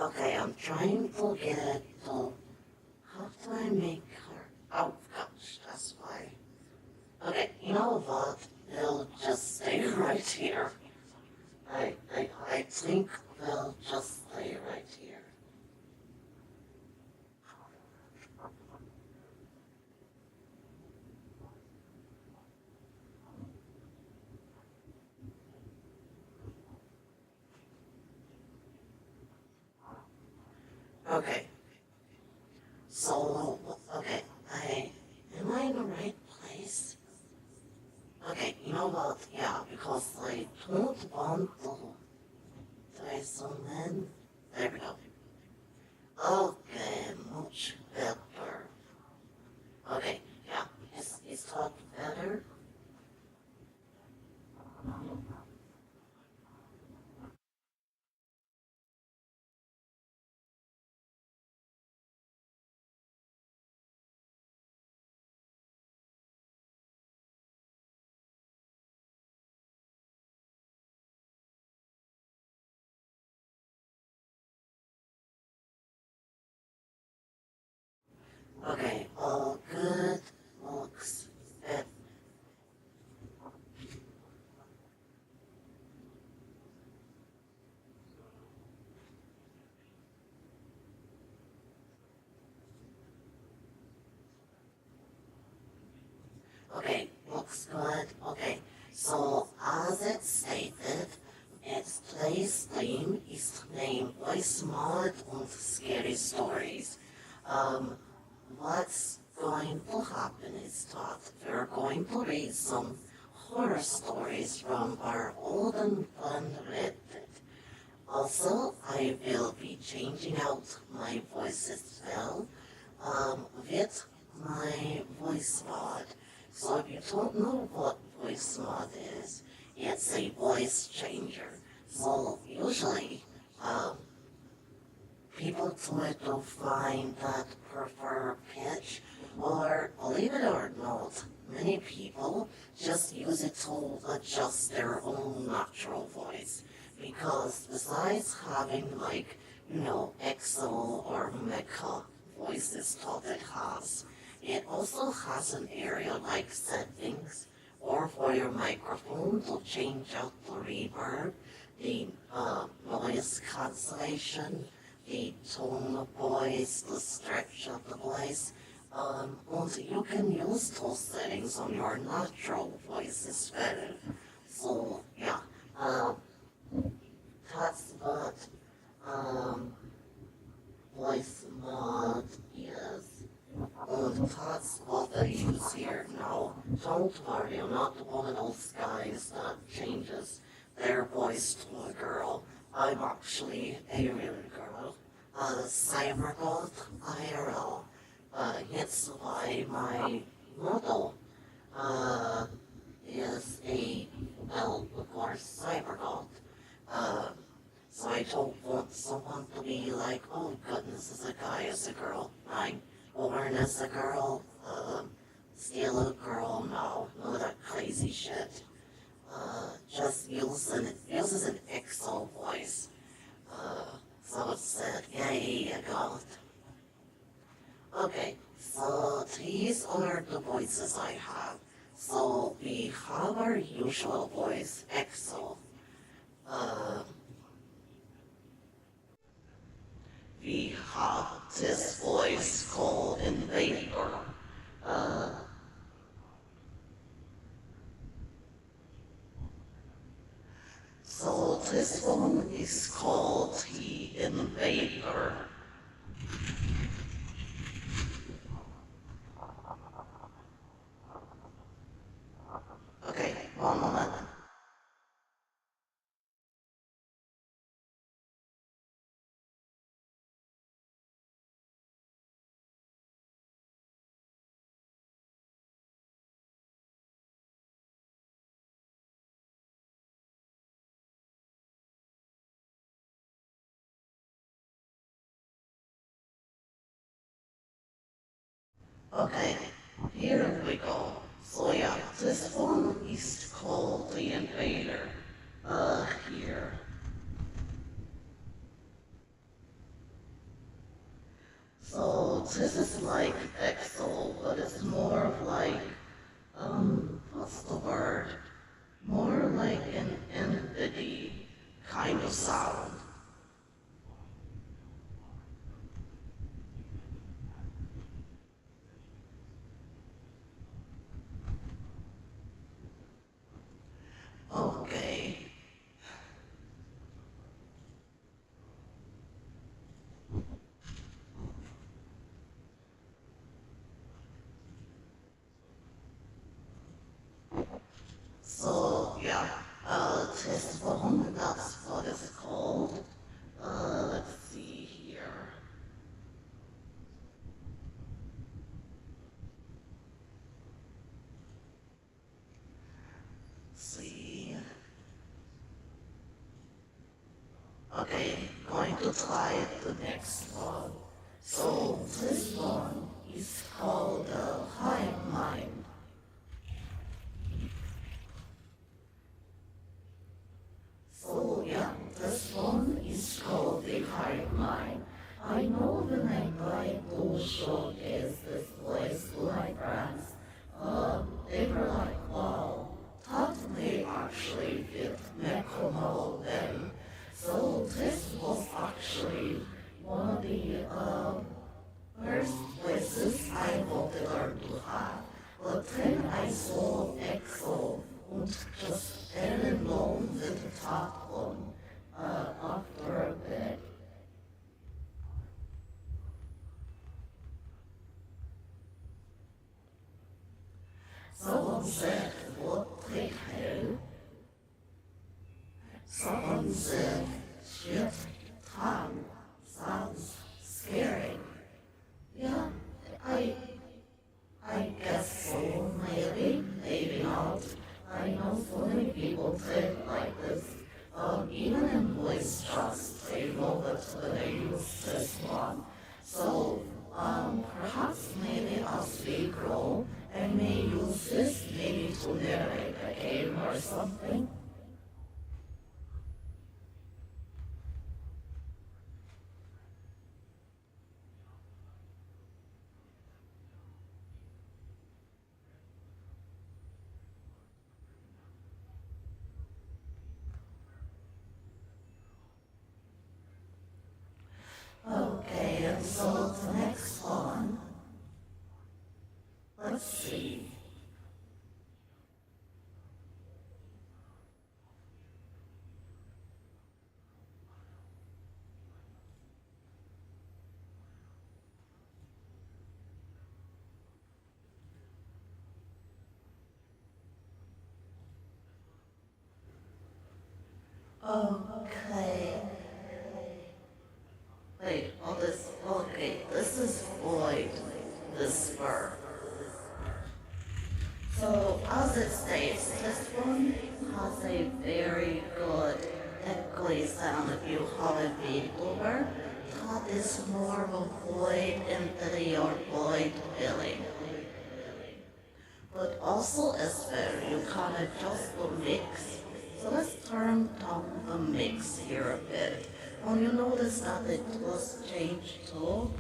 Okay, I'm trying to get to. How do I make her? Oh gosh, that's why. Okay, you know what? They'll just stay right here. I think they'll just stay right here. Okay, so, okay, am I in the right place? Okay, you know what? Yeah, because I don't want to try some men. There we go. Okay, much better. Okay, yeah, is that better? Okay, all good looks better. Okay, looks good. Okay, so as it stated, its today's theme is named Voice Mod und Scary Stories. Um, what's going to happen is that we're going to read some horror stories from our old and fun Reddit. Also, I will be changing out my voice as well with my voice mod. So if you don't know what voice mod is, it's a voice changer. So usually, um, people try to find that preferred pitch, or believe it or not, many people just use it to adjust their own natural voice. Because besides having like, EXO or Mecha voices that it has, it also has an area like settings or for your microphone to change out the reverb, the noise cancellation, the tone of voice, the stretch of the voice. Also, you can use those settings on your natural voice as well. So, yeah, um, that's what um, voice mod is. And that's what they use here. Now, don't worry, I'm not one of those guys that changes their voice to a girl. I'm actually a real girl. Cybergoth IRL. It's why my model uh, is of course, Cybergoth. Uh, so I don't want someone to be like, oh goodness, is a guy, is a girl. I'm born as a girl, still a girl, no, none of that crazy shit. Just uses an EXO voice. Uh, so it said, yeah, yeah, God. Okay, so these are the voices I have. So we have our usual voice, EXO. Uh, we have this voice called Invader. Uh, so this one is called the Invader. Okay, one moment. Okay, here we go. So yeah, this one is called the Invader. Here. this is like EXO, but it's more of like, what's the word? More like an entity kind of sound. Okay. So yeah, test one, that's what it's called. Let's see here. See. Okay, going to try the next one. So this one is called Hive Mind. So yeah, this one is called the Hive Mind. I know when I buy those showcase this place to my friends, they were like, wow, thought they actually did Nekomo then. So this was actually one of the first places I wanted to learn to have. But then I saw EXO and just fell in love with the top one after a bit. Someone said, what the hell? Someone said, shit, tongue sounds scary. Yeah, I I guess so, maybe, maybe not. I know so many people think like this. Even in voice trust, they know that when they use this one. So, perhaps maybe as we grow, I may use this maybe to narrate a game or something. Okay, and so the next one, let's see. Okay. Wait, all this, okay, this is Void Whisper. So, as it states, this one has a very good echoey sound if you have a beat over. That is more of a void entity or void feeling. But also as well, you can adjust the mix. So let's turn down the mix here a bit. You notice that it was changed too.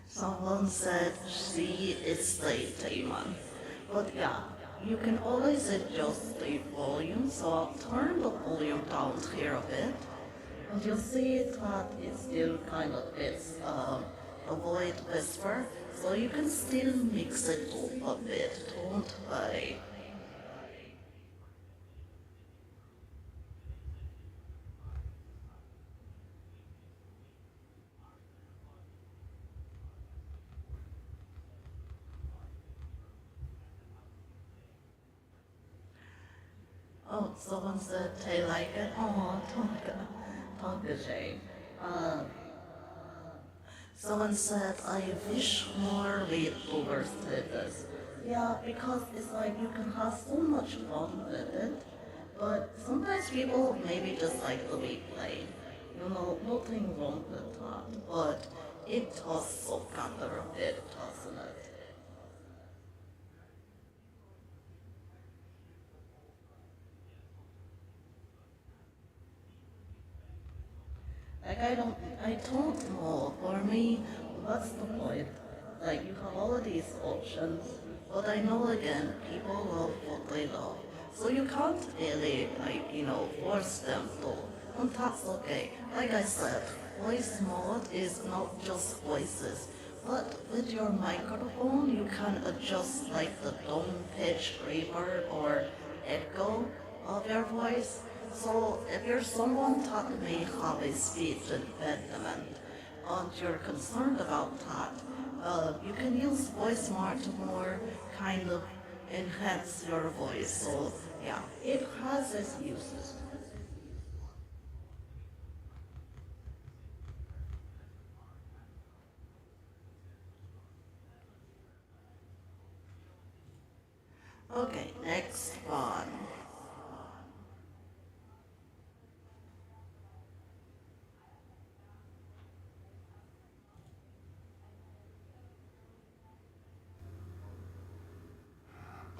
Someone said, see, it's the demon. But yeah, you can always adjust the volume, so I'll turn the volume down here a bit. And you'll see that it still kind of fits a void whisper, so you can still mix it up a bit, don't worry. Oh, someone said they like it. Oh, Tonka. Tonka Jane. Uh, Someone said, I wish more VTubers did this. Yeah, because it's like you can have so much fun with it, but sometimes people maybe just like the replay. You know, nothing wrong with that, but it does so under a bit, doesn't it? Like I don't know. For me, what's the point? Like you have all of these options, but I know again, people love what they love. So you can't really force them to. And that's okay. Like I said, voice mode is not just voices. But with your microphone, you can adjust like the tone, pitch, reverb, or echo of your voice. So if you're someone taught may have a speech impediment and you're concerned about that, you can use VoiceSmart to more kind of enhance your voice. So yeah, it has its uses. Okay, next one.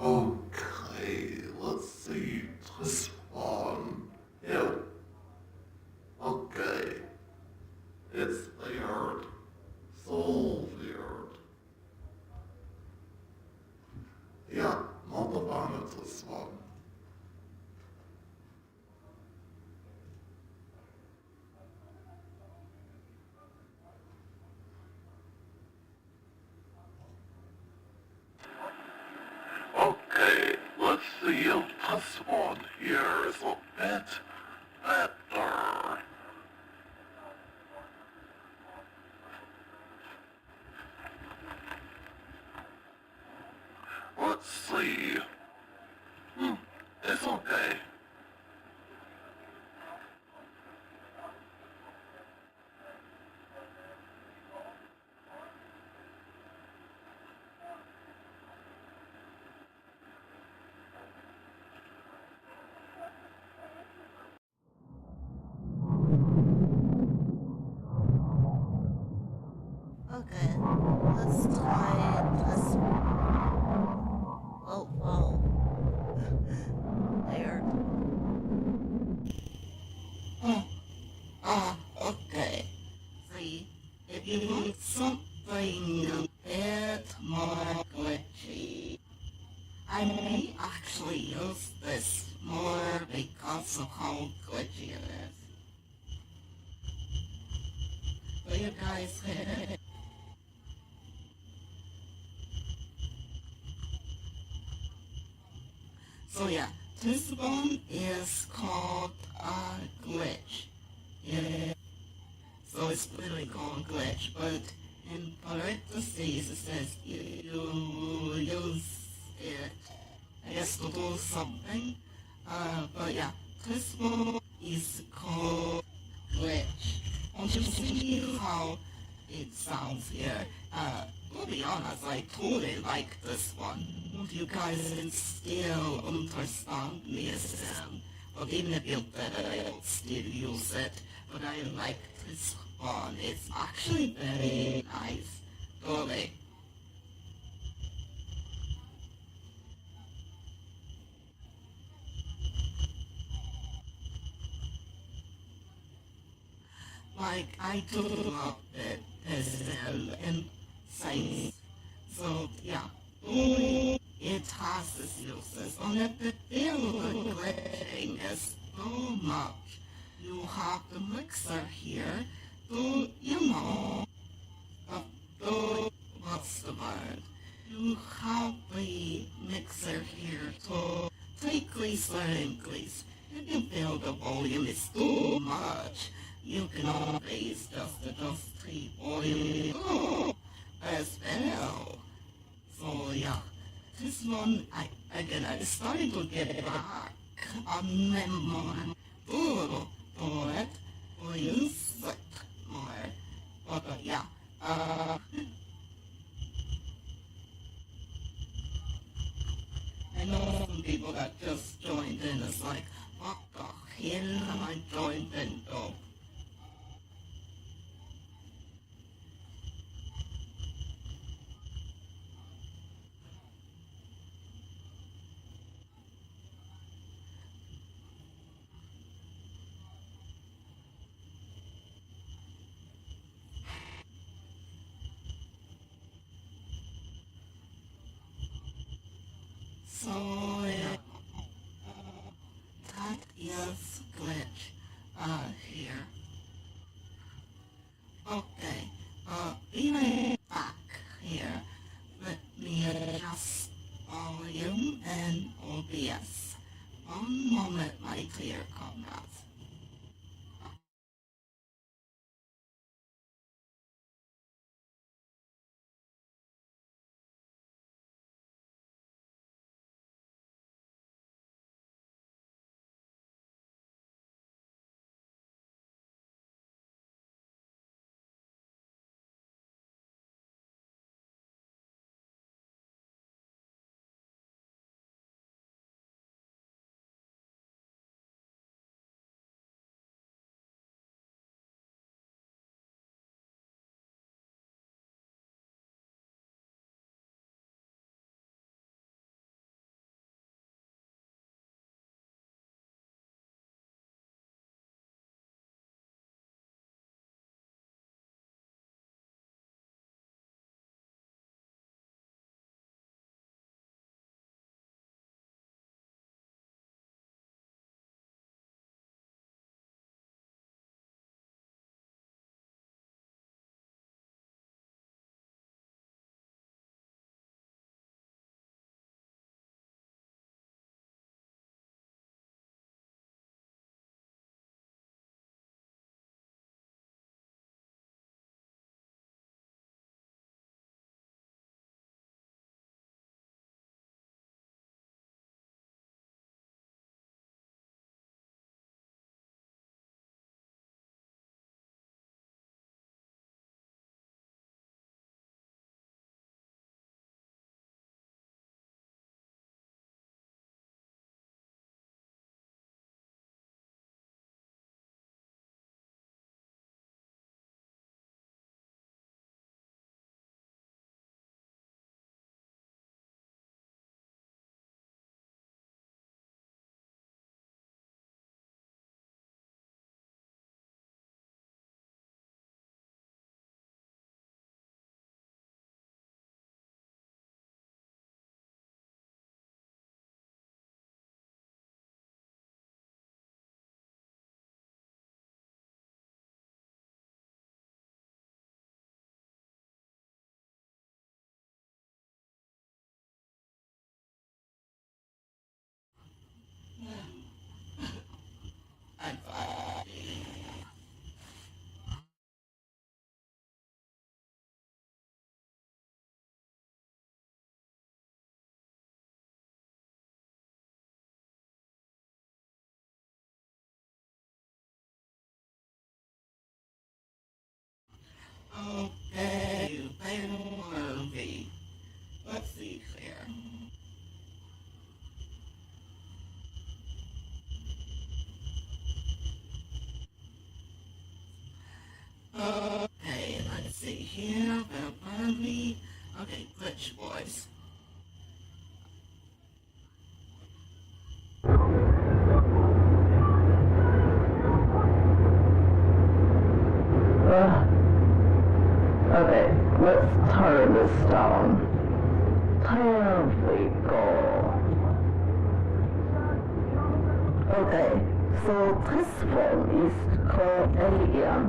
Okay, let's see this one. Yeah, okay. It's weird. So weird. Yeah, not a fan of this one. Okay, let's see if this one here is a bit better. Let's see. It's okay. Okay, let's try this one. Oh, oh, weird. Okay. See, if you want something a bit more glitchy, I may actually use this more because of how glitchy it is. But you guys, so yeah, this one is called a glitch. Yeah. So it's literally called glitch, but in parentheses it says you use it, I guess, to do something. But yeah, this one is called glitch. And you see how it sounds here. To be honest, I totally like this one. You guys can still understand me still. But even if you didn't still use it, but I like this one. It's actually very nice. Totally. Like, I do love it as well in science. So, yeah. It has its uses. And if the deal with glitching is so much, you have the mixer here to, to, what's the word? You have the mixer here to decrease or increase. If you feel the volume is too much, you can always just adjust the volume as well. So yeah, this one, I started to get back on memory to it, to use it more. But yeah, I know some people that just joined in. It's like, what the hell have I joined into? So yeah, that is glitch here. Okay, be right back here. Let me adjust volume and OBS. One moment, my dear comrades. Okay, movie. Let's see here. Okay, let's see here. Movie. Okay, glitch voice. Okay, let's turn this down. There we go. Okay, so this one is called Alien.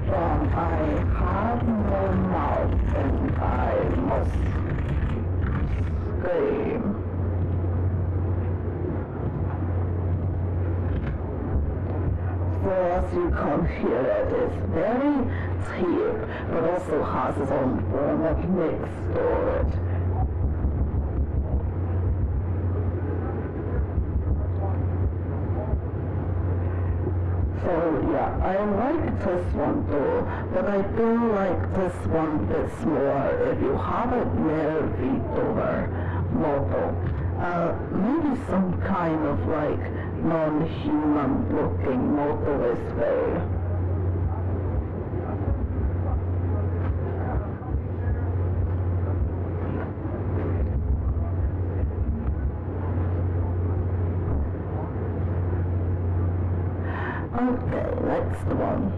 I have no mouth and I must scream. So as you can hear it is very cheap, but also has its own form of mixed storage. So yeah, I like this one too, but I do like this one bit more if you have a near VTuber model. Maybe some kind of like non-human looking model is there. Okay, next one.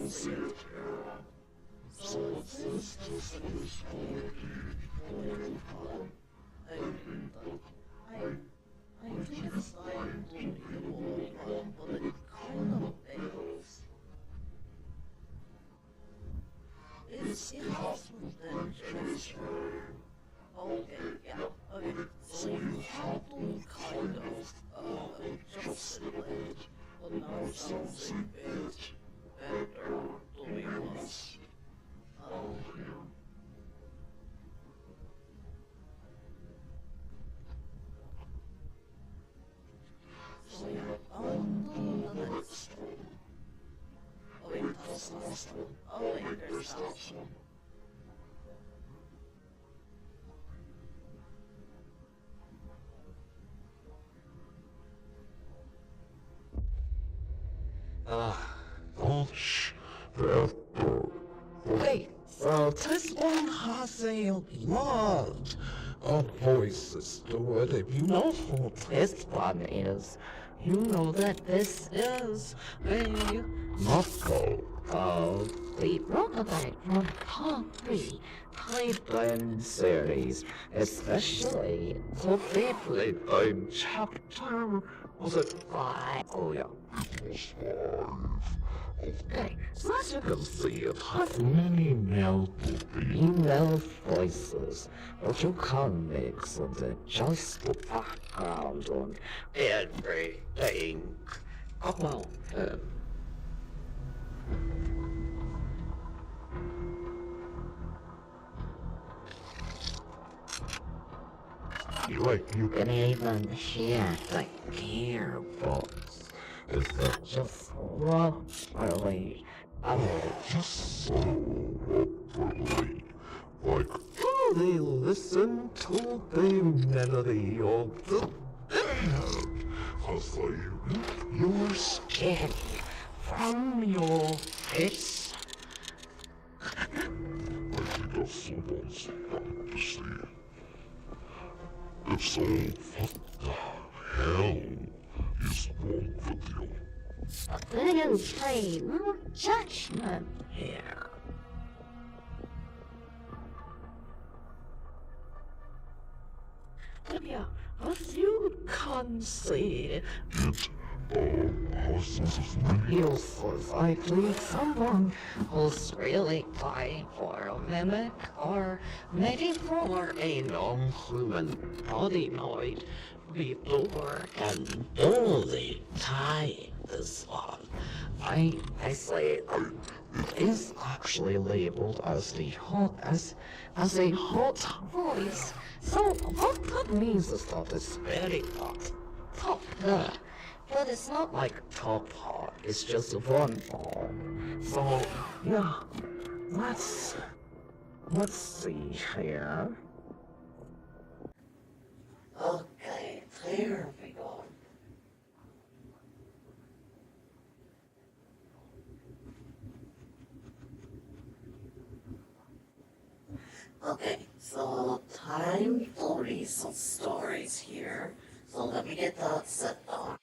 See it here. station. Watch the door. Wait, so this one has a lot of voices to it. If you know who this one is, you know that this is a Moscow of the Rockabye from Part 3 Cleveland series, especially the Cleveland chapter. Was it 5? Oh yeah. It was 5. Okay, so as you can see, it has many male voices, but you can mix and adjust the background on everything. Come on, you can even hear the gearbox. Is that just properly? Just so properly. Like, they listen to the melody of the band. Cause they rip your skin from your face. I think that's someone's fantasy. If so, what the hell is wrong with you? Opinions free, no judgment Here. Yeah, as you can see, useless. I believe someone who's really dying for a mimic or maybe for a non-human bodynoid before and only time this one. I say it is actually labeled as the as a hot voice. So what that means is that it's very hot. Top there. But it's not like top hot, it's just one form. So yeah, let's see here. Okay, there we go. Okay, so time to read some stories here. So let me get that set down.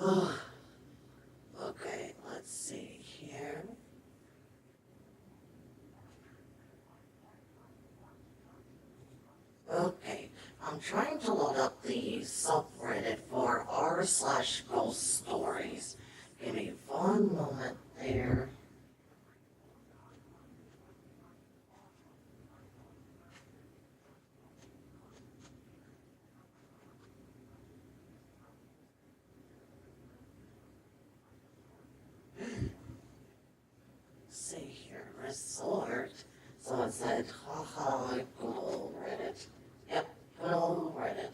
Okay, let's see here. Okay, I'm trying to load up the subreddit for r/ghost stories. Give me one moment there. See here, resort. Someone said, haha, good old Reddit. Yep, good old Reddit.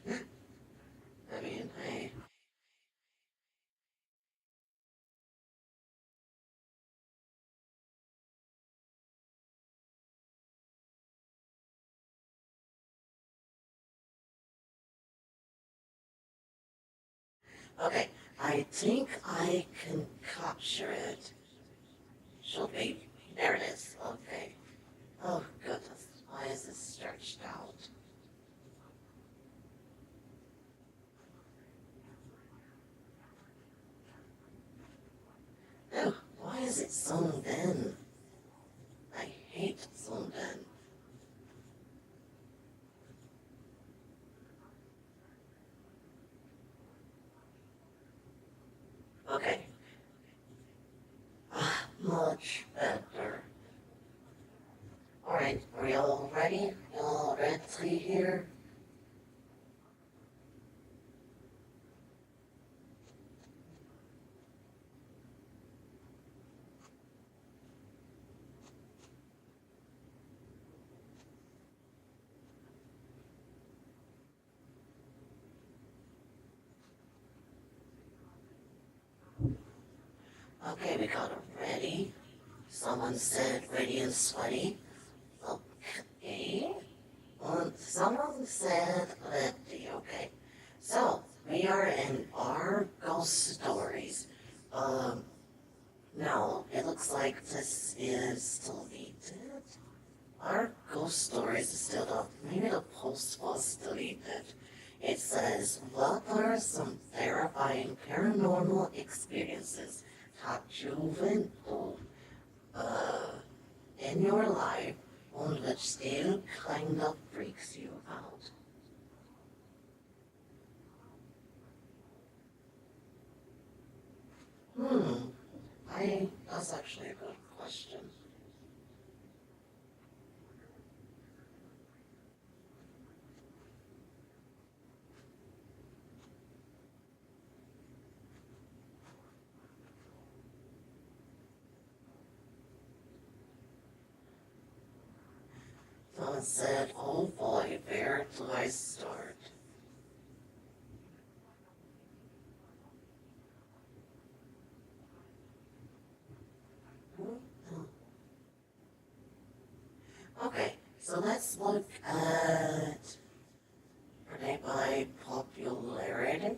I mean, hey. Okay, I think I can capture it. Should be. There it is. Okay. Oh, goodness. Why is this stretched out? Oh, why is it zoomed in? I hate zoomed in. Okay. Much better. Alright, are you all ready? You all ready here? Okay, we got it ready. Someone said ready and sweaty. Okay. Someone said ready, okay. So, we are in our ghost stories. Um, no, it looks like this is deleted. Our ghost stories is still up. Maybe the post was deleted. It says, what are some terrifying paranormal experiences that you've been through in your life one which still kind of freaks you out? Hmm, that's actually a good question. Someone said, oh boy, where do I start? Okay, so let's look at, are they by popularity?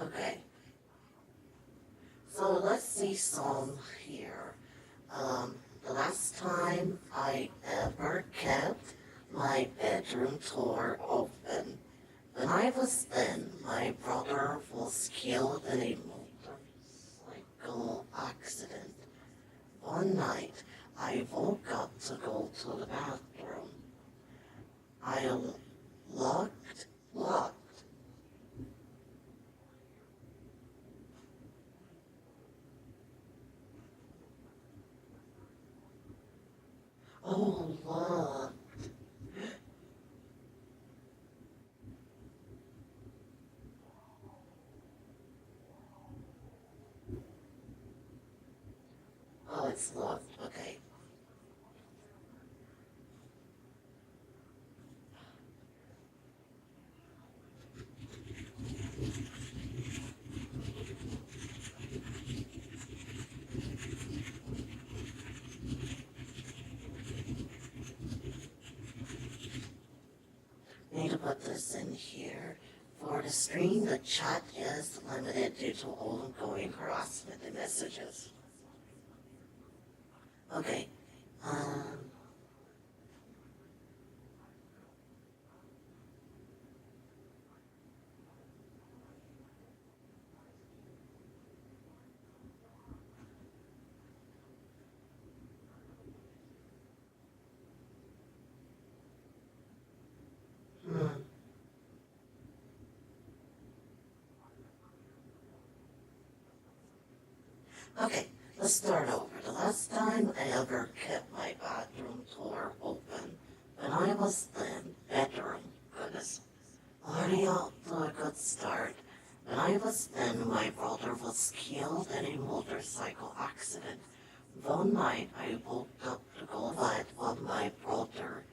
Okay, so let's see some here. The last time I ever kept my bedroom door open, when I was in, my brother was killed in a motorcycle accident. One night, I woke up to go to the bathroom. I locked. Oh, locked. Oh, it's locked. Okay. put this in here. For the stream, the chat is limited due to ongoing harassment and messages. Okay. Hmm. Okay, let's start over. The last time I ever kept my bathroom door open, when I was in bedroom, goodness, already off to a good start. When I was then, my brother was killed in a motorcycle accident. One night I woke up to go bed with my brother.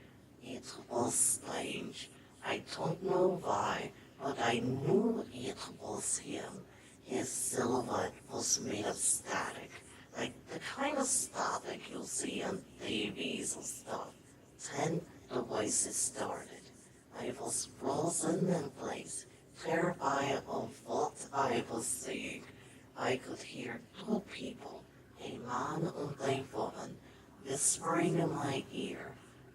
It was strange. I don't know why, but I knew it was him. His silhouette was made of static, like the kind of static you'll see on TVs and stuff. Then the voices started. I was frozen in place, terrified of what I was seeing. I could hear two people, a man and a woman, whispering in my ear.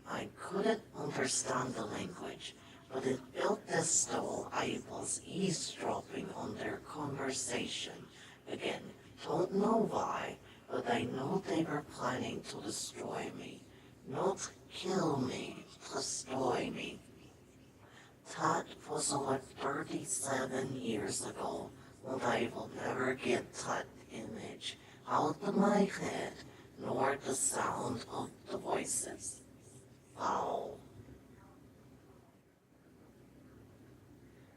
I couldn't understand the language, but it felt as though I was eavesdropping on their conversation. Again, don't know why, but I know they were planning to destroy me. Not kill me, destroy me. That was over 37 years ago, and I will never get that image out of my head, nor the sound of the voices. Wow.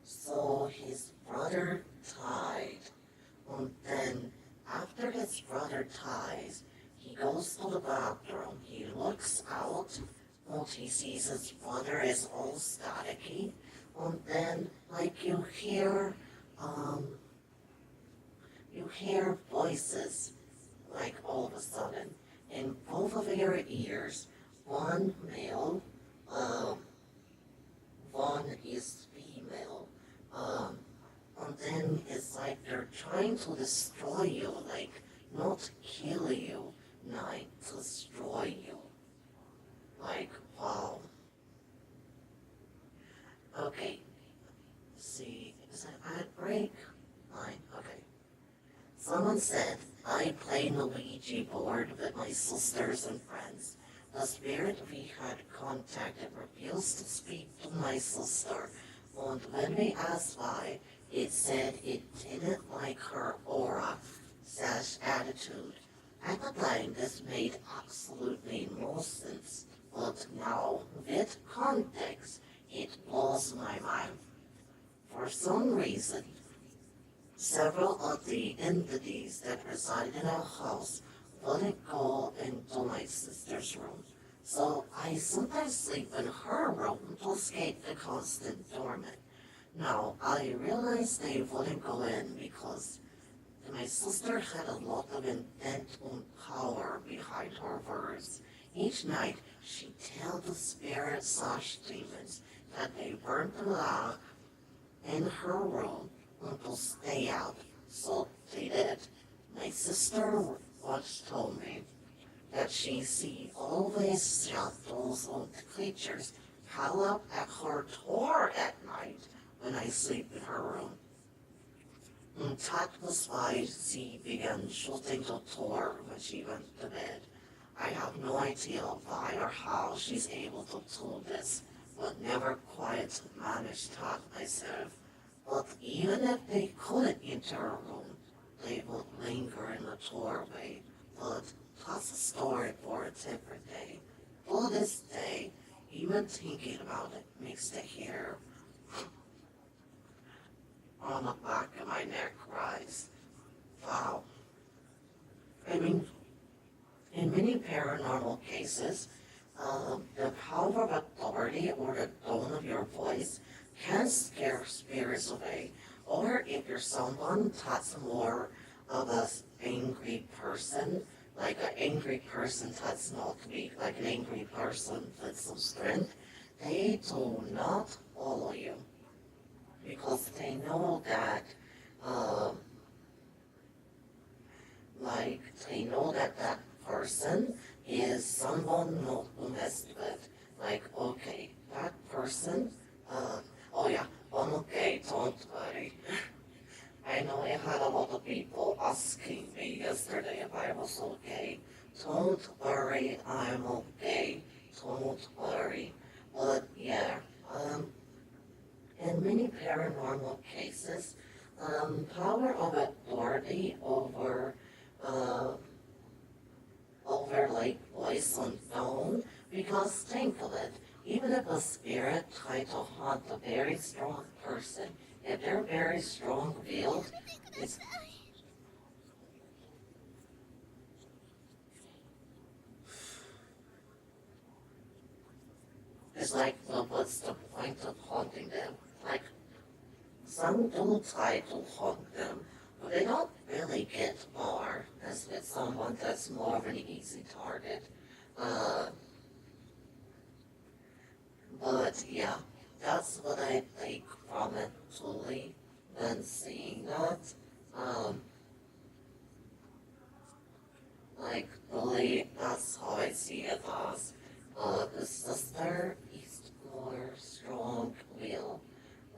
So his brother died, and then after his brother dies, he goes to the bathroom, he looks out, and he sees his brother is all staticky, and then like you hear voices, like all of a sudden, in both of your ears, one male, one is female, and then it's like they're trying to destroy you, like not kill you, like destroy you. Like, wow. Okay. See, is that ad break? Fine, okay. Someone said, I play the Ouija board with my sisters and friends. The spirit we had contacted refused to speak to my sister, and when we asked why, it said it didn't like her aura / attitude. At the time, this made absolutely no sense, but now, with context, it blows my mind. For some reason, several of the entities that reside in our house wouldn't go into my sister's room, so I sometimes sleep in her room to escape the constant torment. Now, I realized they wouldn't go in because my sister had a lot of intent and power behind her words. Each night, she'd tell the spirits / demons that they weren't allowed in her room and to stay out, so they did. My sister once told me that she see always shadows of creatures crawl up at her door at night when I sleep in her room. And that was why she began shutting the door when she went to bed. I have no idea why or how she's able to do this, but never quite managed that myself. But even if they couldn't enter a room, they would linger in the doorway. But that's a story for a different day. To this day, even thinking about it makes the hair on the back of my neck rise. Wow. I mean, in many paranormal cases, the power of authority or the tone of your voice can scare spirits away. Or if you're someone that's more of an angry person, like an angry person that's not weak, like an angry person with some strength, they do not follow you because they know that, um, like, they know that that person is someone not to mess with. Like, okay, that person, oh yeah, I'm okay, don't worry. I know I had a lot of people asking me yesterday if I was okay. Don't worry, I'm okay. Don't worry. But yeah, in many paranormal cases, power of authority uh, over like voice on phone, because think of it, even if a spirit tried to haunt a very strong person, if they're very strong-willed, it's like, well, what's the point of haunting them? Like, some do try to haunt them, but they don't really get far as with someone that's more of an easy target. Uh, but yeah, that's what I take from it, truly, when seeing that. Um, like, really, that's how I see it as. The sister is more strong-willed.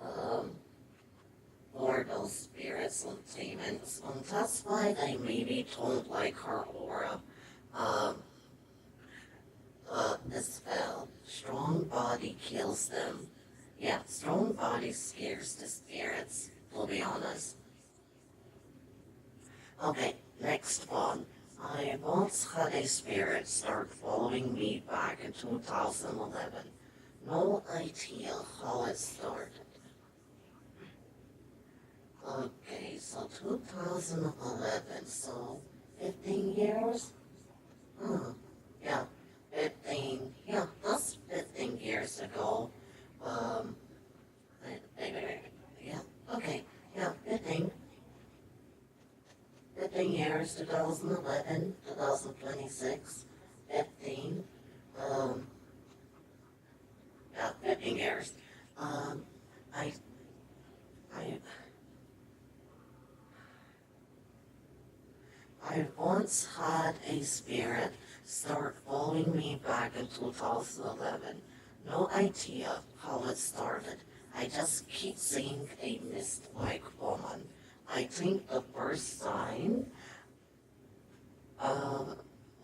Um, or those spirits and demons, and that's why they maybe don't like her aura. Um, the spell, strong body kills them. Yeah, strong body scares the spirits, to be honest. Okay, next one. I once had a spirit start following me back in 2011. No idea how it started. Okay, so 2011, so 15 years? Huh, yeah, 15, yeah, that's 15 years ago. Um, yeah, okay, yeah, 15 years, 2011, 2026, 15, um, yeah, 15 years. Um, I, I, I once had a spirit start following me back in 2011. No idea how it started. I just keep seeing a mist-like woman. I think the first sign uh,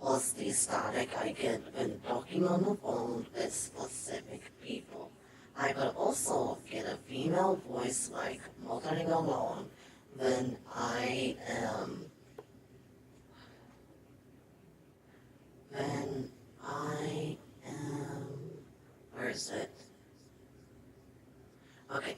was the static I get when talking on the phone with specific people. I would also get a female voice like mothering along when when I am, where is it? Okay,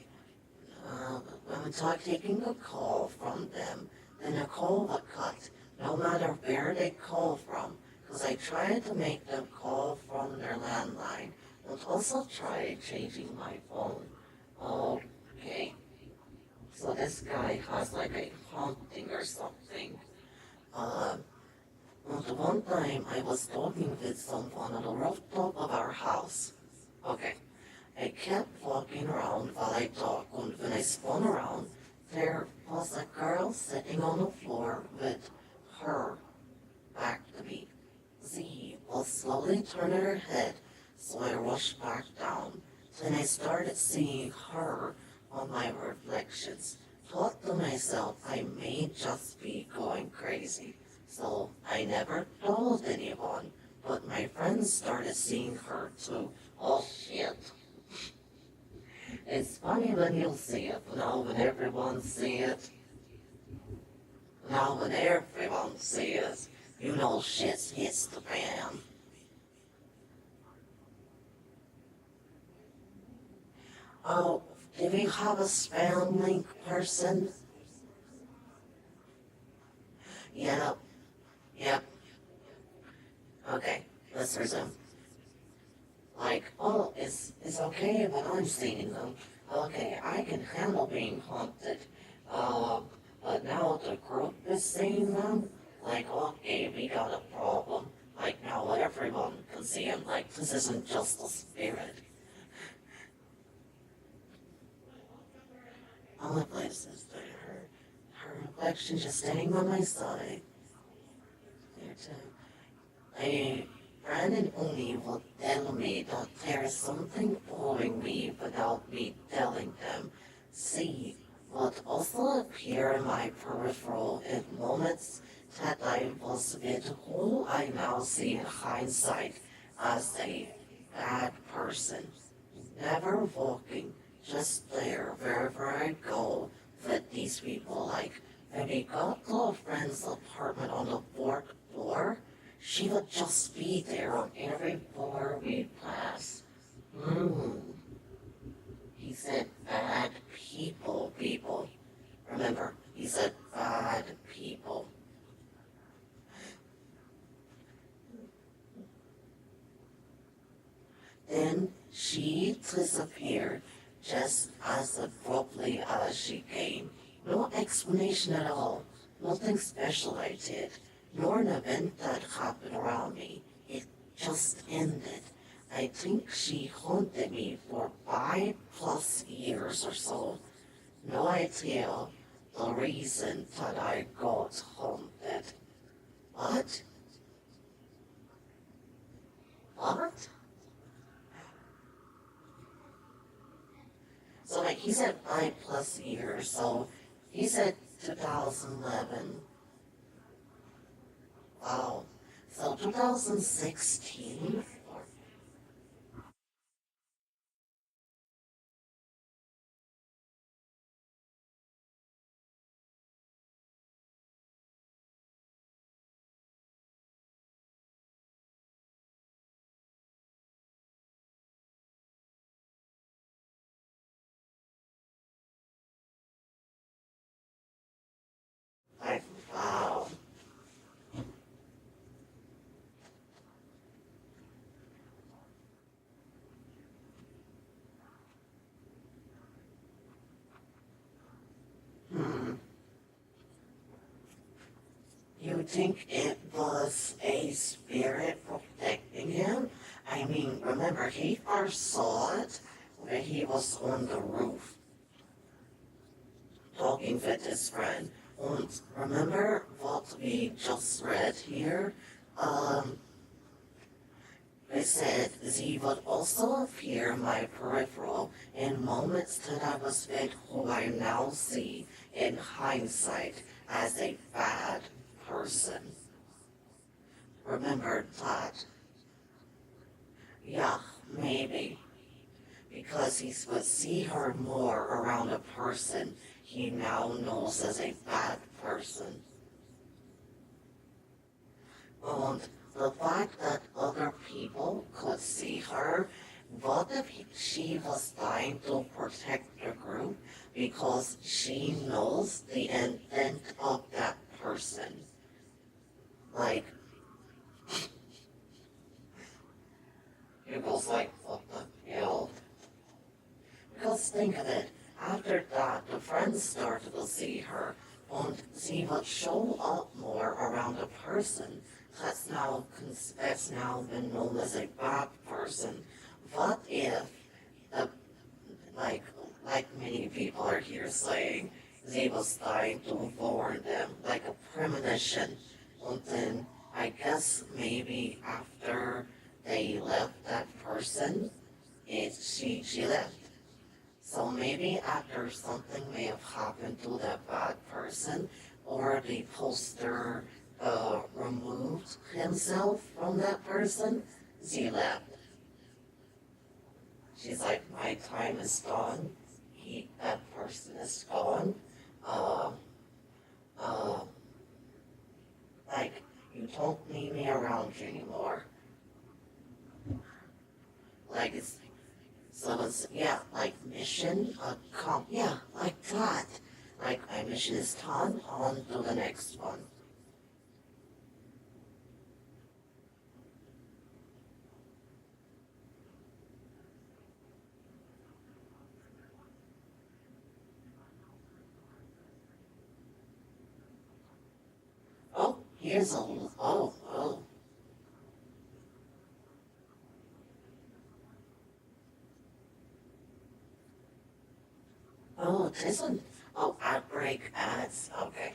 when I'm taking a call from them, then a call would cut, no matter where they call from, because I tried to make them call from their landline, and also tried changing my phone. Okay, so this guy has like a haunting or something. Uh, well, the one time I was talking with someone on the rooftop of our house. Okay, I kept walking around while I talked, and when I spun around, there was a girl sitting on the floor with her back to me. Z was slowly turning her head, so I rushed back down. Then I started seeing her on my reflections. Thought to myself I may just be going crazy, so I never told anyone, but my friends started seeing her too. Oh shit. It's funny when you'll see it, now when everyone sees it. Now when everyone sees, you know shit hits the fan. Oh, do we have a spam link person? Yep, yep. Okay, let's resume. Like, oh, it's okay, but I'm seeing them. Okay, I can handle being haunted. Uh, but now the group is seeing them? Like, okay, we got a problem. Like, now everyone can see him. Like, this isn't just a spirit. only places that her reflection just standing by my side. There too. A friend and only will tell me that there is something following me without me telling them. See, what also appear in my peripheral in moments that I was with who I now see in hindsight as a bad person. Never walking, just there wherever I go with these people. Like when we got to a friend's apartment on the fourth floor, she would just be there on every floor we pass. He said bad people, people. Remember, he said bad people. Then she disappeared just as abruptly as she came. No explanation at all. Nothing special I did, nor an event that happened around me. It just ended. I think she haunted me for 5+ years or so. No idea the reason that I got haunted. What? What? So like he said 5+ years, so he said 2011. Wow. So 2016? Like, wow. Hmm. You think it was a spirit protecting him? I mean, remember, he first saw it when he was on the roof talking with his friend. And remember what we just read here? Um, They said he would also appear in my peripheral in moments that I was with who I now see in hindsight as a bad person. Remember that? Yeah, maybe. Because he would see her more around a person he now knows as a bad person. And the fact that other people could see her, what if she was trying to protect the group because she knows the intent of that person? Like, it was like, what the hell? Because think of it, after that, the friends started to see her, and she would show up more around a person that's now been known as a bad person. What if the like like many people are here saying they was trying to warn them, like a premonition, and then I guess maybe after they left that person, she left. So maybe after something may have happened to that bad person, or the poster removed himself from that person, she left. She's like, my time is gone. That person is gone. Uh, uh, like, you don't need me around you anymore. Like, it's, yeah, like mission, yeah, like that. Like, my mission is done, on to the next one. Oh, here's a, oh. Oh, this one. Oh, outbreak ads. Okay.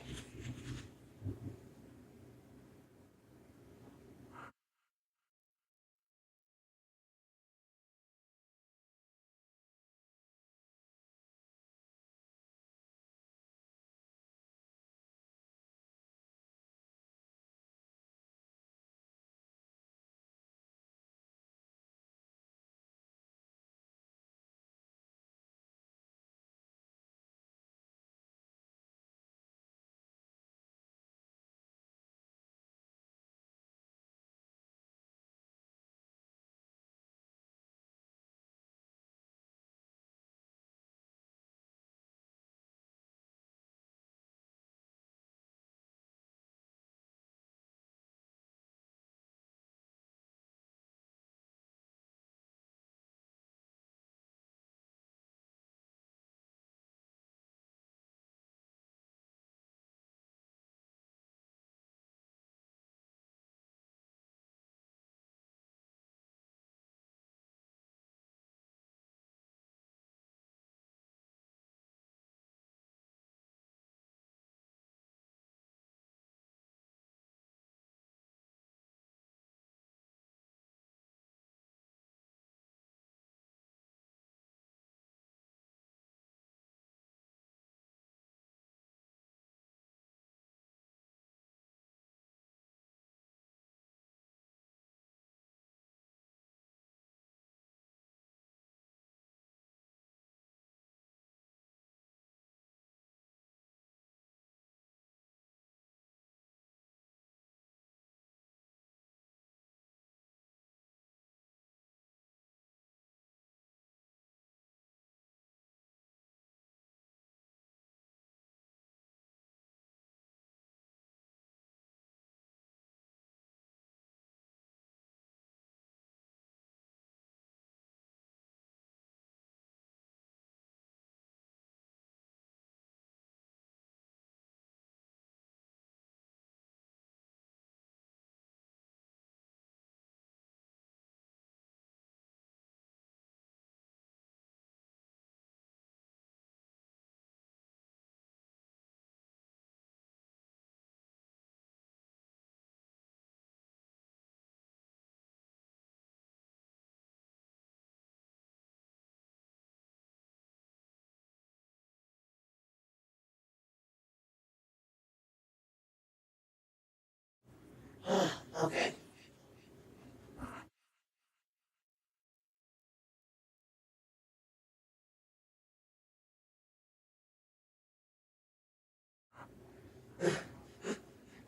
Okay.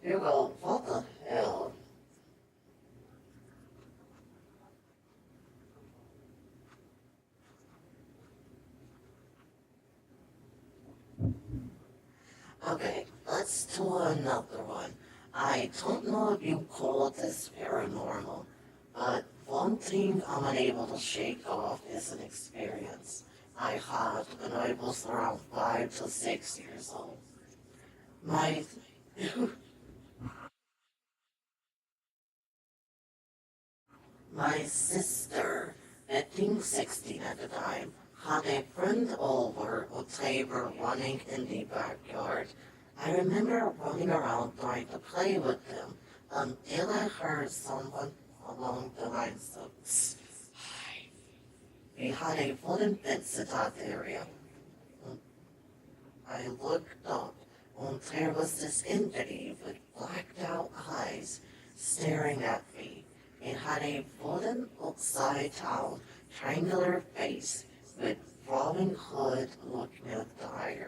You go, what the hell? Okay, let's do another one. I don't know if you call this paranormal, but one thing I'm unable to shake off is an experience I had when I was around 5 to 6 years old. My my sister, I think 16 at the time, had a friend over with they were running in the backyard. I remember running around trying to play with them until I heard someone along the lines of "Psst, hi." We had a wooden fence in that area. I looked up and there was this entity with blacked out eyes staring at me. It had a wooden upside down triangular face with flowing hood looking at the eye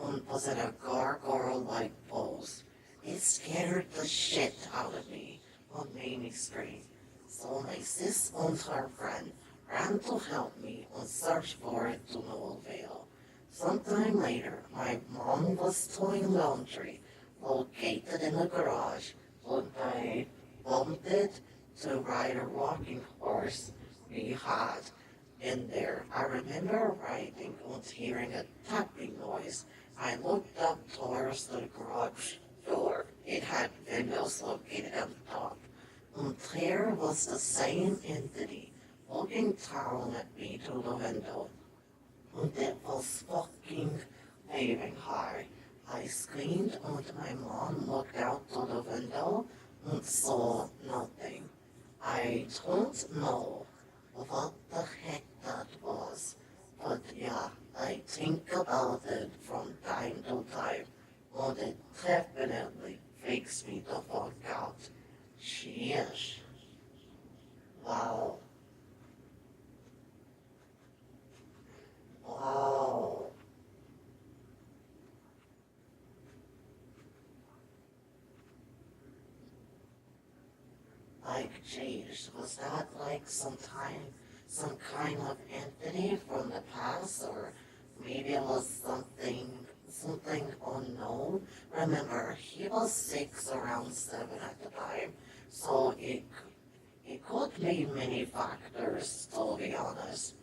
and was in a gargoyle like pose. It scared the shit out of me and made me scream. So my sis and her friend ran to help me and search for it to no avail. Sometime later, my mom was doing laundry, located in a garage, when I bumped it to ride a rocking horse we had in there. I remember riding and hearing a tapping noise. I looked up towards the garage door. It had windows located on the top. And there was the same entity looking down at me through the window. And it was fucking waving high. I screamed and my mom looked out through the window and saw nothing. I don't know what the heck that was, but yeah, I think about it from time to time, and it definitely freaks me the fuck out. Sheesh. Wow. Wow. Like, geez, was that like some kind of entity from the past, or maybe it was something unknown? Remember, he was 6, around 7 at the time, so it could be many factors, to be honest.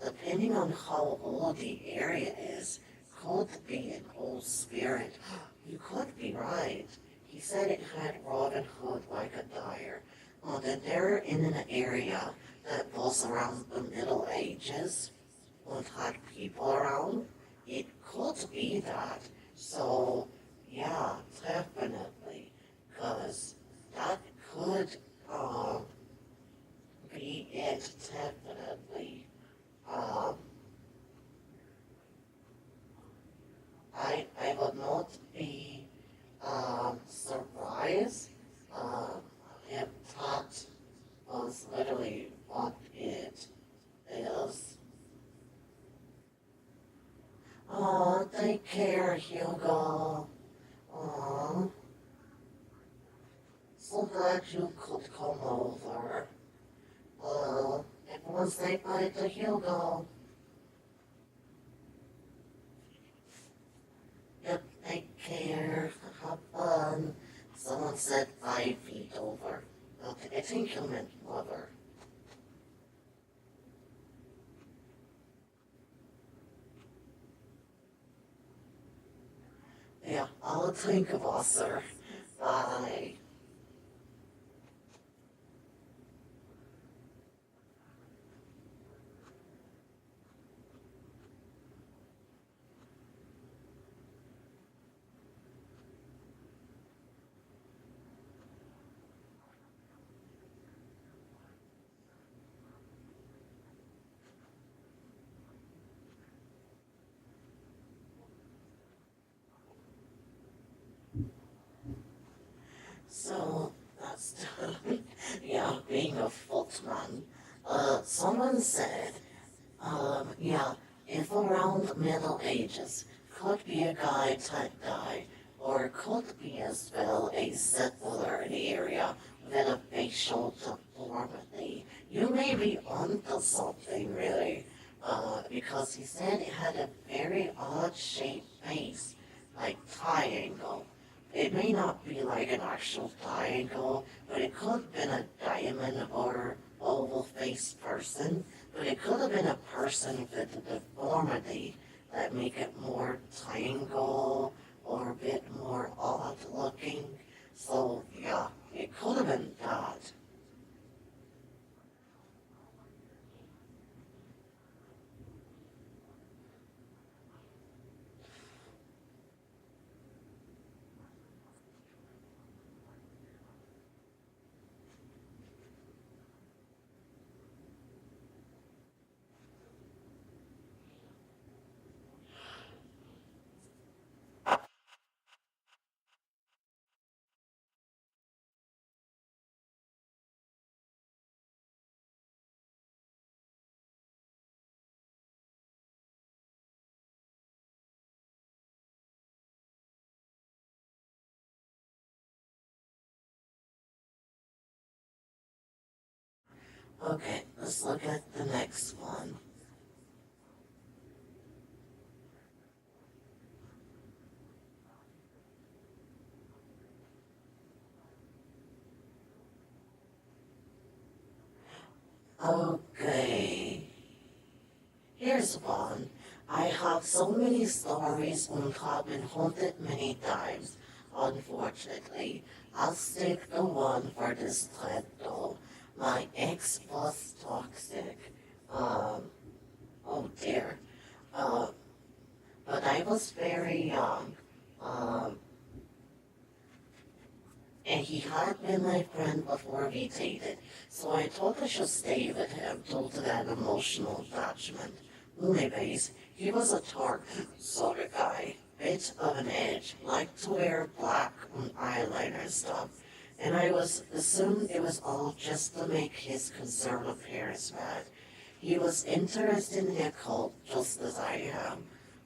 Depending on how old the area is, could be an old spirit. You could be right. He said it had Robin Hood like a dyer. Well, that they're in an area that was around the Middle Ages and had people around. It could be that. So, yeah, definitely. Because that could be it, definitely. Um, I would not be surprised if that was literally what it is. Oh, take care, Hugo. Oh, so glad you could come over. Everyone say bye to Hugo. Yep, take care. Have fun. Someone said 5 feet over. Okay, I think you meant mother. Yeah, I'll think of us, sir. Bye. So, that's, yeah, being a footman. Someone said, yeah, if around Middle Ages, could be a guy type guy, or could be as well a settler in the area with a facial deformity. You may be onto something, really, because he said it had a very odd shaped face, like triangle. It may not be like an actual triangle, but it could have been a diamond or oval faced person, but it could have been a person with a deformity that make it more triangle or a bit more odd looking. So yeah, it could have been that. Okay, let's look at the next one. Okay, here's one. I have so many stories and have been haunted many times. Unfortunately, I'll stick the one for this thread though. My ex was toxic. Um, oh dear. Uh, but I was very young. Um, and he had been my friend before we dated, so I thought I should stay with him due to that emotional attachment. Anyways, he was a dark sort of guy, bit of an edge, liked to wear black and eyeliner and stuff, and I was assumed it was all just to make his conservative parents mad. He was interested in the occult just as I am,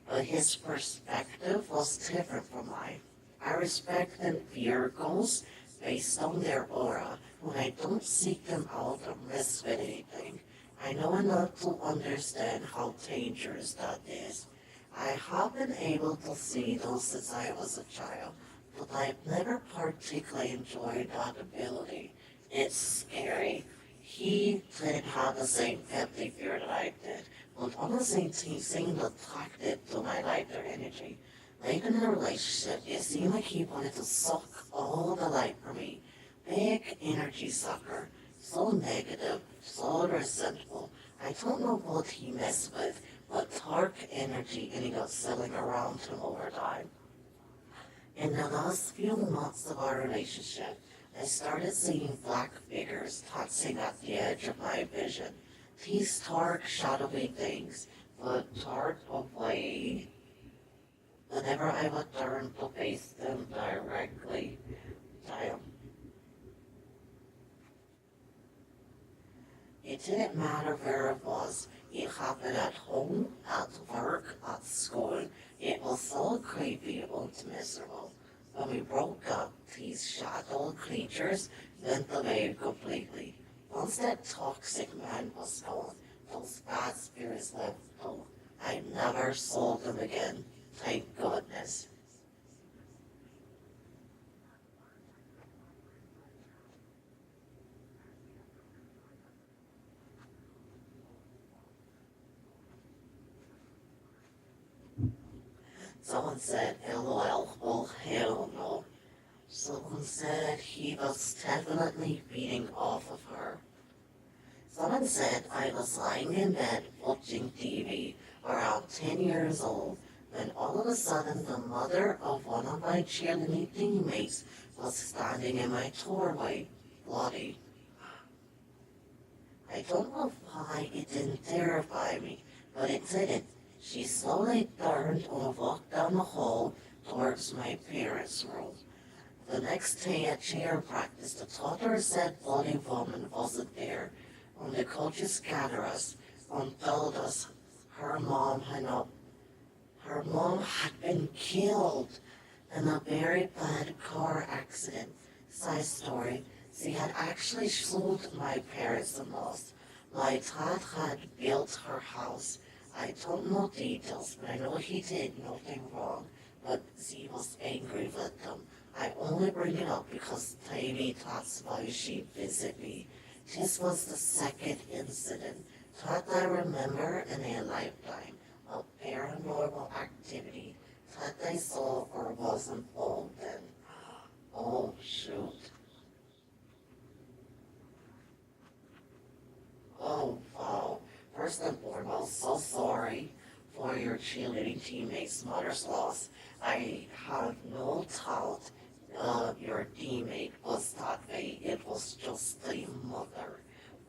but his perspective was different from mine. I respect and fear ghosts based on their aura, when I don't seek them out or mess with anything. I know enough to understand how dangerous that is. I have been able to see those since I was a child, but I've never particularly enjoyed that ability. It's scary. He didn't have the same family fear that I did, but honestly he seemed attracted to my lighter energy. Late in the relationship, it seemed like he wanted to suck all the light from me. Big energy sucker. So negative, so resentful. I don't know what he messed with, but dark energy ended up settling around him over time. In the last few months of our relationship, I started seeing black figures dancing at the edge of my vision. These dark, shadowy things would dart away whenever I would turn to face them directly. Damn. It didn't matter where it was. It happened at home, at work, at school. It was so creepy and miserable. When we broke up, these shadow creatures went away completely. Once that toxic man was gone, those bad spirits left too. I never saw them again. Thank goodness. Someone said, LOL, oh hell no. Someone said he was definitely feeding off of her. Someone said I was lying in bed watching TV around 10 years old when all of a sudden the mother of one of my cheerleading teammates was standing in my doorway, bloody. I don't know why it didn't terrify me, but it didn't. She slowly turned and walked down the hall towards my parents' room. The next day at cheer practice, the daughter said bloody woman wasn't there. When the coaches gathered us and told us her mom had not, her mom had been killed in a very bad car accident. Side story, she had actually sold my parents the most. My dad had built her house. I don't know details, but I know he did nothing wrong, but she was angry with them. I only bring it up because maybe that's why she visited me. This was the second incident that I remember in a lifetime of paranormal activity that I saw or was involved in. Oh shoot. Oh wow. First and foremost, so sorry for your cheerleading teammate's mother's loss. I have no doubt your teammate was that way. It was just the mother.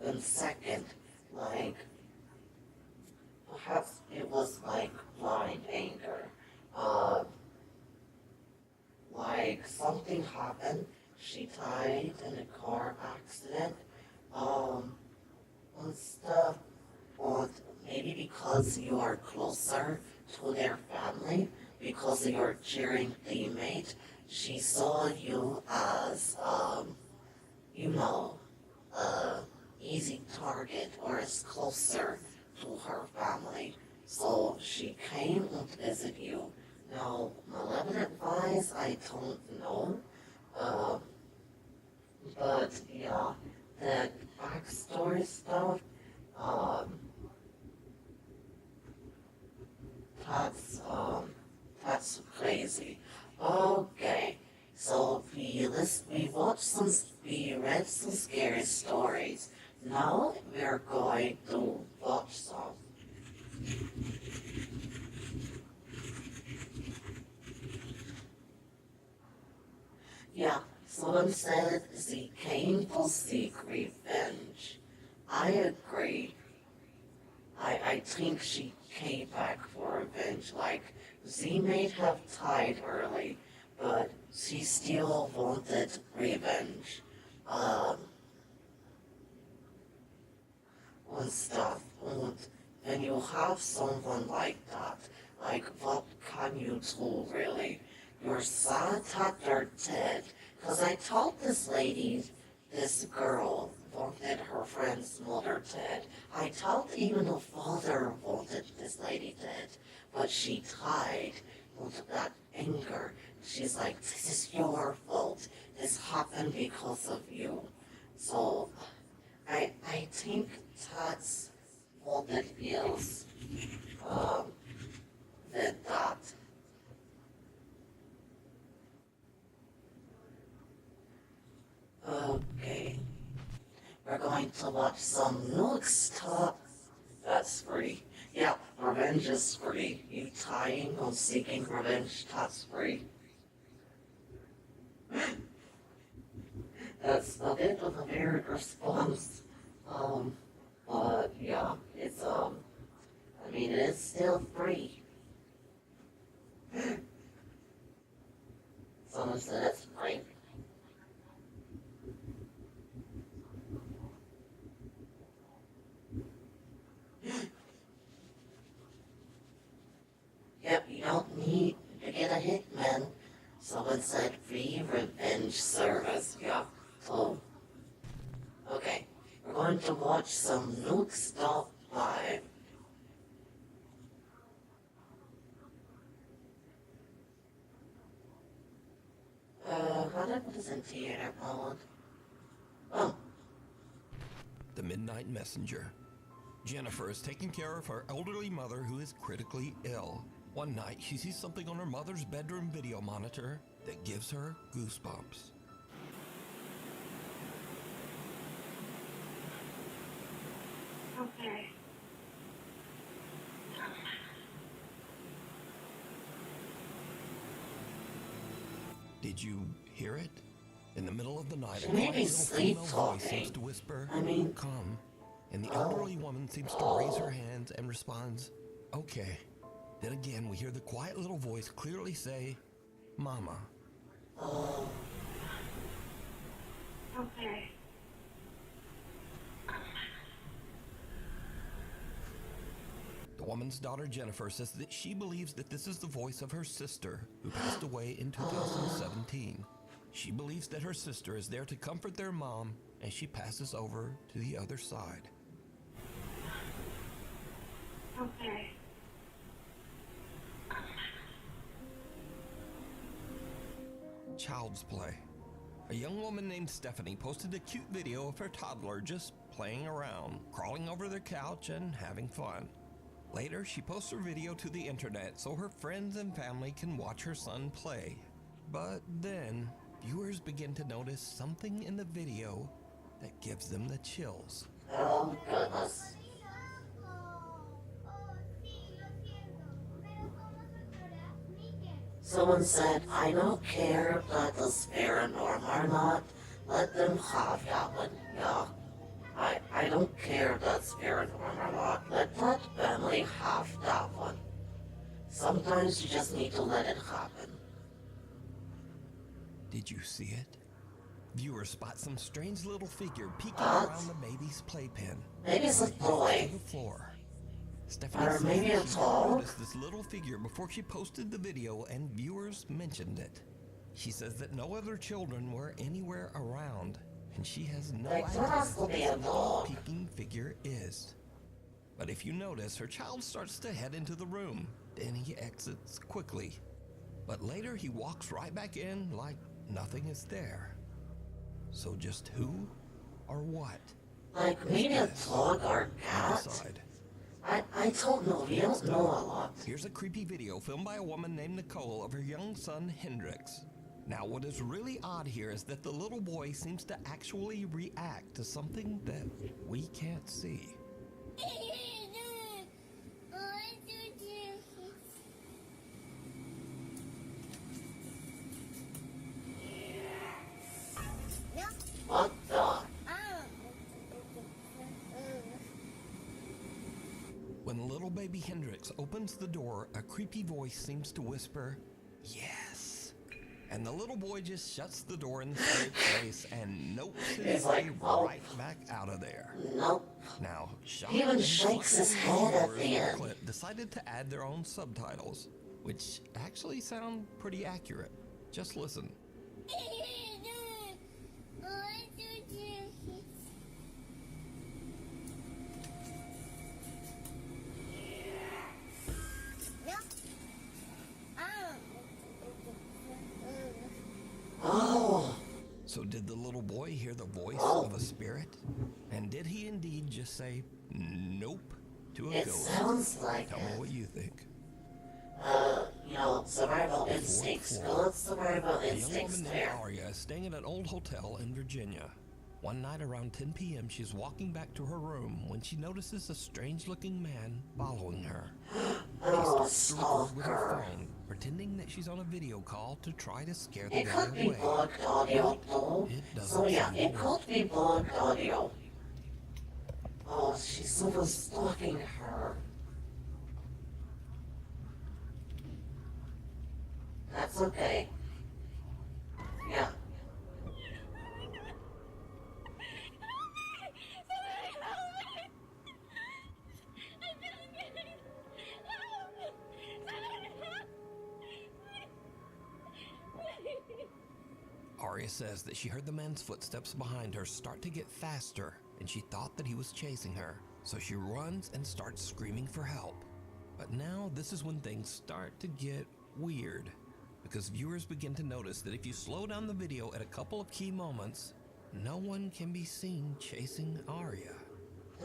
And second, like, perhaps it was like blind anger. Uh, like something happened. She died in a car accident. Um, and stuff. Or maybe because you are closer to their family, because you're cheering teammate, she saw you as, you know, a easy target or as closer to her family. So she came and visit you. Now, malevolent wise, I don't know. Uh, but yeah, that backstory stuff, um, that's crazy. Okay, so we read some scary stories. Now we're going to watch some. Yeah, someone said she came to seek revenge. I agree. I think she came back for revenge. Like, she may have died early, but she still wanted revenge. Um, and stuff. And when you have someone like that, like, what can you do, really? You're sad that they're dead. Because I told this lady, this girl, wanted her friend's mother dead. I told even the father wanted this lady dead. But she died with that anger. She's like, this is your fault. This happened because of you. So, I think that's what it is. Um, that. Okay. We're going to watch some Nook stuff. That's free. Yeah, revenge is free. You tying or seeking revenge, that's free. That's a bit of a weird response. But yeah, it's, I mean, it's still free. Someone said it's free. Yep, you don't need to get a hitman. Someone said free revenge service. Yeah. So, okay. We're going to watch some Nuke Stop Live. How do I put this in theater mode? Oh, The Midnight Messenger. Jennifer is taking care of her elderly mother who is critically ill. One night, she sees something on her mother's bedroom video monitor that gives her goosebumps. Okay. Did you hear it? In the middle of the night, She a may quiet be little female voice sleep-talking. seems to whisper, I mean- "Come," and the elderly woman seems to raise her hands and responds, "Okay." Then again, we hear the quiet little voice clearly say, "Mama." Okay. The woman's daughter Jennifer says that she believes that this is the voice of her sister who passed away in 2017. She believes that her sister is there to comfort their mom as she passes over to the other side. Okay. Child's play. A young woman named Stephanie posted a cute video of her toddler just playing around, crawling over their couch and having fun. Later, she posts her video to the internet so her friends and family can watch her son play. But then, viewers begin to notice something in the video that gives them the chills. oh goodness. Someone said, I don't care if that is paranormal or not. Let them have that one. Yeah. I don't care if that's paranormal or not. Let that family have that one. Sometimes you just need to let it happen. Did you see it? Viewers spot some strange little figure peeking What? around the baby's playpen. Maybe it's a toy. To the floor. Stephanie Or says maybe that a she dog? noticed this little figure before she posted the video and viewers mentioned it. She says that no other children were anywhere around and she has no Like, idea there has to what be this a little dog. peeking figure is. But if you notice, her child starts to head into the room. Then he exits quickly. But later he walks right back in like nothing is there. So just who or what? Like maybe a dog or cat? Decide. I don't know. We don't know a lot. Here's a creepy video filmed by a woman named Nicole of her young son Hendrix. Now, what is really odd here is that the little boy seems to actually react to something that we can't see. When little baby Hendrix opens the door, a creepy voice seems to whisper, "Yes." And the little boy just shuts the door in the scared face and nopes his He's like, way "Oh." right back out of there. Nope. Now, shocked He even and shakes his slightly head at bored, the end. Clip decided to add their own subtitles, which actually sound pretty accurate. Just listen. Oh, So did the little boy hear the voice of a spirit? And did he indeed just say nope to a it ghost? sounds like Tell me it. what you think. Survival instincts. Good survival A young instincts woman named there. Aria is staying at an old hotel in Virginia. One night around 10 p.m., she's walking back to her room when she notices a strange-looking man following her. Oh, She records with her stalker. phone, pretending that she's on a video call to try to scare the It guy could be away. bugged audio though. It doesn't So yeah, seem it to could be bugged audio. Oh, she's someone stalking her. That's okay. Yeah. Aria says that she heard the man's footsteps behind her start to get faster, and she thought that he was chasing her. So she runs and starts screaming for help. But now this is when things start to get weird, because viewers begin to notice that if you slow down the video at a couple of key moments, no one can be seen chasing Aria.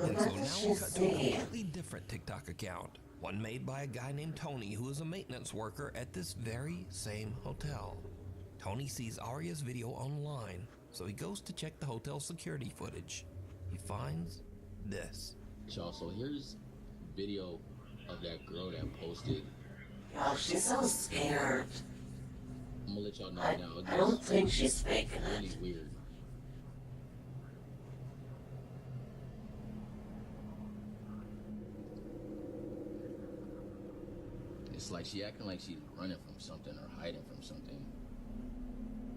And so now we cut to a completely different TikTok account, one made by a guy named Tony who is a maintenance worker at this very same hotel. Tony sees Aria's video online, so he goes to check the hotel security footage. He finds this. Y'all, so here's video of that girl that posted. Oh, she's so scared. I'm gonna let y'all know I now. don't think she's faking Really it. weird. It's like she acting like she's running from something or hiding from something.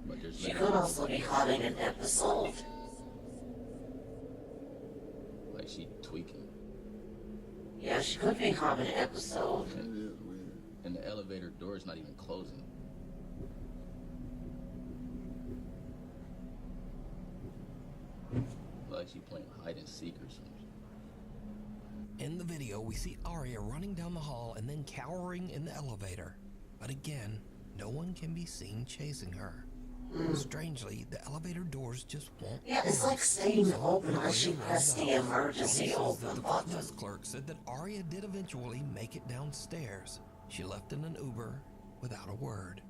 But there's She could also be having an episode. like she tweaking. Yeah, she could be having an episode. And the elevator door is not even closing. Like she playing hide and seek or something. In the video, we see Aria running down the hall and then cowering in the elevator. But again, no one can be seen chasing her. Strangely, the elevator doors just won't Yeah, it's close. like staying So open Aria unless she runs pressed the out. emergency Tony says that open the front button. desk clerk said that Aria did eventually make it downstairs. She left in an Uber without a word.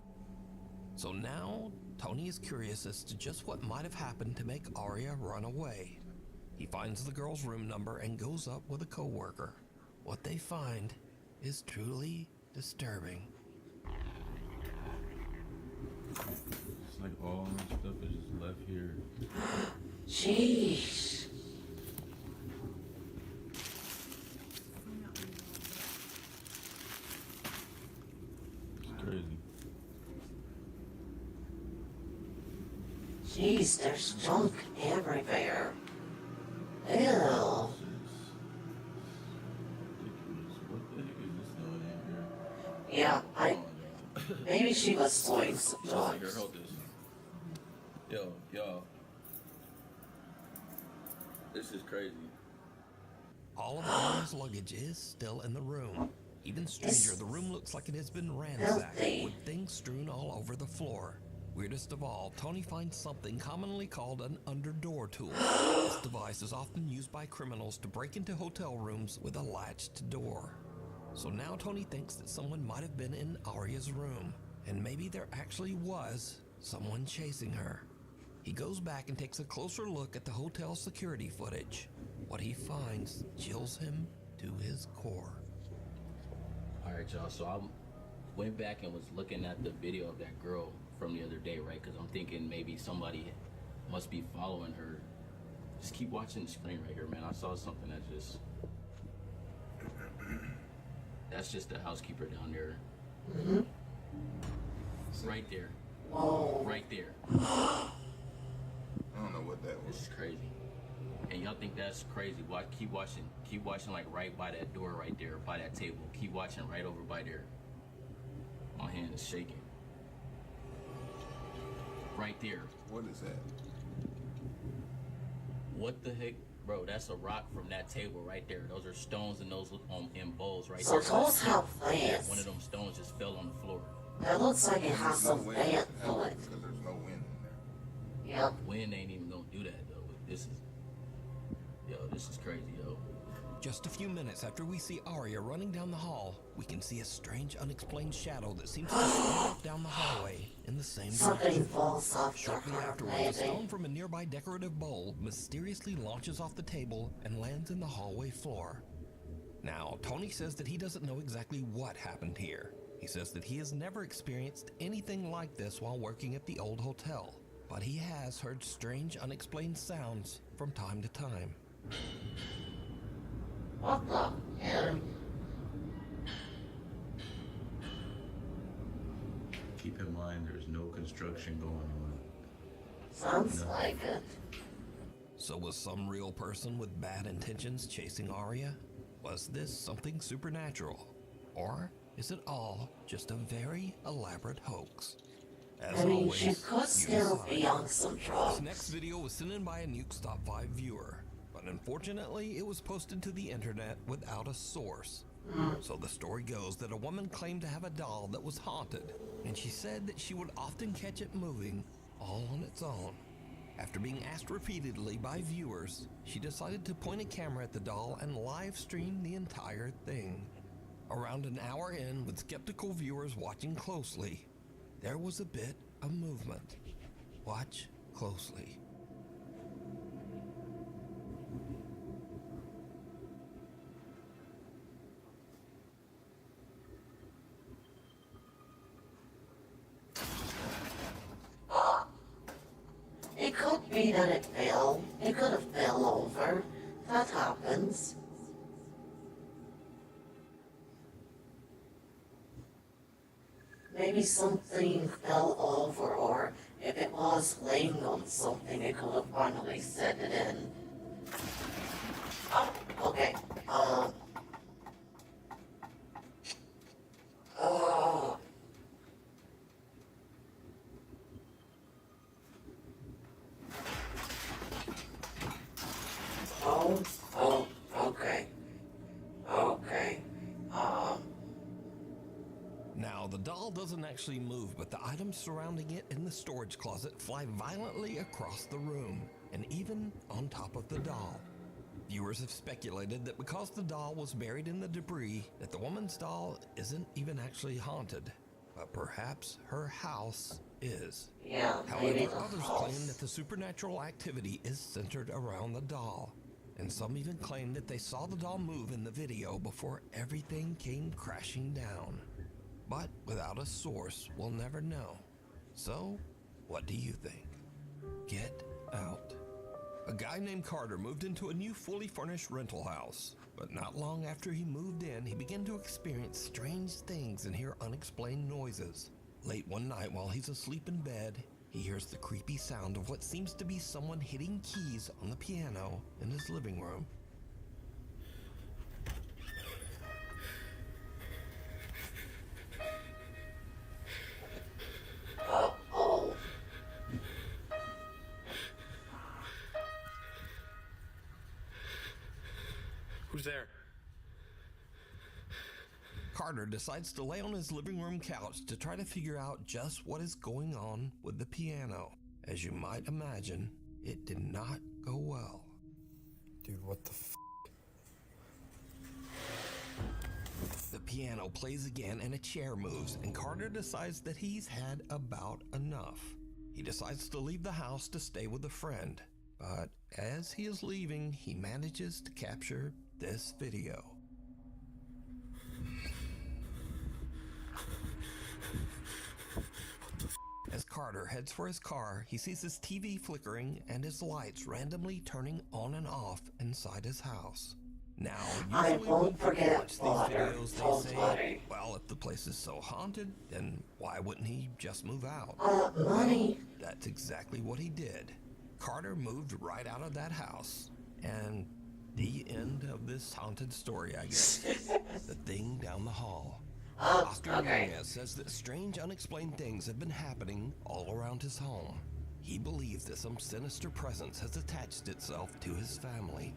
So now, Tony is curious as to just what might have happened to make Aria run away. He finds the girl's room number and goes up with a coworker. What they find is truly disturbing. It's like all my stuff is just left here. Jeez. It's crazy. Jeez, there's junk everywhere. Ew. Ridiculous. What the heck is this doing in here? Yeah, maybe she was sewing some Here, drugs. hold this. Yo, y'all. This is crazy. All of Aria's luggage is still in the room. Even stranger, the room looks like it has been ransacked, Filthy. with things strewn all over the floor. Weirdest of all, Tony finds something commonly called an underdoor tool. This device is often used by criminals to break into hotel rooms with a latched door. So now Tony thinks that someone might have been in Aria's room, and maybe there actually was someone chasing her. He goes back and takes a closer look at the hotel security footage. What he finds chills him to his core. Alright, y'all, so I went back and was looking at the video of that girl from the other day, right? Because I'm thinking maybe somebody must be following her. Just keep watching the screen right here, man. I saw something that just That's just the housekeeper down there. Mm-hmm. Right there. Whoa. Right there. I don't know what that This was. is crazy. And y'all think that's crazy? Watch, keep watching like right by that door right there, by that table. Keep watching right over by there. My hand is shaking. Right there. What is that? What the heck? Bro, that's a rock from that table right there. Those are stones and those in bowls right So there. tell us how One fast. of them stones just fell on the floor. It looks like it has There's no some wind. bad to it. Because there's no wind in there. Yep. Wind ain't even gonna do that though. This is crazy, yo. Just a few minutes after we see Arya running down the hall, we can see a strange, unexplained shadow that seems to speed up down the hallway in the same Something direction. falls off your Shortly heart, afterwards, a maybe. stone from a nearby decorative bowl mysteriously launches off the table and lands in the hallway floor. Now, Tony says that he doesn't know exactly what happened here. He says that he has never experienced anything like this while working at the old hotel, but he has heard strange, unexplained sounds from time to time. What the hell? Keep in mind, there's no construction going on. Sounds like it. So was some real person with bad intentions chasing Arya? Was this something supernatural? Or is it all just a very elaborate hoax? As I mean, always, she could you still decide. be on some This drugs. next video was sent in by a Nuke Stop 5 viewer, but unfortunately it was posted to the internet without a source. So the story goes that a woman claimed to have a doll that was haunted, and she said that she would often catch it moving all on its own. After being asked repeatedly by viewers, she decided to point a camera at the doll and live stream the entire thing. Around an hour in, with skeptical viewers watching closely, there was a bit of movement. Watch closely. It could be that it fell. It could have fell over. That happens. Maybe something fell over, or if it was laying on something, it could have finally set it in. Oh, okay. Oh. Oh, okay. Okay. Now, the doll doesn't actually move, but the items surrounding it in the storage closet fly violently across the room, and even on top of the doll. Viewers have speculated that because the doll was buried in the debris, that the woman's doll isn't even actually haunted, but perhaps her house is. Yeah, maybe However, the others house. claim that the supernatural activity is centered around the doll, and some even claim that they saw the doll move in the video before everything came crashing down. But without a source, we'll never know. So, what do you think? Get out. A guy named Carter moved into a new fully furnished rental house, but not long after he moved in, he began to experience strange things and hear unexplained noises. Late one night while he's asleep in bed, he hears the creepy sound of what seems to be someone hitting keys on the piano in his living room. Oh, Who's there? Carter decides to lay on his living room couch to try to figure out just what is going on with the piano. As you might imagine, it did not go well. Dude, what the f? The piano plays again and a chair moves, and Carter decides that he's had about enough. He decides to leave the house to stay with a friend, but as he is leaving, he manages to capture this video. As Carter heads for his car, he sees his TV flickering and his lights randomly turning on and off inside his house. Now, I usually won't when people forget watch these water. videos, Don't they say, worry. well, if the place is so haunted, then why wouldn't he just move out? Money. That's exactly what he did. Carter moved right out of that house. And the end of this haunted story, I guess. The thing down the hall. Oscar Okay. Nunez says that strange, unexplained things have been happening all around his home. He believes that some sinister presence has attached itself to his family.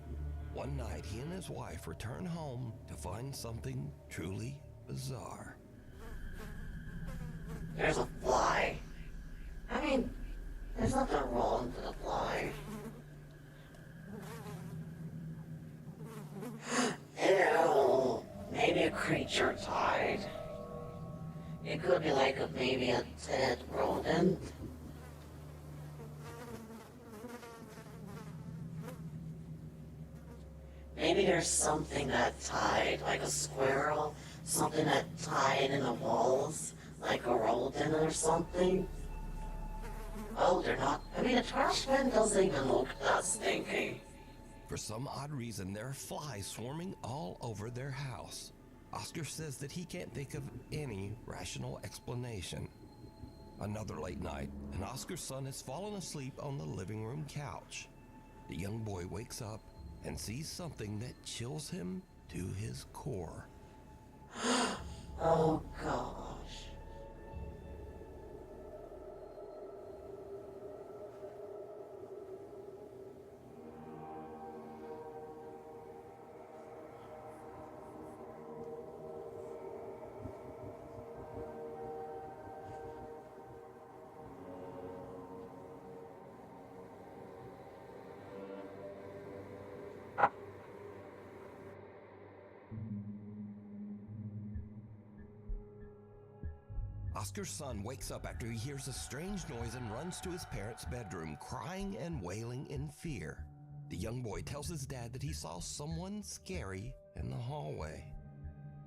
One night, he and his wife return home to find something truly bizarre. There's a fly. I mean, there's nothing wrong with a fly. Ew. Maybe a creature died. It could be like maybe a dead rodent. Maybe there's something that tied, like a squirrel, something that tied in the walls, like a rodent or something. Oh, they're not. I mean, the trash bin doesn't even look that stinky. For some odd reason, there are flies swarming all over their house. Oscar says that he can't think of any rational explanation. Another late night, and Oscar's son has fallen asleep on the living room couch. The young boy wakes up and sees something that chills him to his core. Oh, gosh. Oscar's son wakes up after he hears a strange noise and runs to his parents' bedroom, crying and wailing in fear. The young boy tells his dad that he saw someone scary in the hallway.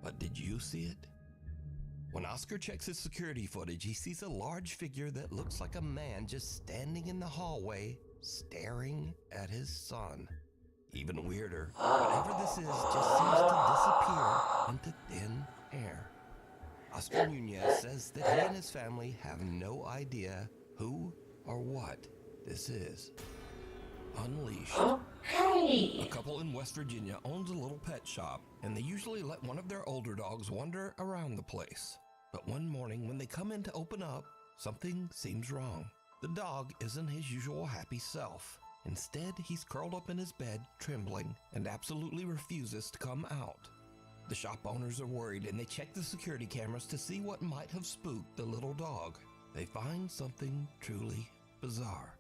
But did you see it? When Oscar checks his security footage, he sees a large figure that looks like a man just standing in the hallway, staring at his son. Even weirder, whatever this is just seems to disappear into thin air. Oscar Nunez says that he and his family have no idea who or what this is. Unleashed. A Okay. couple in West Virginia owns a little pet shop, and they usually let one of their older dogs wander around the place. But one morning when they come in to open up, something seems wrong. The dog isn't his usual happy self. Instead, he's curled up in his bed, trembling, and absolutely refuses to come out. The shop owners are worried and they check the security cameras to see what might have spooked the little dog. They find something truly bizarre.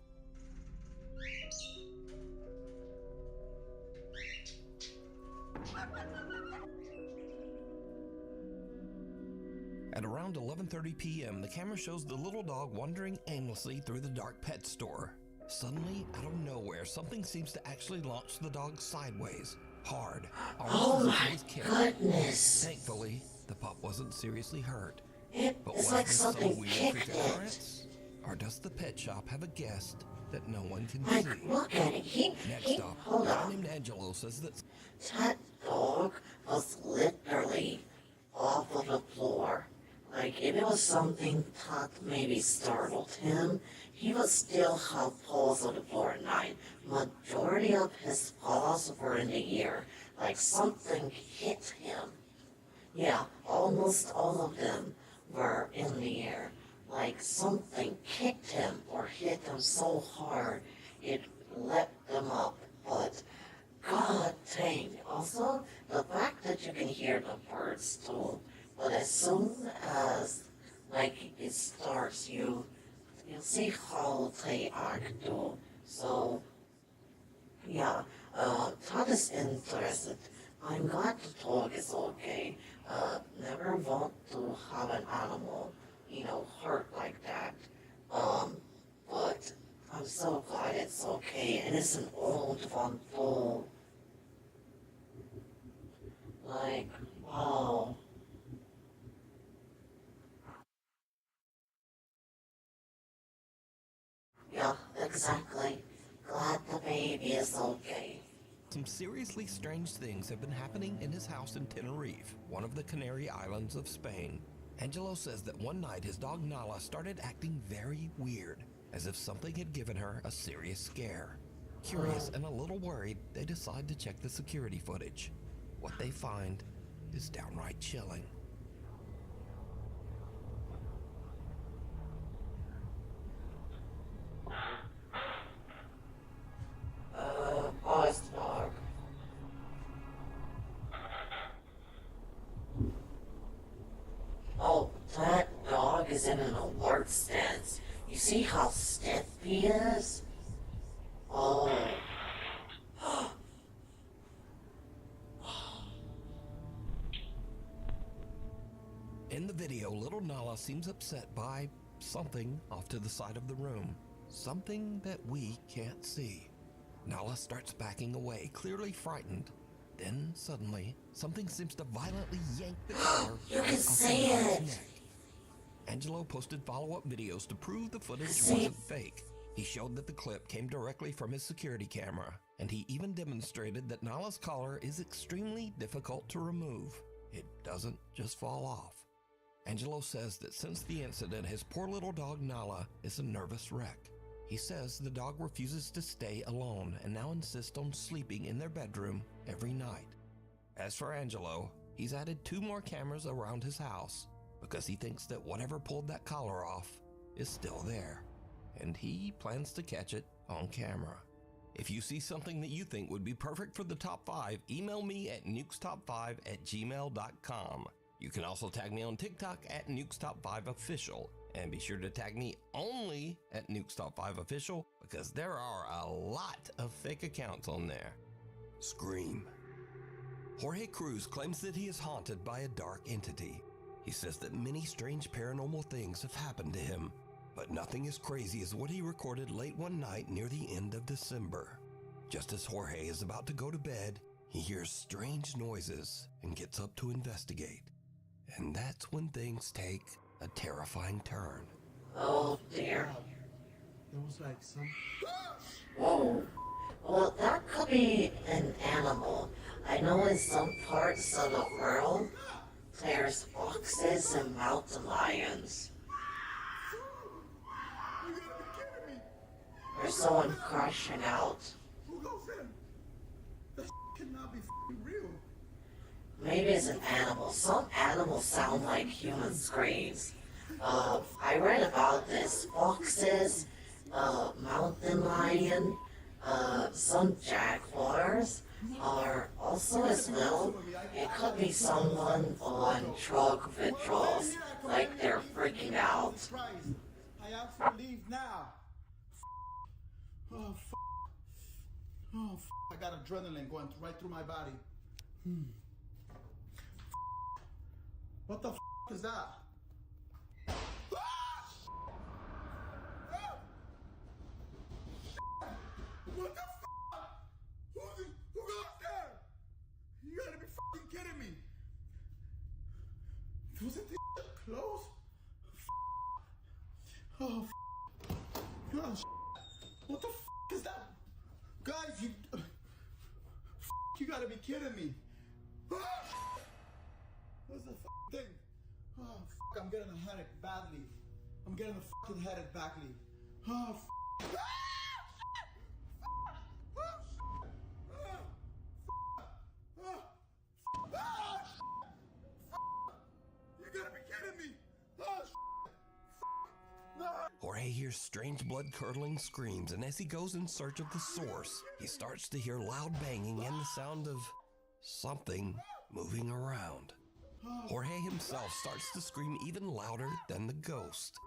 At around 11:30 p.m., the camera shows the little dog wandering aimlessly through the dark pet store. Suddenly, out of nowhere, something seems to actually launch the dog sideways, hard, Oh almost as if my it was kicked. goodness. Thankfully, the pup wasn't seriously hurt. But It's was like this something some weird kicked freak it. occurrence? Or does the pet shop have a guest that no one can Like, see? look at it. Next up, a Hold guy on. named Angelo says that That dog was literally off of the floor. Like, if it was something that maybe startled him, he would still have paws on the floor at night. Majority of his paws were in the air, like something hit him. Yeah, almost all of them were in the air. Like something kicked him or hit him so hard it leapt them up. But God dang. Also, the fact that you can hear the birds too. But as soon as like it starts, you see how they act too. So yeah, that is interesting. I'm glad the dog is okay. Never want to have an animal, hurt like that. But I'm so glad it's okay, and it's an old one too. Like, wow. Yeah, exactly. Glad the baby is okay. some seriously strange things have been happening in his house in Tenerife, one of the Canary Islands of Spain. Angelo says that one night his dog Nala started acting very weird, as if something had given her a serious scare. Curious and a little worried, they decide to check the security footage. What they find is downright chilling. Boy's dog. Oh, that dog is in an alert stance. You see how stiff he is? Oh. In the video, little Nala seems upset by something off to the side of the room. Something that we can't see. Nala starts backing away, clearly frightened. Then, suddenly, something seems to violently yank the collar You can off see Nala's it. neck. Angelo posted follow-up videos to prove the footage See? wasn't fake. He showed that the clip came directly from his security camera, and he even demonstrated that Nala's collar is extremely difficult to remove. It doesn't just fall off. Angelo says that since the incident, his poor little dog Nala is a nervous wreck. He says the dog refuses to stay alone and now insists on sleeping in their bedroom every night. As for Angelo, he's added 2 more cameras around his house because he thinks that whatever pulled that collar off is still there, and he plans to catch it on camera. If you see something that you think would be perfect for the top 5, email me at nukestop5@gmail.com. You can also tag me on TikTok at nukestop5official, and be sure to tag me only at nukestop5official because there are a lot of fake accounts on there. Scream. Jorge Cruz claims that he is haunted by a dark entity. He says that many strange paranormal things have happened to him, but nothing as crazy as what he recorded late one night near the end of December. Just as Jorge is about to go to bed, he hears strange noises and gets up to investigate. And that's when things take a terrifying turn. Oh dear. There was like some. Whoa. Well, that could be an animal. I know in some parts of the world, there's foxes and mountain lions. You gotta be kidding me! There's someone crashing out. Who goes in? That cannot be real. Maybe it's an animal. Some animals sound like human screams. I read about this. Foxes, mountain lion, some jaguars are also as well. It could be someone on drug withdrawals, like they're freaking out. Christ. I asked you to leave now. Oh, oh, I got adrenaline going right through my body. What the is that? What the Who goes there? You gotta be kidding me. Wasn't this close? Oh, oh, what the is that? Guys, you gotta be kidding me. What's the thing? Oh, I'm getting a headache badly. I'm getting a headache badly. Oh, you gotta be kidding me. Oh, no. Jorge hears strange blood-curdling screams, and as he goes in search of the source, he starts to hear loud banging and the sound of something moving around. Jorge himself starts to scream even louder than the ghost.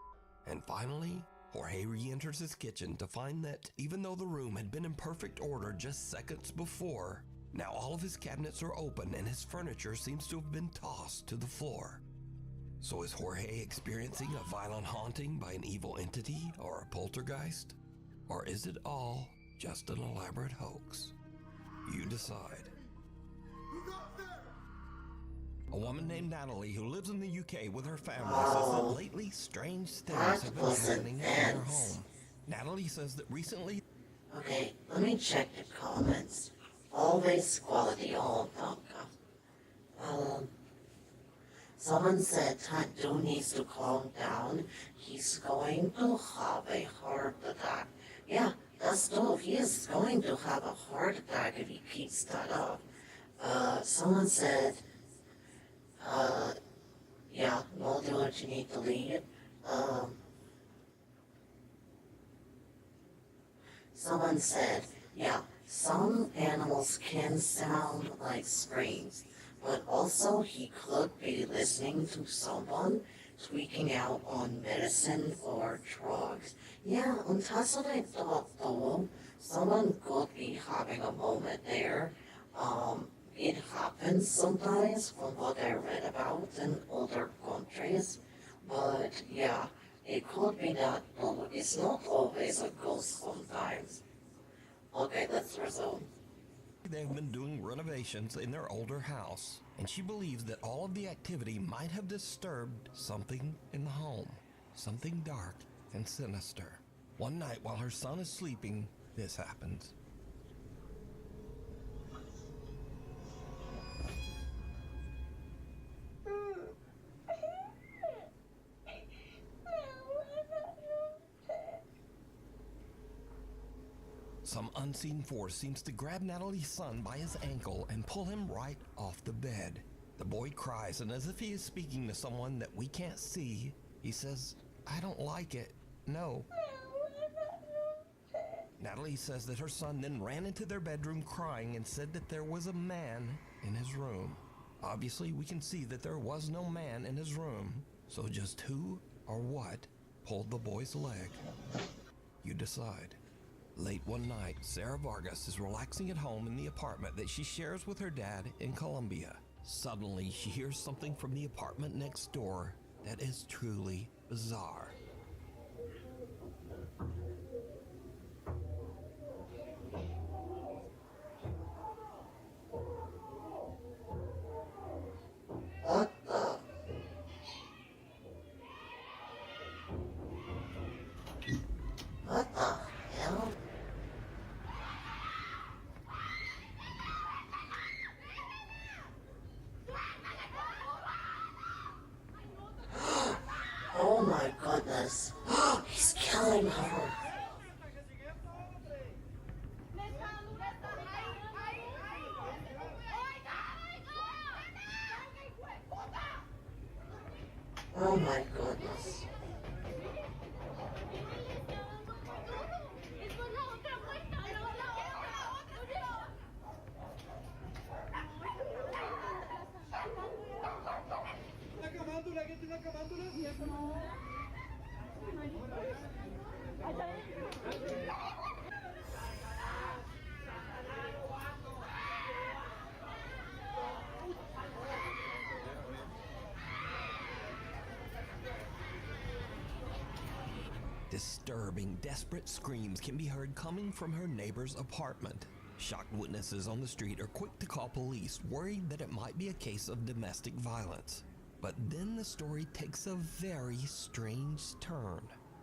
And finally, Jorge re-enters his kitchen to find that even though the room had been in perfect order just seconds before, now all of his cabinets are open and his furniture seems to have been tossed to the floor. So is Jorge experiencing a violent haunting by an evil entity or a poltergeist? Or is it all just an elaborate hoax? You decide. A woman named Natalie who lives in the UK with her family says that lately strange things have been happening in their home. Natalie says that recently... Okay, let me check the comments. always quality all bunker. Someone said Tattoo needs to calm down. He's going to have a heart attack. Yeah, that's true. He is going to have a heart attack if he keeps that up. Someone said, yeah, we'll do what you need to leave. Someone said, yeah, some animals can sound like screams, but also he could be listening to someone tweaking out on medicine or drugs. Yeah, and that's what I thought though. Someone could be having a moment there. It happens sometimes from what I read about in other countries. But yeah, it could be that, but it's not always a ghost sometimes. Okay, let's resume. They've been doing renovations in their older house, and she believes that all of the activity might have disturbed something in the home. Something dark and sinister. One night while her son is sleeping, this happens. Some unseen force seems to grab Natalie's son by his ankle and pull him right off the bed. The boy cries, and as if he is speaking to someone that we can't see, he says, "I don't like it. No." Natalie says that her son then ran into their bedroom crying and said that there was a man in his room. Obviously, we can see that there was no man in his room, so just who or what pulled the boy's leg? You decide. Late one night, Sarah Vargas is relaxing at home in the apartment that she shares with her dad in Colombia. Suddenly, she hears something from the apartment next door that is truly bizarre. What the? What the hell? Oh my goodness. He's killing her. Oh my goodness. Disturbing, desperate screams can be heard coming from her neighbor's apartment. Shocked witnesses on the street are quick to call police, worried that it might be a case of domestic violence. But then the story takes a very strange turn,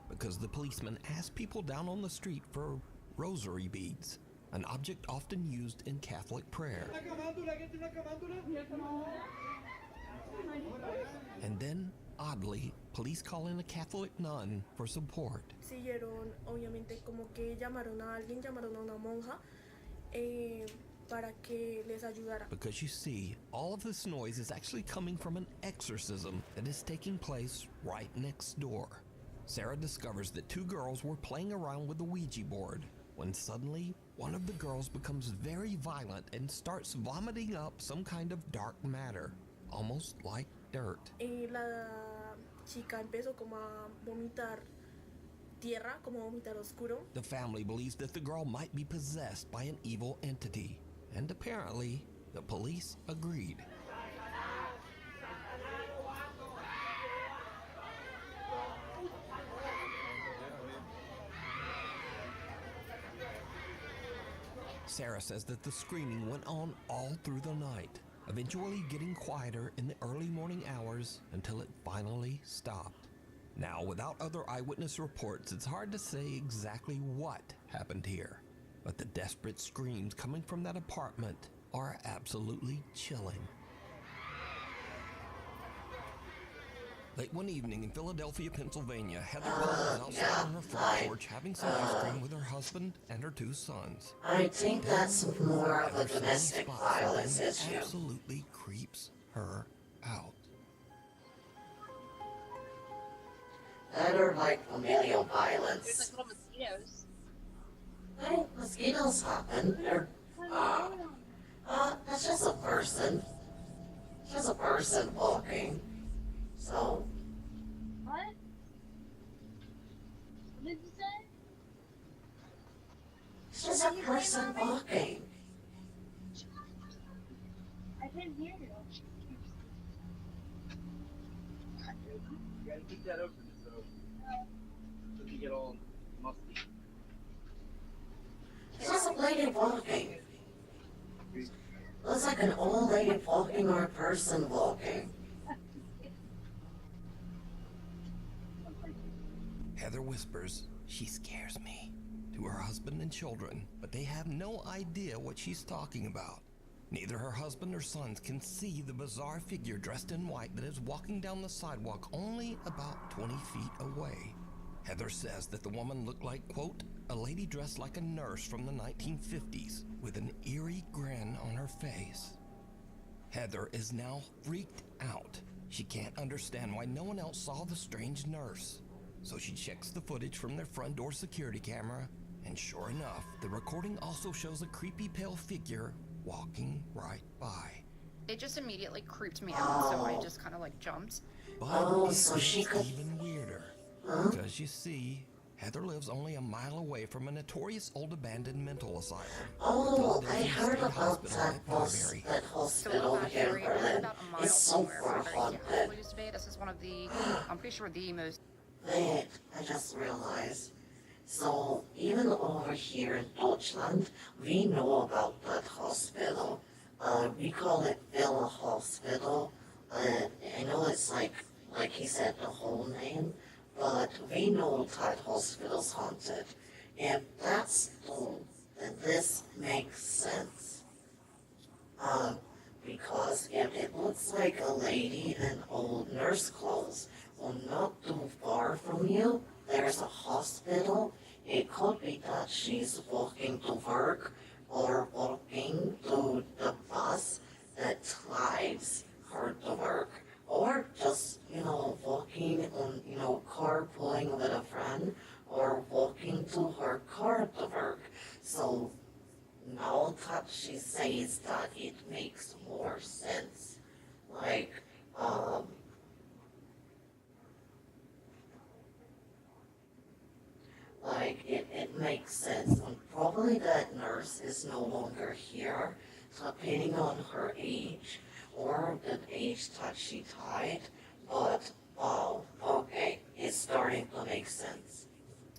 because the policeman asked people down on the street for rosary beads, an object often used in Catholic prayer. And then, oddly, police call in a Catholic nun for support. Siguieron, obviamente, como que llamaron a alguien, llamaron a una monja para que les ayudara. Because you see, all of this noise is actually coming from an exorcism that is taking place right next door. Sarah discovers that two girls were playing around with the Ouija board when suddenly one of the girls becomes very violent and starts vomiting up some kind of dark matter, almost like dirt. La chica empezó como a vomitar tierra, como a vomitar oscuro. The family believes that the girl might be possessed by an evil entity, and apparently the police agreed. Sarah says that the screaming went on all through the night, eventually getting quieter in the early morning hours until it finally stopped. Now, without other eyewitness reports, it's hard to say exactly what happened here. but the desperate screams coming from that apartment are absolutely chilling. Late one evening in Philadelphia, Pennsylvania, Heather Bell was outside on her front porch having some ice cream with her husband and her 2 sons. I think that's more of a Heather suddenly domestic spots violence something that issue. absolutely creeps her out. That or like familial violence. There's like little mosquitoes. Hey, mosquitoes happen. That's just a person. It's just a person walking. So, What? What did you say? it's just a person walking. I didn't hear you. You gotta keep that open so it doesn't get all musty. It's just a lady walking. Looks like an old lady walking or a person walking. Heather whispers, "She scares me," to her husband and children, but they have no idea what she's talking about. Neither her husband or sons can see the bizarre figure dressed in white that is walking down the sidewalk only about 20 feet away. Heather says that the woman looked like, quote, a lady dressed like a nurse from the 1950s with an eerie grin on her face. Heather is now freaked out. She can't understand why no one else saw the strange nurse. So she checks the footage from their front door security camera, and sure enough, the recording also shows a creepy pale figure walking right by. It just immediately creeped me out, so I just kind of like jumped. But so it she gets could- even weirder. Because you see, Heather lives only a mile away from a notorious old abandoned mental asylum. Oh, the I Philadelphia heard State about Hospital that, at Waterbury. that So hospital that here in area, Berlin. about a mile It's so from where far Waterbury haunted. Hospital used to be. This is one of the, I'm pretty sure the most. Wait, I just realized. So, even over here in Deutschland, we know about that hospital. We call it Villa Hospital. I know it's like he said the whole name, but we know that hospital's haunted. And that's this makes sense. Because if it looks like a lady in old nurse clothes, well, not too far from you, there's a hospital. It could be that she's walking to work or walking to the bus that drives her to work. Or just, walking on, carpooling with a friend or walking to her car to work. So now that she says that, it makes more sense. It makes sense. And probably that nurse is no longer here, depending on her age or the age that she died. But, wow, okay, it's starting to make sense.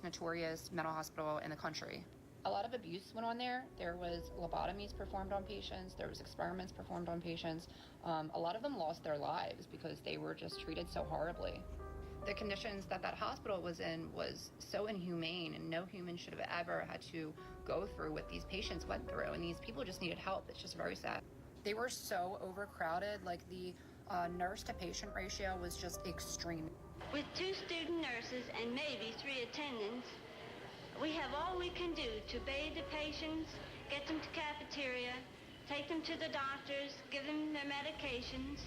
Notorious mental hospital in the country. A lot of abuse went on there. There was lobotomies performed on patients. There was experiments performed on patients. A lot of them lost their lives because they were just treated so horribly. The conditions that hospital was in was so inhumane, and no human should have ever had to go through what these patients went through, and these people just needed help. It's just very sad. They were so overcrowded, like the nurse to patient ratio was just extreme. With 2 student nurses and maybe 3 attendants, we have all we can do to bathe the patients, get them to cafeteria, take them to the doctors, give them their medications,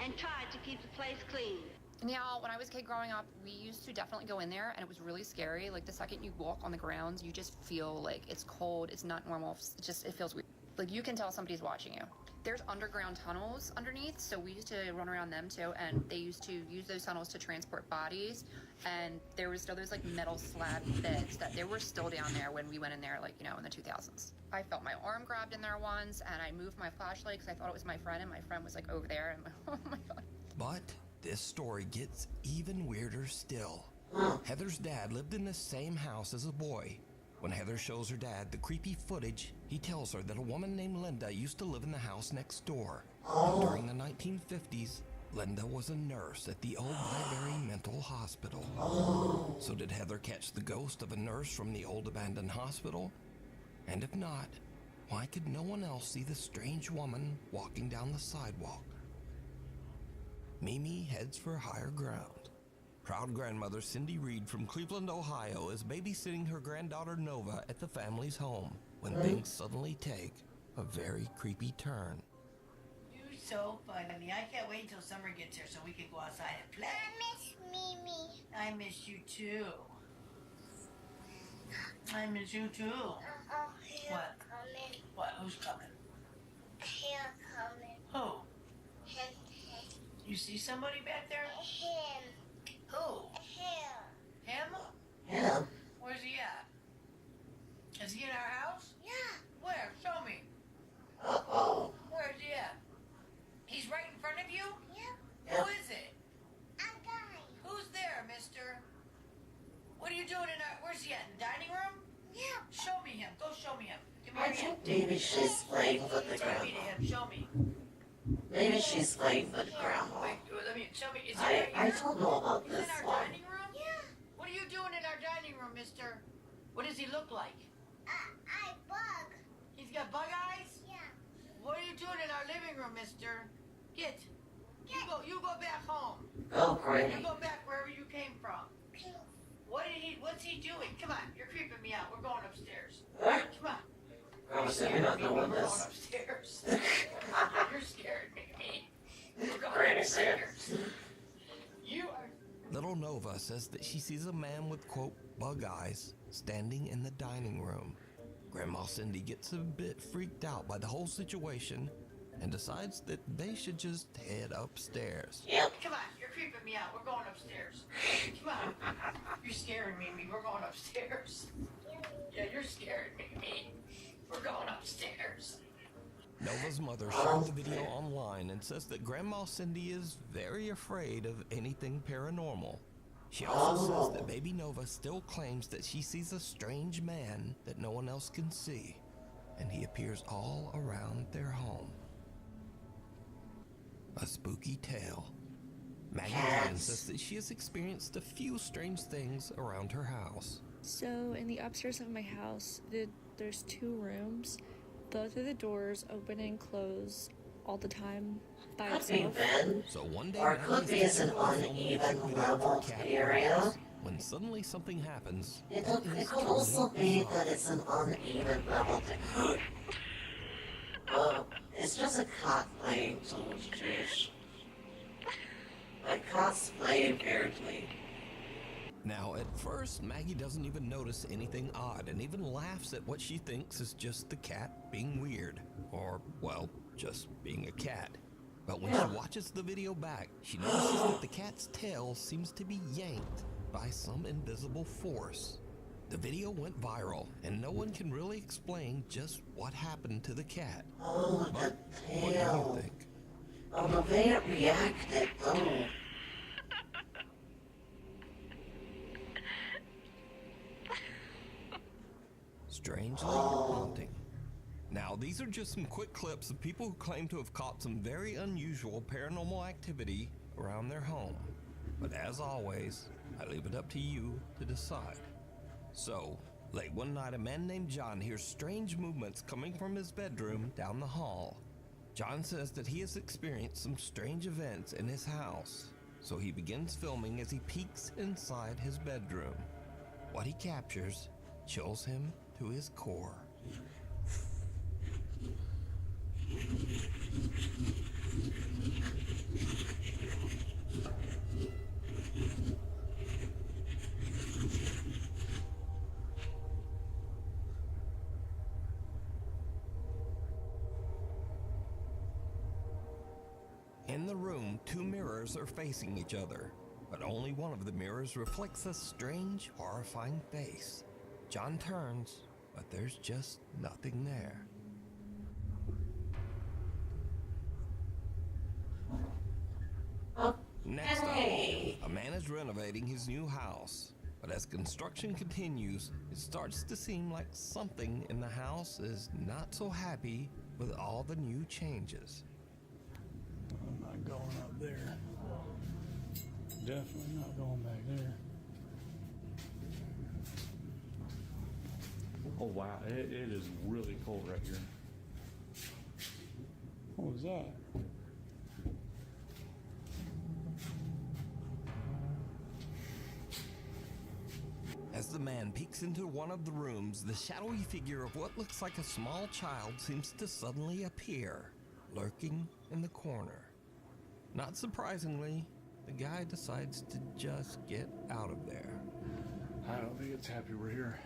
and try to keep the place clean. Now, when I was a kid growing up, we used to definitely go in there, and it was really scary. Like, the second you walk on the grounds, you just feel like it's cold, it's not normal, it feels weird. Like, you can tell somebody's watching you. There's underground tunnels underneath, so we used to run around them too, and they used to use those tunnels to transport bodies, and there was still those like metal slab beds that they were still down there when we went in there, in the 2000s. I felt my arm grabbed in there once, and I moved my flashlight because I thought it was my friend, and my friend was like over there, and oh my God. But this story gets even weirder still. Heather's dad lived in the same house as a boy. When Heather shows her dad the creepy footage, he tells her that a woman named Linda used to live in the house next door. During the 1950s, Linda was a nurse at the old Waterbury Mental Hospital. So did Heather catch the ghost of a nurse from the old abandoned hospital? And if not, why could no one else see the strange woman walking down the sidewalk? Mimi heads for higher ground. Proud grandmother Cindy Reed from Cleveland, Ohio is babysitting her granddaughter Nova at the family's home when things suddenly take a very creepy turn. You're so funny. I can't wait until summer gets here so we can go outside and play. I miss Mimi. I miss you too. I miss you too. What? Coming. What? Who's coming? Here coming. Who? Him. You see somebody back there? Him. Who? Him. Him? Him? Where's he at? Is he in our house? Yeah. Where? Show me. Uh-oh. Where's he at? He's right in front of you? Yeah. Who is it? A guy. Who's there, mister? What are you doing in our... Where's he at? In the dining room? Yeah. Show me him. Go show me him. Come I here. think maybe she's playing with the Take me to grandma. him. Show me. Maybe she's playing with grandma. Wait, let me... Show me. Is he right I here? don't know about He's this in our one. dining room? Yeah. What are you doing in our dining room, mister? What does he look like? I bug. He's got bug eyes? Yeah. What are you doing in our living room, mister? Get. You go back home. Go, You Granny. go back wherever you came from. What's he doing? Come on, you're creeping me out. We're going upstairs. Come on. Grandma said you're not doing We're going this. upstairs. You're scaring me. We're going Granny said. upstairs. You are... Little Nova says that she sees a man with, quote, bug eyes standing in the dining room. Grandma Cindy gets a bit freaked out by the whole situation and decides that they should just head upstairs. Yep. Come on, you're creeping me out. We're going upstairs. Come on. You're scaring me. We're going upstairs. Yeah, you're scaring me. We're going upstairs. Nova's mother shared the video online and says that Grandma Cindy is very afraid of anything paranormal. She also says that baby Nova still claims that she sees a strange man that no one else can see, and he appears all around their home. A spooky tale. Maggie Lynn says that she has experienced a few strange things around her house. So in the upstairs of my house, there's 2 rooms. Both of the doors open and close all the time by Could be itself. Ben, So one day, or it could be it's an uneven leveled area. When suddenly something happens, It could also be that it's an uneven leveled area. It's just a cat playing so jeez. My cat's playing weirdly. Now, at first, Maggie doesn't even notice anything odd and even laughs at what she thinks is just the cat being weird. Or, well, just being a cat. But when she watches the video back, she notices that the cat's tail seems to be yanked by some invisible force. The video went viral, and no one can really explain just what happened to the cat. Oh, the What do you tail. think? Oh, the way it reacted, though. Strangely haunting. Now, these are just some quick clips of people who claim to have caught some very unusual paranormal activity around their home. But as always, I leave it up to you to decide. So, late one night, a man named John hears strange movements coming from his bedroom down the hall. John says that he has experienced some strange events in his house, so he begins filming as he peeks inside his bedroom. What he captures chills him to his core. In the room, 2 mirrors are facing each other, but only one of the mirrors reflects a strange, horrifying face. John turns, but there's just nothing there. Next up, a man is renovating his new house, but as construction continues, it starts to seem like something in the house is not so happy with all the new changes. I'm not going up there. Definitely not going back there. Oh wow, it is really cold right here. What was that? As the man peeks into one of the rooms, the shadowy figure of what looks like a small child seems to suddenly appear, lurking in the corner. Not surprisingly, the guy decides to just get out of there. I don't think it's happy we're here.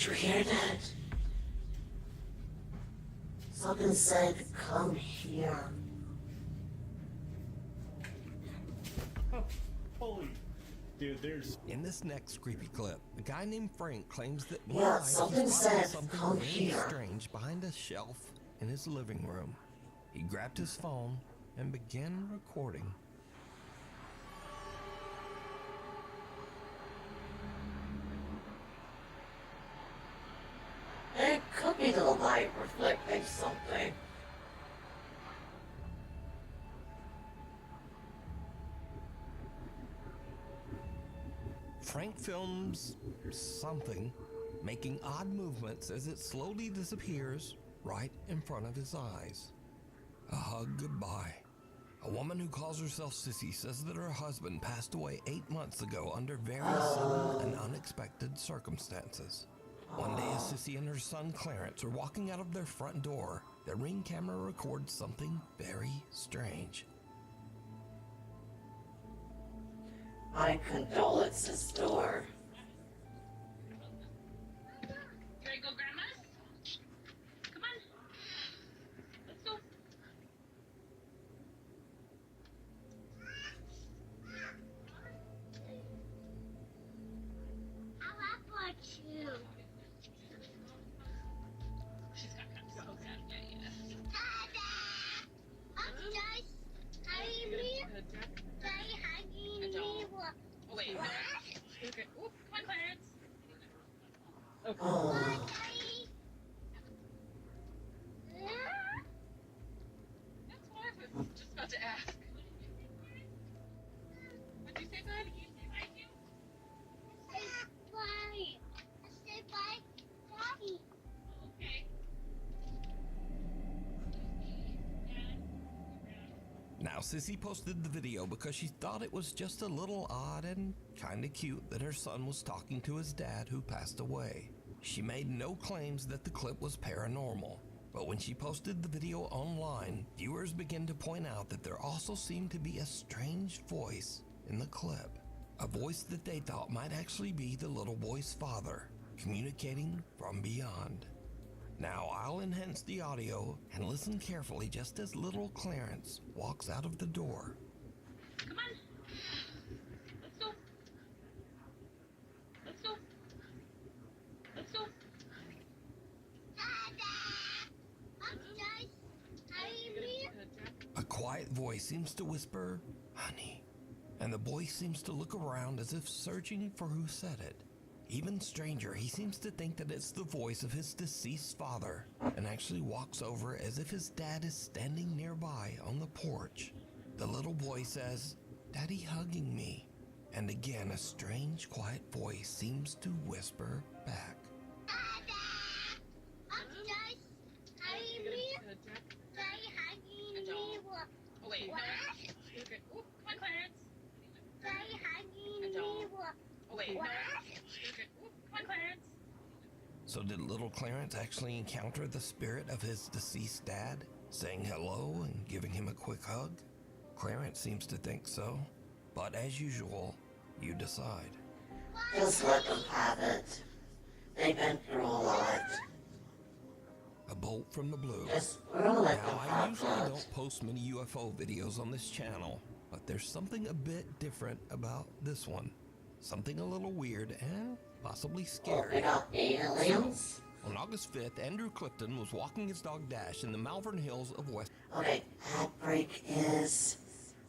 Did you hear that? Something said, come here. Holy, dude, there's... In this next creepy clip, a guy named Frank claims that Yeah, one night something he spotted said, something "Come really here." strange behind a shelf in his living room. He grabbed his phone and began recording. It could be the light reflecting something. Frank films something, making odd movements as it slowly disappears right in front of his eyes. A hug goodbye. A woman who calls herself Sissy says that her husband passed away 8 months ago under very sudden and unexpected circumstances. One day, as Sissy and her son Clarence are walking out of their front door, their Ring camera records something very strange. My condolences to her. Here I go, Grandma. Come on. Let's go. I want you. She's got so sad. Yeah. I'm just hugging me. Daddy hugging me. Oh, wait. No. Okay. Oop, come on, Clarence. Okay. Oh. Daddy. That's what I was just about to ask. What'd you say, bud? Say bye. Say bye, Daddy. Okay. Now, Sissy posted the video because she thought it was just a little odd and kinda cute that her son was talking to his dad who passed away. She made no claims that the clip was paranormal, but when she posted the video online, viewers began to point out that there also seemed to be a strange voice in the clip. A voice that they thought might actually be the little boy's father, communicating from beyond. Now I'll enhance the audio and listen carefully just as little Clarence walks out of the door. Come on. Let's go. Let's go. Let's go. I'm just hugging me. A quiet voice seems to whisper, "Honey," and the boy seems to look around as if searching for who said it. Even stranger, he seems to think that it's the voice of his deceased father and actually walks over as if his dad is standing nearby on the porch. The little boy says, "Daddy hugging me," and again a strange quiet voice seems to whisper back. I'm just hugging me. Daddy hugging me. Oh, wait. No. Okay. Oop, come on, Clarence. Daddy hugging me. Oh, wait. No. Okay. Oop, come on, Clarence. So did little Clarence actually encounter the spirit of his deceased dad, saying hello and giving him a quick hug? Clarence seems to think so, but as usual, you decide. Just let them have it. They've been through a lot. A bolt from the blue. Just let them Now, I have usually it. don't post many UFO videos on this channel, but there's something a bit different about this one. Something a little weird and possibly Oh, scary. they got aliens? On August 5th, Andrew Clifton was walking his dog Dash in the Malvern Hills of West. Okay, ad break is...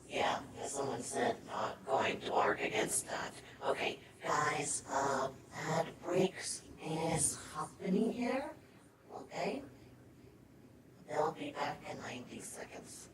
Yeah, someone said not going to arc against that. Okay, guys, ad breaks is happening here. Okay? They'll be back in 90 seconds.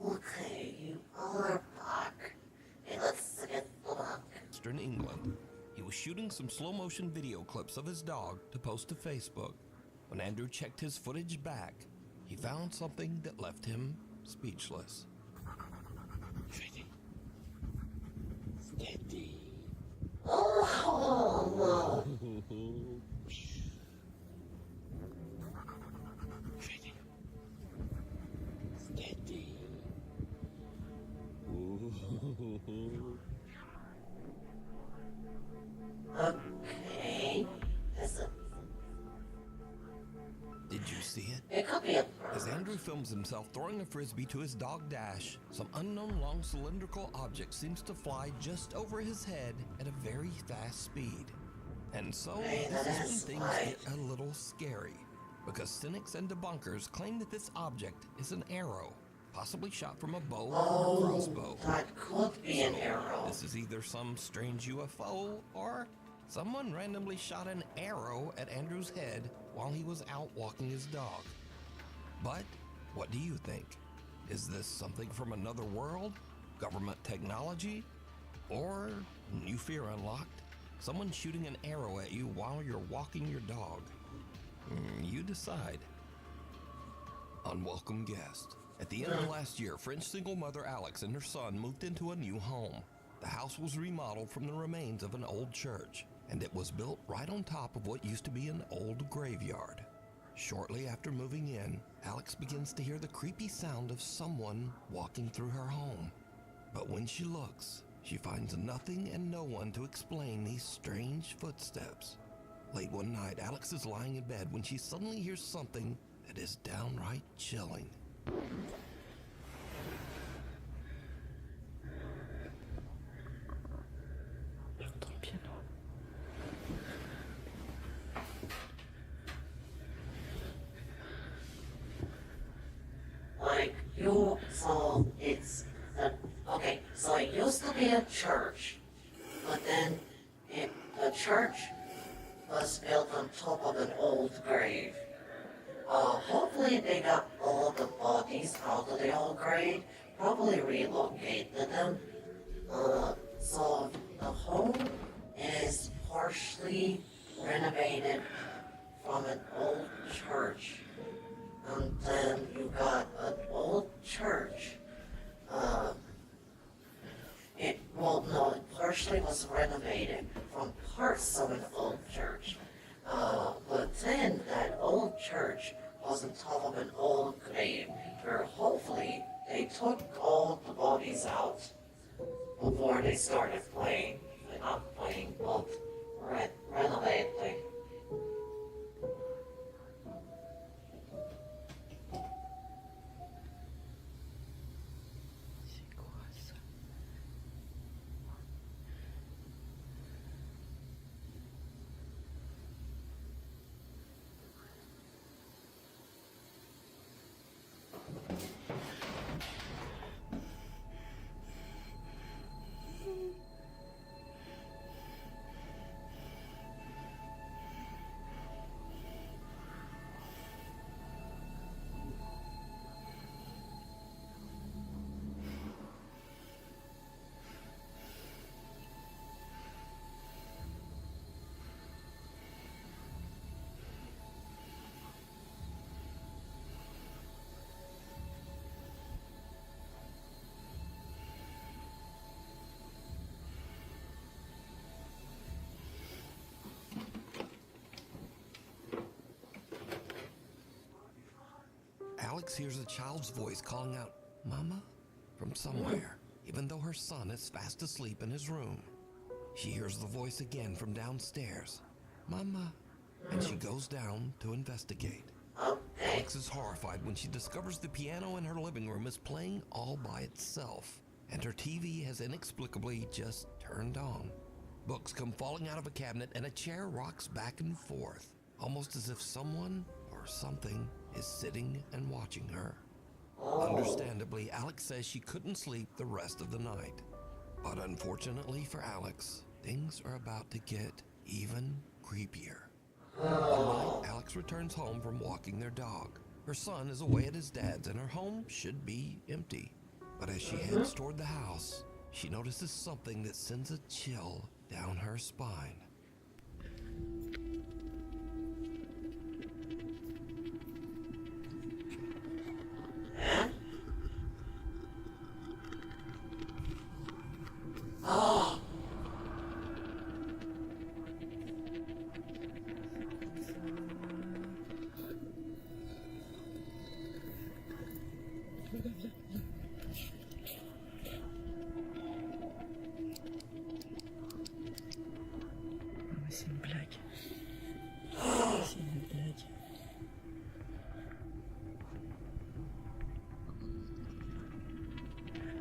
Okay, you all are back. Okay, let's get back. Western England. He was shooting some slow-motion video clips of his dog to post to Facebook. When Andrew checked his footage back, he found something that left him speechless. Steady. Oh, no. Steady. Okay. Is it? Did you see it? It could be a As Andrew films himself throwing a frisbee to his dog Dash, some unknown long cylindrical object seems to fly just over his head at a very fast speed. And so, Hey, this that is is when things get a little scary, because cynics and debunkers claim that this object is an arrow, possibly shot from a bow or a crossbow. That could be an arrow. This is either some strange UFO or someone randomly shot an arrow at Andrew's head while he was out walking his dog. But what do you think? Is this something from another world? Government technology? Or, new fear unlocked, someone shooting an arrow at you while you're walking your dog? You decide. Unwelcome guest. At the end of last year, French single mother Alex and her son moved into a new home. The house was remodeled from the remains of an old church, and it was built right on top of what used to be an old graveyard. Shortly after moving in, Alex begins to hear the creepy sound of someone walking through her home. But when she looks, she finds nothing and no one to explain these strange footsteps. Late one night, Alex is lying in bed when she suddenly hears something that is downright chilling. Like, so it's, okay, so it used to be a church, but then the church was built on top of an old grave. Hopefully they got all the bodies out of the old grave, probably relocated them. So the home is partially renovated from an old church. And then you got an old church. It partially was renovated from parts of an old church. But then that old church was on top of an old grave where hopefully they took all the bodies out before they started playing. Not playing, but renovating. Alex hears a child's voice calling out, "Mama?" from somewhere, even though her son is fast asleep in his room. She hears the voice again from downstairs, "Mama," and she goes down to investigate. Alex is horrified when she discovers the piano in her living room is playing all by itself, and her TV has inexplicably just turned on. Books come falling out of a cabinet and a chair rocks back and forth, almost as if someone or something is sitting and watching her. Understandably, Alex says she couldn't sleep the rest of the night. But unfortunately for Alex, things are about to get even creepier. One night, Alex returns home from walking their dog. Her son is away at his dad's and her home should be empty. But as she heads toward the house, she notices something that sends a chill down her spine. Oh. C'est une blague. C'est une blague.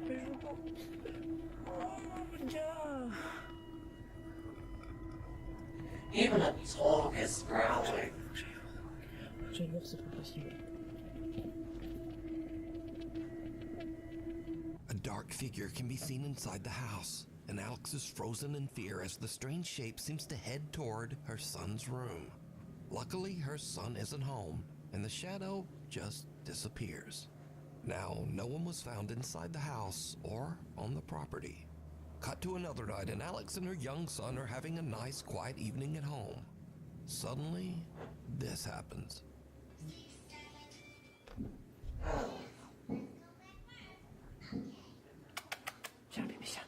Mais je veux pas. Oh, gars. Even a dog is growling. J'allais voir, c'est pas possible. A dark figure can be seen inside the house, and Alex is frozen in fear as the strange shape seems to head toward her son's room. Luckily, her son isn't home, and the shadow just disappears. Now, no one was found inside the house or on the property. Cut to another night, and Alex and her young son are having a nice, quiet evening at home. Suddenly, this happens. Viens, bébé, viens.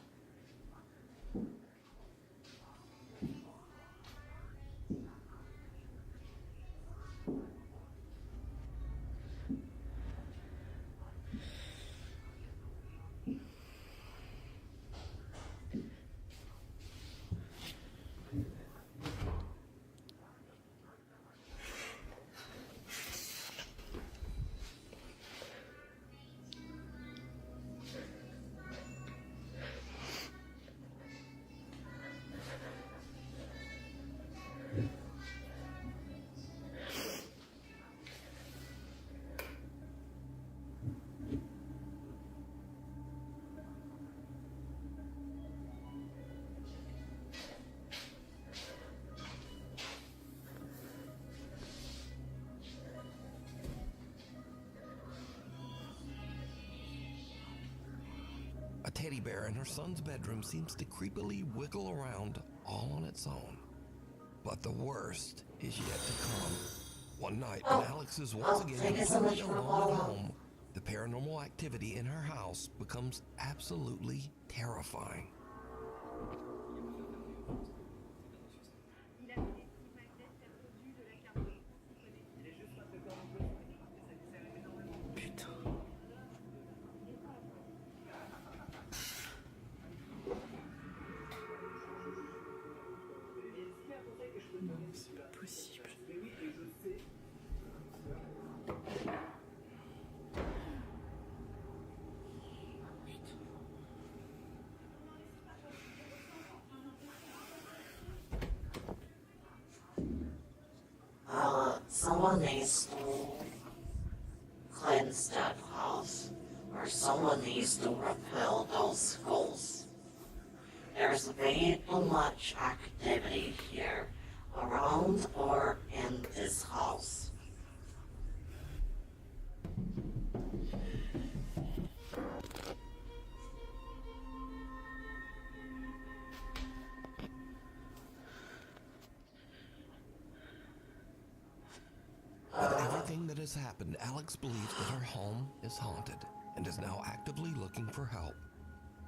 A teddy bear in her son's bedroom seems to creepily wiggle around all on its own. But the worst is yet to come. One night, when Alex is once again completely alone at home, the paranormal activity in her house becomes absolutely terrifying. Someone needs to cleanse that house, or someone needs to repel those ghosts. There's way too much activity here, around or in this house. With everything that has happened, Alex believes that her home is haunted and is now actively looking for help.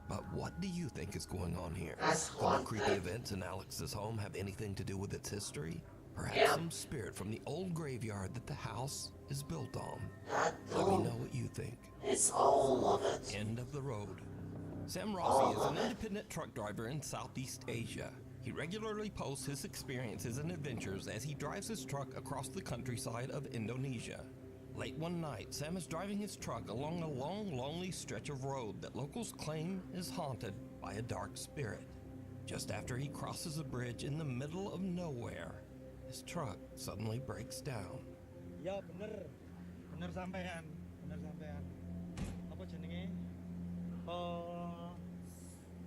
But what do you think is going on here? Could the creepy events in Alex's home have anything to do with its history? Perhaps some spirit from the old graveyard that the house is built on? Let me know what you think. It's all of it. End of the road. Sam Rossi is an independent truck driver in Southeast Asia. He regularly posts his experiences and adventures as he drives his truck across the countryside of Indonesia. Late one night, Sam is driving his truck along a long, lonely stretch of road that locals claim is haunted by a dark spirit. Just after he crosses a bridge in the middle of nowhere, his truck suddenly breaks down. Ya bener, bener sampean, bener sampean. Apa jenenge?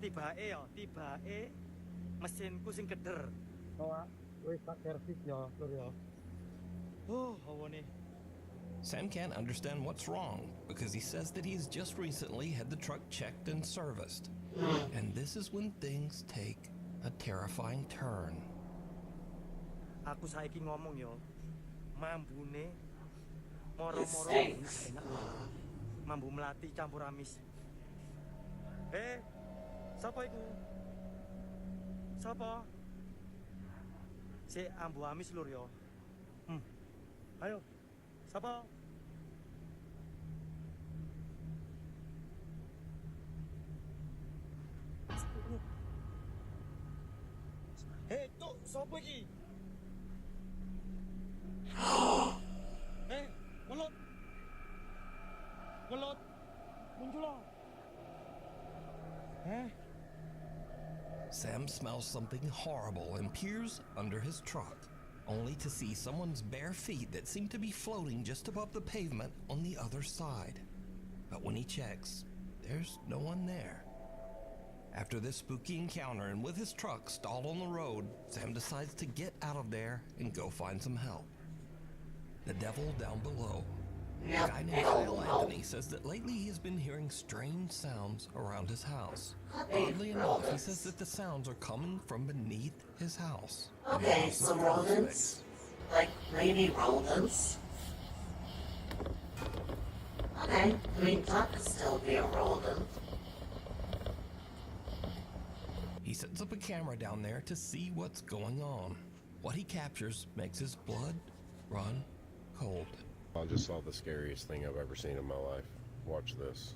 Tibake mesinku sing keder. Oh, wis tak servis ya, Lur ya. Hawane. Sam can't understand what's wrong because he says that he's just recently had the truck checked and serviced. And this is when things take a terrifying turn. Aku saiki ngomong yo, mambune moro-moro Mistakes. enak. Mambu melati campur amis. Sapa iku? Sapa? Si ambu amis lur yo. Ayo. Sapa? Tuk, sapa iki? Welut. Welut. Muncul. Sam smells something horrible and peers under his truck, only to see someone's bare feet that seem to be floating just above the pavement on the other side. But when he checks, there's no one there. After this spooky encounter and with his truck stalled on the road, Sam decides to get out of there and go find some help. The devil down below. A guy named Kyle Anthony says that lately he has been hearing strange sounds around his house. Oddly enough, he says that the sounds are coming from beneath his house. Okay, so rodents? Like maybe rodents? Okay, I mean that could still be a rodent. He sets up a camera down there to see what's going on. What he captures makes his blood run cold. I just saw the scariest thing I've ever seen in my life. Watch this.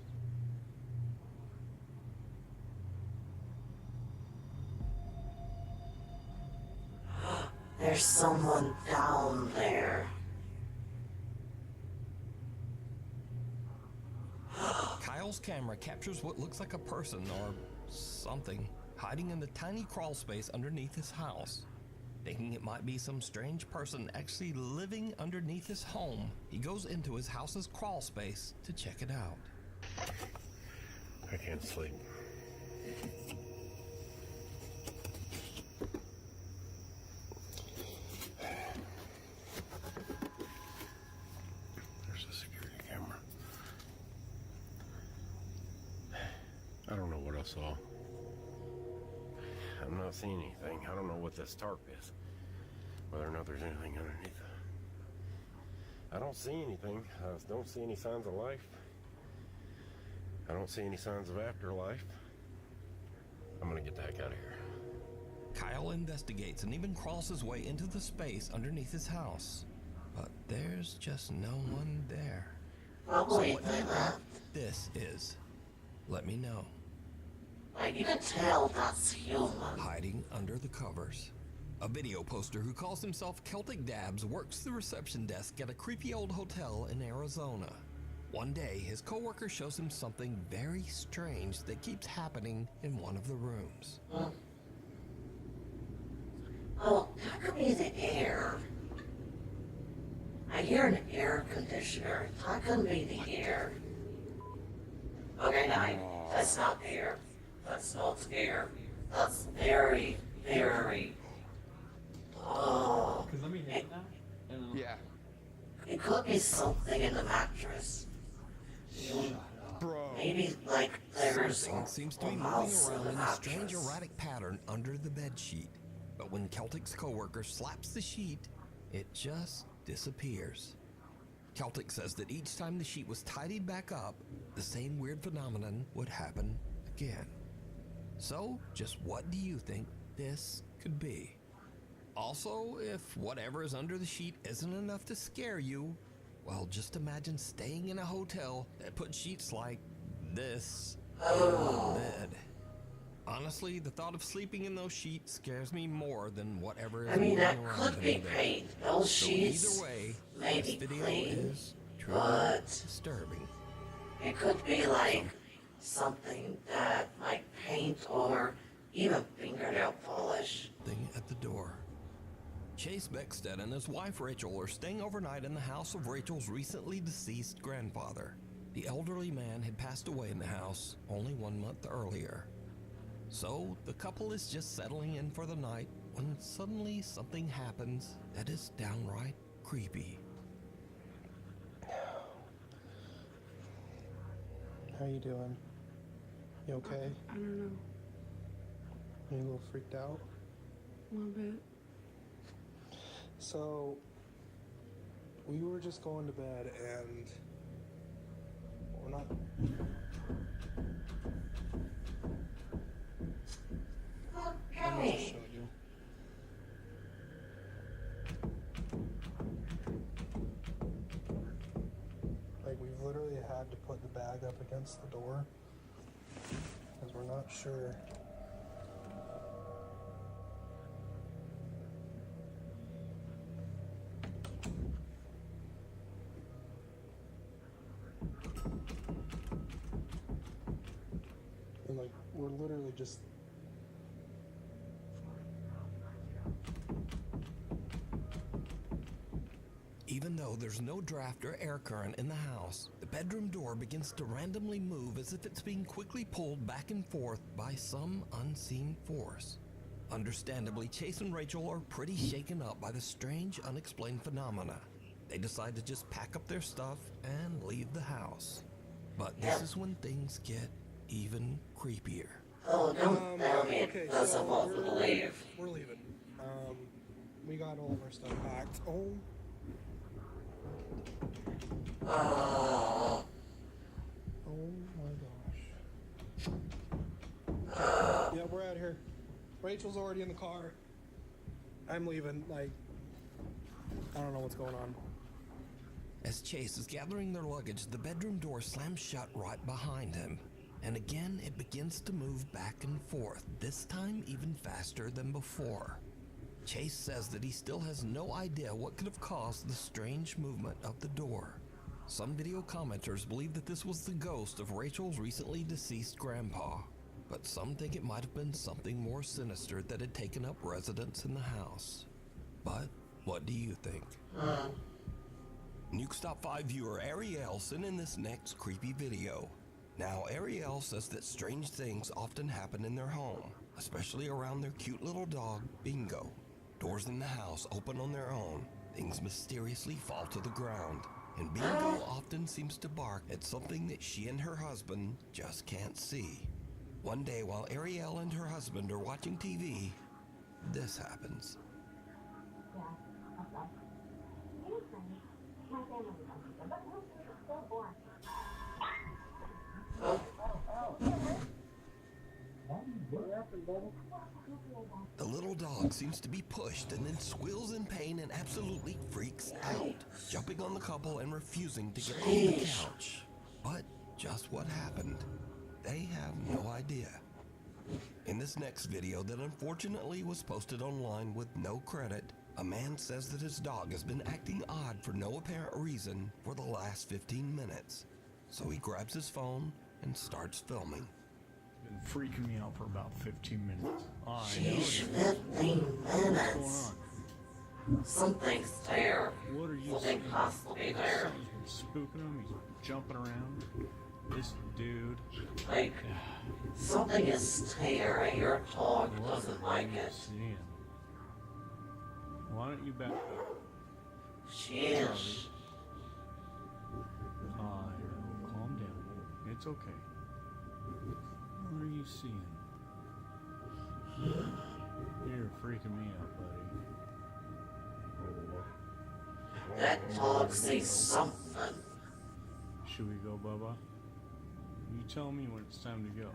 There's someone down there. Kyle's camera captures what looks like a person or something hiding in the tiny crawl space underneath his house. Thinking it might be some strange person actually living underneath his home, he goes into his house's crawl space to check it out. I can't sleep. There's a security camera. I don't know what I saw. I'm not seeing anything. I don't know what this tarp is. Whether or not there's anything underneath it. I don't see anything. I don't see any signs of life. I don't see any signs of afterlife. I'm gonna get the heck out of here. Kyle investigates and even crawls his way into the space underneath his house. But there's just no one there. Probably So what do you think this is? Let me know. Like you can tell that's human. Hiding under the covers. A video poster who calls himself Celtic Dabs works the reception desk at a creepy old hotel in Arizona. One day, his coworker shows him something very strange that keeps happening in one of the rooms. Oh, that could be the air. I hear an air conditioner. That couldn't be the air. Okay, no, that's not air. That's not air. That's very, very... Oh. Cause let me hit that. Yeah. It could be something in the mattress. Bro. Maybe like there's Something seems to be a moving mouse around in in the a strange mattress. erratic pattern under the bedsheet. But when Celtic's coworker slaps the sheet, it just disappears. Celtic says that each time the sheet was tidied back up, the same weird phenomenon would happen again. So, just what do you think this could be? Also, if whatever is under the sheet isn't enough to scare you, well, just imagine staying in a hotel that put sheets like this on the bed. Honestly, the thought of sleeping in those sheets scares me more than whatever is I mean, moving that around could in be there. paint. Those So sheets either way, may this be video clean, is truly but disturbing. it could be like something that like paint or even fingernail polish. Thing at the door. Chase Beckstead and his wife Rachel are staying overnight in the house of Rachel's recently deceased grandfather. The elderly man had passed away in the house only 1 month earlier. So the couple is just settling in for the night when suddenly something happens that is downright creepy. How you doing? You okay? I don't know. You a little freaked out? A little bit. So, we were just going to bed and we're not... Let me just show you. Like, we've literally had to put the bag up against the door because we're not sure. And like, we're literally just... Even though there's no draft or air current in the house, the bedroom door begins to randomly move as if it's being quickly pulled back and forth by some unseen force. Understandably, Chase and Rachel are pretty shaken up by the strange, unexplained phenomena. They decide to just pack up their stuff and leave the house. But this is when things get even creepier. Oh, don't tell me it doesn't want to leave. We're leaving. We got all of our stuff packed. Oh. Oh my gosh. Yeah, we're out here. Rachel's already in the car. I'm leaving. Like, I don't know what's going on. As Chase is gathering their luggage, the bedroom door slams shut right behind him. And again, it begins to move back and forth, this time even faster than before. Chase says that he still has no idea what could have caused the strange movement of the door. Some video commenters believe that this was the ghost of Rachel's recently deceased grandpa, but some think it might have been something more sinister that had taken up residence in the house. But what do you think? Nuke Stop 5 viewer Ariel sent in this next creepy video. Now, Ariel says that strange things often happen in their home, especially around their cute little dog, Bingo. Doors in the house open on their own, things mysteriously fall to the ground, and Bingo often seems to bark at something that she and her husband just can't see. One day, while Ariel and her husband are watching TV, this happens. The little dog seems to be pushed and then squeals in pain and absolutely freaks out, jumping on the couple and refusing to get off the couch. But just what happened? They have no idea. In this next video that unfortunately was posted online with no credit, a man says that his dog has been acting odd for no apparent reason for the last 15 minutes. So he grabs his phone and starts filming. Been freaking me out for about 15 minutes. Sheesh, 15 minutes. Something's there. What are you Something has to be there. He's spooking him, he's jumping around. This dude. Like, something is staring. Your dog doesn't like it. Why don't you back up? Sheesh. Calm down. It's okay. What are you seeing? You're freaking me out, buddy. That dog sees something. Should we go, Bubba? You tell me when it's time to go.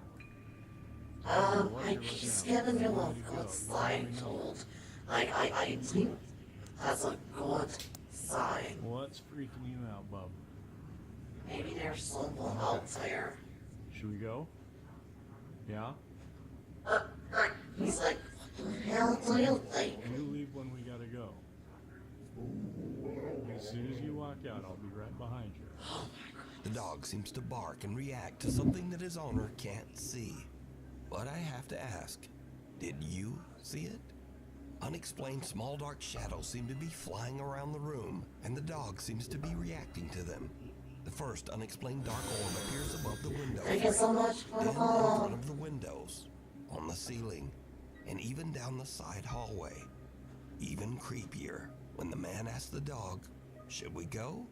I just given you a good sign, told. I think that's a good sign. What's freaking you out, Bub? Maybe there's someone out there. Should we go? Yeah? He's like, what the hell do you think? You leave when we gotta go. As soon as you walk out, I'll be right behind you. The dog seems to bark and react to something that his owner can't see. But I have to ask, did you see it? Unexplained small dark shadows seem to be flying around the room, and the dog seems to be reacting to them. The first unexplained dark orb appears above the window. Thank you so much for then the in follow. front of the windows, on the ceiling, and even down the side hallway. Even creepier, when the man asks the dog, "Should we go?"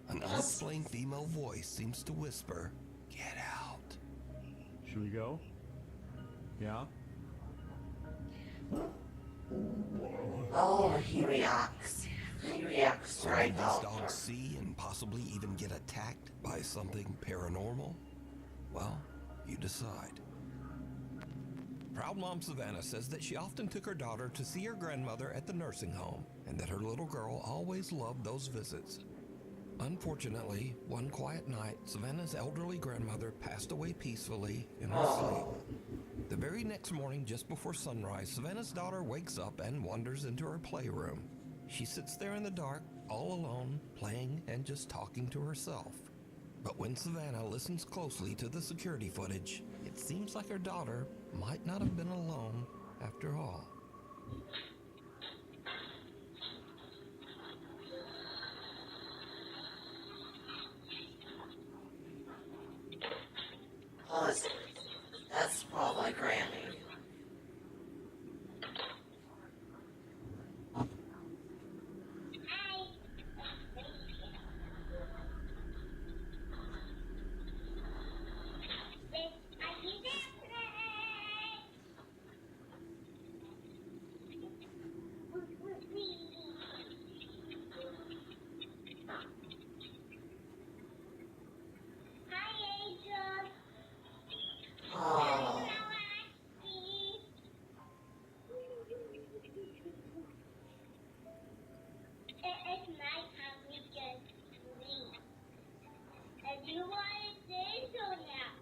An unexplained female voice seems to whisper, "Get out." Should we go? Yeah? Oh, he reacts. He reacts So right did now. these dogs see and possibly even get attacked by something paranormal? Well, you decide. Proud mom Savannah says that she often took her daughter to see her grandmother at the nursing home and that her little girl always loved those visits. Unfortunately, one quiet night, Savannah's elderly grandmother passed away peacefully in her sleep. The very next morning, just before sunrise, Savannah's daughter wakes up and wanders into her playroom. She sits there in the dark, all alone, playing and just talking to herself. But when Savannah listens closely to the security footage, it seems like her daughter might not have been alone after all. Oh, that's probably Granny. Oh. It's nighttime, we can sleep. And you want to say so now.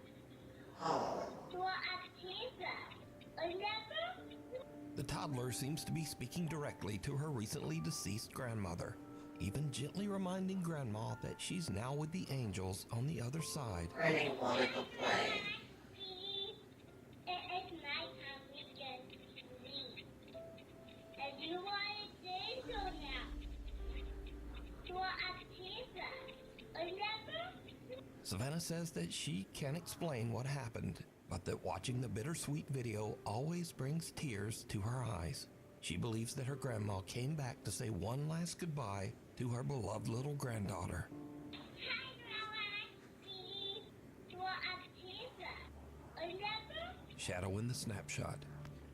Oh. You want to pizza. Remember? The toddler seems to be speaking directly to her recently deceased grandmother, even gently reminding Grandma that she's now with the angels on the other side. Granny wanted to play. It's nighttime, we can sleep. And you want to say so now. You want to pizza. Remember? Savannah says that she can't explain what happened, but that watching the bittersweet video always brings tears to her eyes. She believes that her grandma came back to say one last goodbye to her beloved little granddaughter. You want to pizza. Remember? Shadow in the snapshot.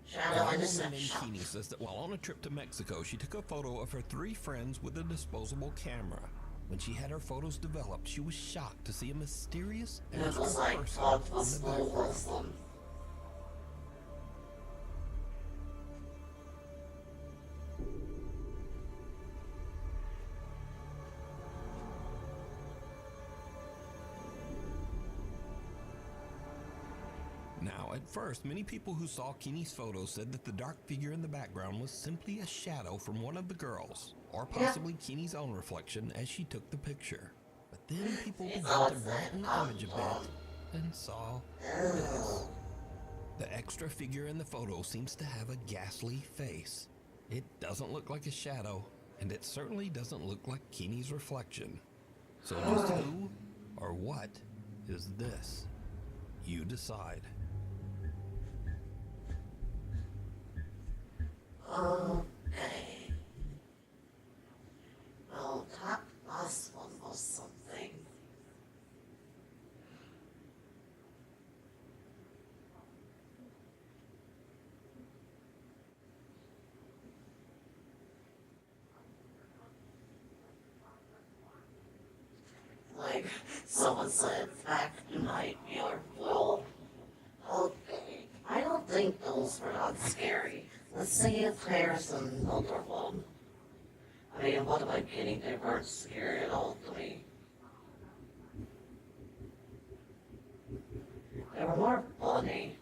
Shadow in the Woman named snapshot. Keeney says that while on a trip to Mexico, she took a photo of her 3 friends with a disposable camera. When she had her photos developed, she was shocked to see a mysterious And it was mystical like person God in was the so background. wholesome. Now, at first, many people who saw Keeney's photo said that the dark figure in the background was simply a shadow from one of the girls, or possibly Keeney's own reflection as she took the picture. But then people began to brighten the image a bit and saw this. The extra figure in the photo seems to have a ghastly face. It doesn't look like a shadow, and it certainly doesn't look like Keeney's reflection. So just who or what is this? You decide. Okay. Well, that last one was something. Like someone said, fact might be our will. Okay, I don't think those were not scary. Let's see if there's another one. I mean, what am I kidding? They weren't scary at all to me. They were more funny.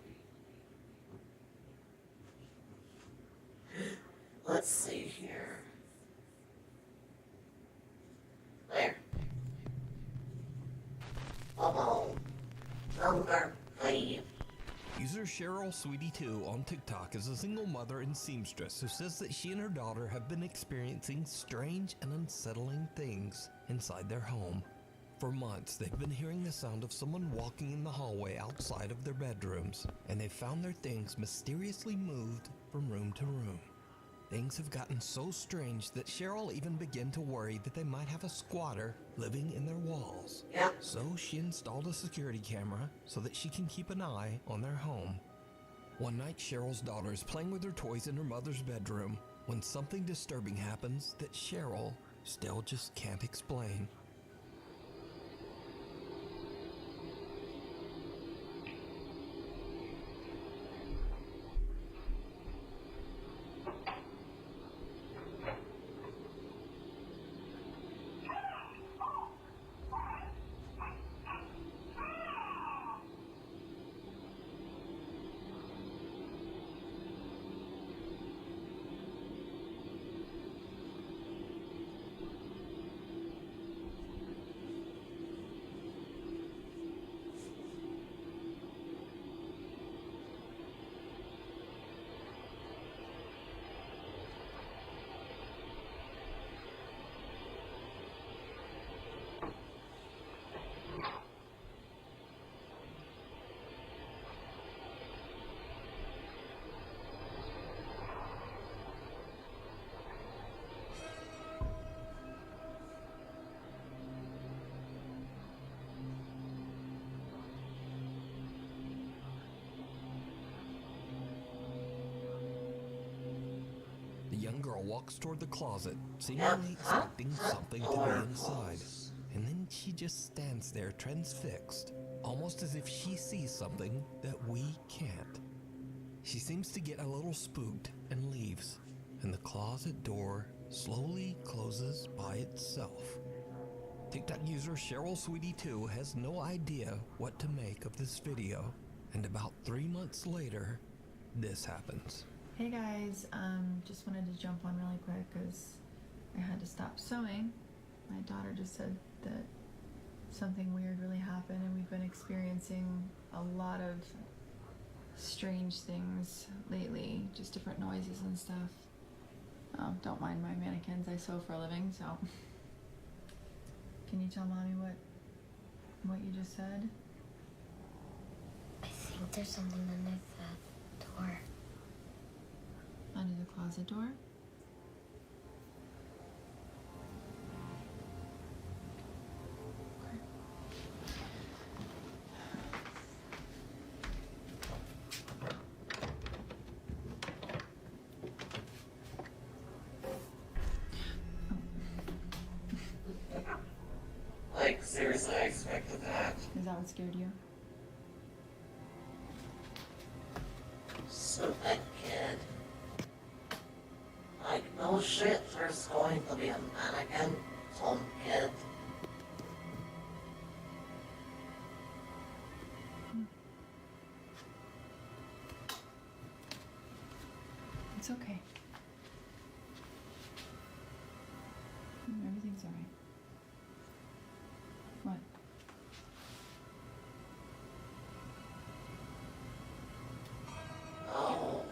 Let's see here. There. Oh, number 3. User Cheryl Sweetie2 on TikTok is a single mother and seamstress who says that she and her daughter have been experiencing strange and unsettling things inside their home. For months, they've been hearing the sound of someone walking in the hallway outside of their bedrooms, and they've found their things mysteriously moved from room to room. Things have gotten so strange that Cheryl even began to worry that they might have a squatter living in their walls. Yeah. So she installed a security camera so that she can keep an eye on their home. One night, Cheryl's daughter is playing with her toys in her mother's bedroom when something disturbing happens that Cheryl still just can't explain. The young girl walks toward the closet, seemingly expecting something to be inside. And then she just stands there transfixed, almost as if she sees something that we can't. She seems to get a little spooked and leaves, and the closet door slowly closes by itself. TikTok user Cheryl Sweetie 2 has no idea what to make of this video, and about 3 months later, this happens. Hey guys, just wanted to jump on really quick because I had to stop sewing. My daughter just said that something weird really happened, and we've been experiencing a lot of strange things lately, just different noises and stuff. Don't mind my mannequins, I sew for a living, so. Can you tell Mommy what you just said? I think there's something underneath that door. Under the closet door? Like, seriously, I expected that. Is that what scared you? Stupid kid. Like, no shit, there's going to be a mannequin, some kid. It's okay. Everything's alright. What? Oh.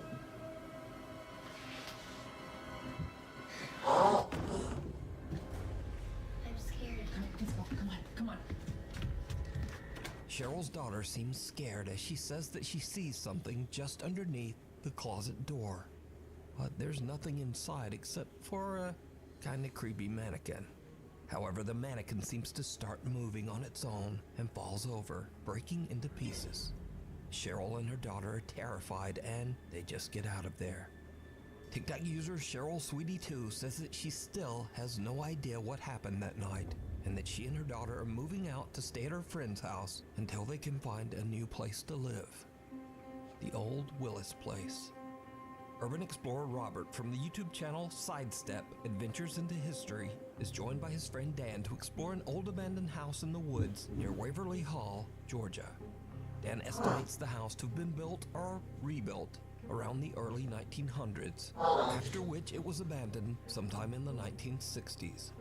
Oh. I'm scared. Let's go. Come on. Cheryl's daughter seems scared as she says that she sees something just underneath the closet door. But there's nothing inside except for a kinda creepy mannequin. However, the mannequin seems to start moving on its own and falls over, breaking into pieces. Cheryl and her daughter are terrified and they just get out of there. TikTok user Cheryl Sweetie 2 says that she still has no idea what happened that night and that she and her daughter are moving out to stay at her friend's house until they can find a new place to live. The Old Willis Place. Urban explorer Robert from the YouTube channel Sidestep Adventures into History is joined by his friend Dan to explore an old abandoned house in the woods near Waverly Hall, Georgia. Dan estimates the house to have been built or rebuilt around the early 1900s, after which it was abandoned sometime in the 1960s.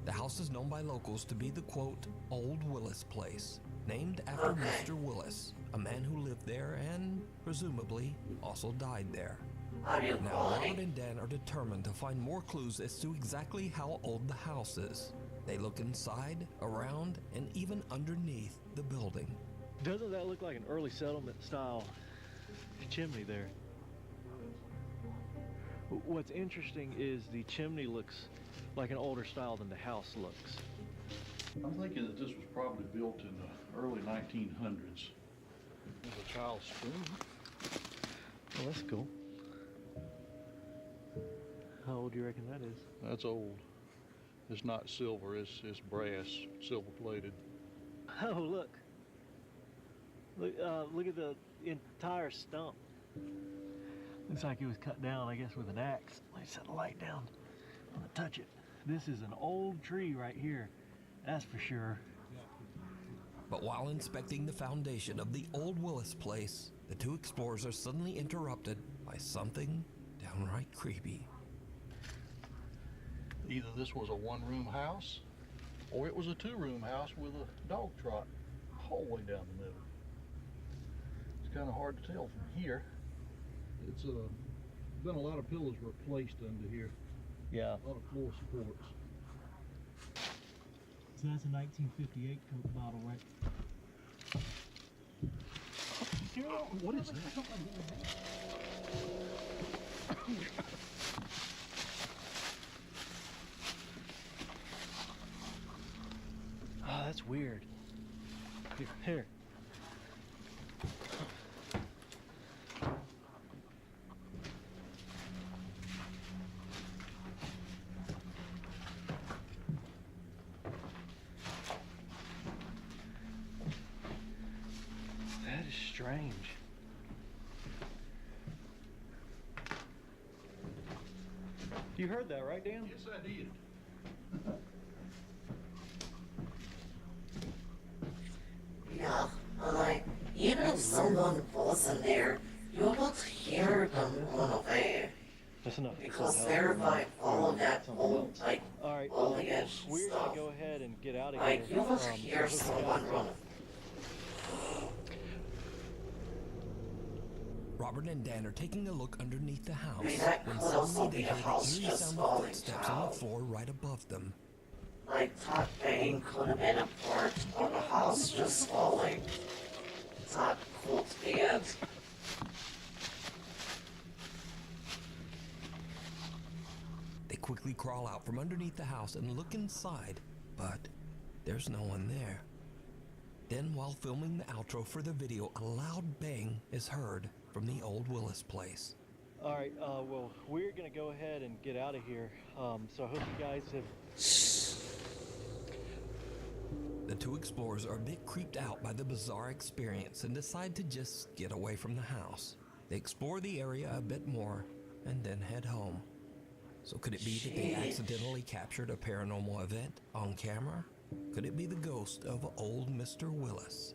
The house is known by locals to be the, quote, Old Willis Place, named after Mr. Willis, a man who lived there and, presumably, also died there. Now, Robert and Dan are determined to find more clues as to exactly how old the house is. They look inside, around, and even underneath the building. Doesn't that look like an early settlement style chimney there? What's interesting is the chimney looks like an older style than the house looks. I'm thinking that this was probably built in the early 1900s. There's a child's spoon. Oh, that's cool. How old do you reckon that is? That's old. It's not silver, it's brass, silver plated. Oh, look. Look at the entire stump. Looks like it was cut down, I guess, with an axe. Let me set the light down. I'm gonna touch it. This is an old tree right here. That's for sure. But while inspecting the foundation of the old Willis place, the two explorers are suddenly interrupted by something downright creepy. Either this was a one-room house, or it was a two-room house with a dog trot hallway down the middle. It's kind of hard to tell from here. It's been a lot of pillars replaced under here. Yeah. A lot of floor supports. So that's a 1958 Coke bottle, right? What is that? Oh, that's weird. Here. That is strange. You heard that, right, Dan? Yes, I did. Yeah, like, even if someone wasn't there, you would hear them run away. That's enough. Because they're like all of that old, like, Alright, foliage we're stuff. gonna go ahead and get out of Like, here. you would So hear hope you guys someone are- run. Robert and Dan are taking a look underneath the house Hey, that when could also suddenly they be a hear house the eerie just sound of falling footsteps on down. the floor right above them. Like, that bang could have been a part of a house just falling. That could be it. They quickly crawl out from underneath the house and look inside, but there's no one there. Then, while filming the outro for the video, a loud bang is heard from the old Willis place. Alright, well, we're gonna go ahead and get out of here. So I hope you guys have... The two explorers are a bit creeped out by the bizarre experience and decide to just get away from the house. They explore the area a bit more and then head home. So could it be that they accidentally captured a paranormal event on camera? Could it be the ghost of old Mr. Willis?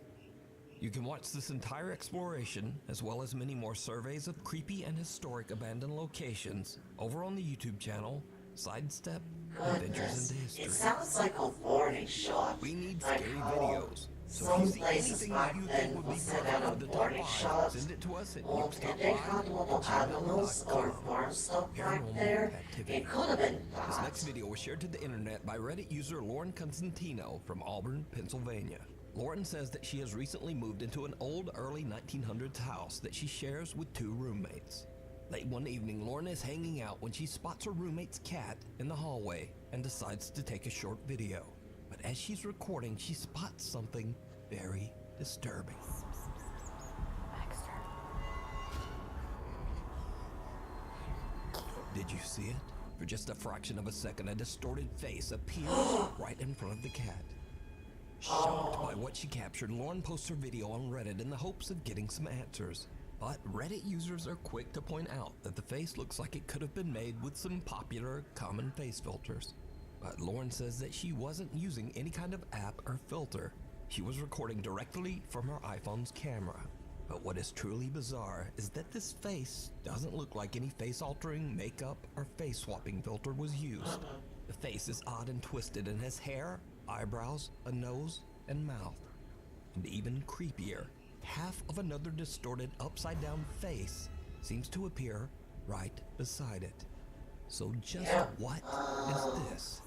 You can watch this entire exploration, as well as many more surveys of creepy and historic abandoned locations, over on the YouTube channel, Sidestep Adventures into History. It sounds like a warning shot. We need Like scary how videos. So if some you see places anything back that you then think would will be send perfect out for a the top warning 5, shot. send it to us at Or if they had little animals or farm stuff back there, it could have been This that. next video was shared to the internet by Reddit user Lauren Constantino from Auburn, Pennsylvania. Lauren says that she has recently moved into an old early 1900s house that she shares with two roommates. Late one evening, Lauren is hanging out when she spots her roommate's cat in the hallway and decides to take a short video. But as she's recording, she spots something very disturbing. Did you see it? For just a fraction of a second, a distorted face appears right in front of the cat. Shocked by what she captured, Lauren posts her video on Reddit in the hopes of getting some answers. But Reddit users are quick to point out that the face looks like it could have been made with some popular common face filters. But Lauren says that she wasn't using any kind of app or filter. She was recording directly from her iPhone's camera. But what is truly bizarre is that this face doesn't look like any face-altering makeup or face-swapping filter was used. The face is odd and twisted and has hair, eyebrows, a nose, and mouth. And even creepier, half of another distorted upside-down face seems to appear right beside it. So just what is this?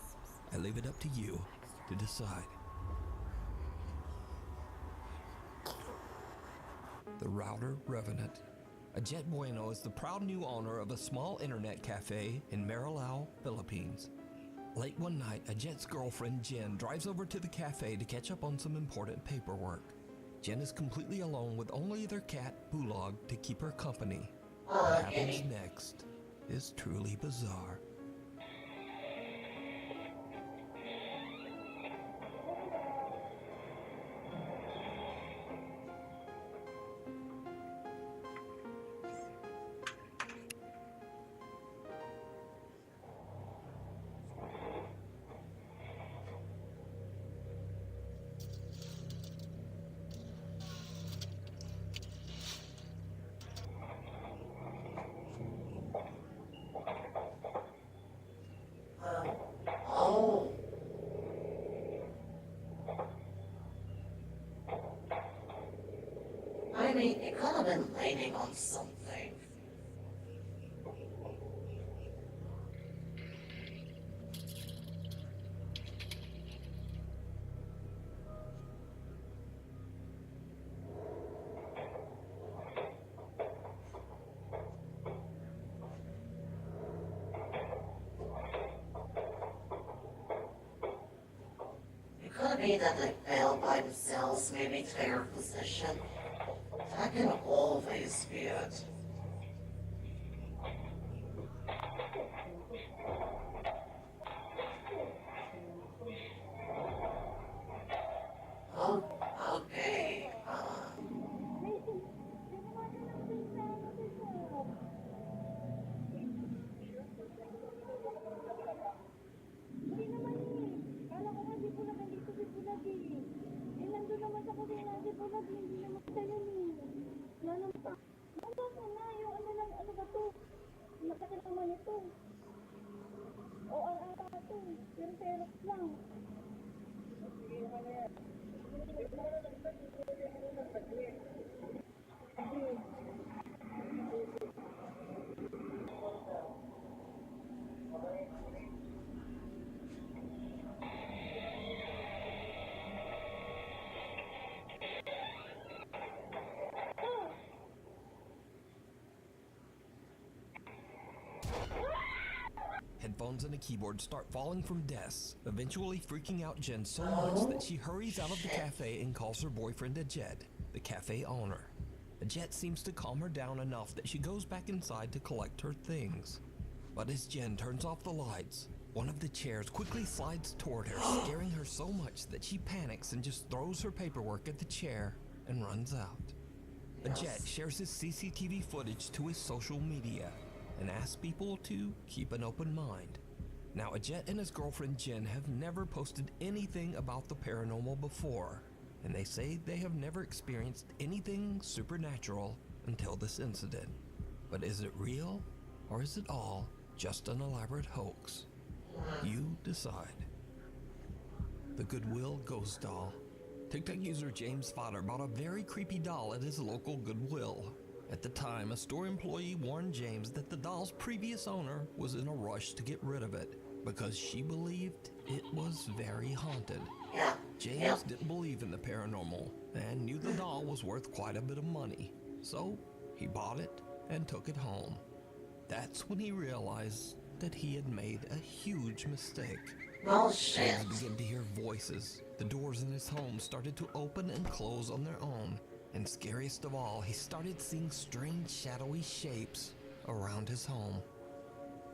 I leave it up to you to decide. The Router Revenant, Ajet Bueno is the proud new owner of a small internet cafe in Marilao, Philippines. Late one night, Ajet's girlfriend Jen drives over to the cafe to catch up on some important paperwork. Jen is completely alone with only their cat, Bulog, to keep her company. What happens next is truly bizarre. Oh. I mean, it could have been leaning on something. It could be that they fell by themselves, maybe to their position. That can always be it. Oh, okay. Headphones and a keyboard start falling from desks, eventually freaking out Jen so much that she hurries out of the cafe and calls her boyfriend Ajet, the cafe owner. Ajet seems to calm her down enough that she goes back inside to collect her things. But as Jen turns off the lights, one of the chairs quickly slides toward her, scaring her so much that she panics and just throws her paperwork at the chair and runs out. Ajet shares his CCTV footage to his social media and asks people to keep an open mind. Now, Ajet and his girlfriend Jen have never posted anything about the paranormal before, and they say they have never experienced anything supernatural until this incident. But is it real, or is it all just an elaborate hoax? You decide. The Goodwill Ghost Doll. TikTok user James Fodder bought a very creepy doll at his local Goodwill. At the time, a store employee warned James that the doll's previous owner was in a rush to get rid of it because she believed it was very haunted. James didn't believe in the paranormal and knew the doll was worth quite a bit of money, so he bought it and took it home. That's when he realized that he had made a huge mistake. Bullshit. James began to hear voices. The doors in his home started to open and close on their own. And scariest of all, he started seeing strange shadowy shapes around his home.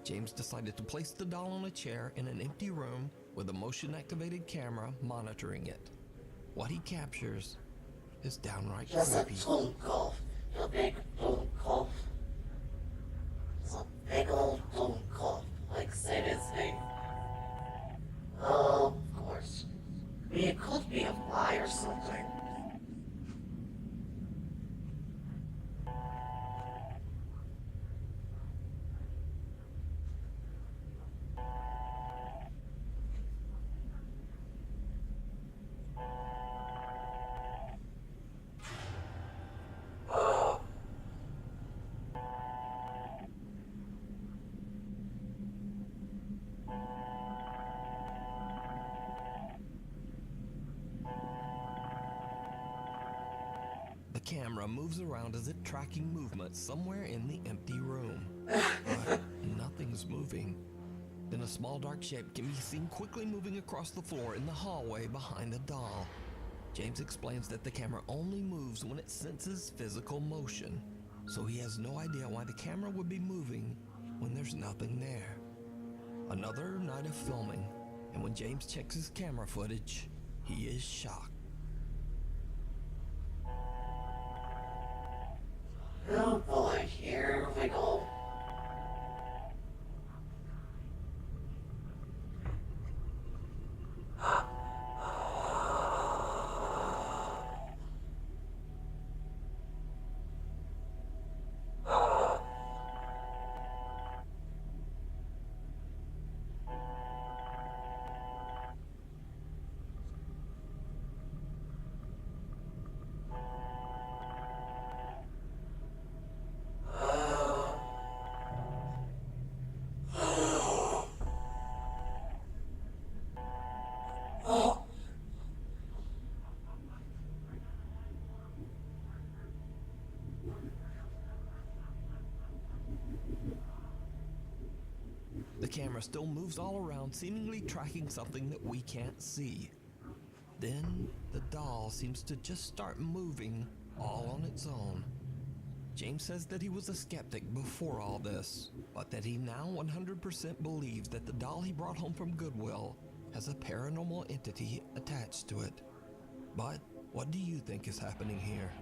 James decided to place the doll on a chair in an empty room with a motion-activated camera monitoring it. What he captures is downright Just a creepy. twinkle. A big twinkle. It's a big old twinkle, like Sadie's name. Oh, of course. I mean, it could be a fly or something. camera moves around as if tracking movement somewhere in the empty room. But nothing's moving. Then a small dark shape can be seen quickly moving across the floor in the hallway behind the doll. James explains that the camera only moves when it senses physical motion, so he has no idea why the camera would be moving when there's nothing there. Another night of filming, and when James checks his camera footage, he is shocked. Oh boy, here we go. The camera still moves all around, seemingly tracking something that we can't see. Then the doll seems to just start moving all on its own. James says that he was a skeptic before all this, but that he now 100% believes that the doll he brought home from Goodwill has a paranormal entity attached to it. But what do you think is happening here?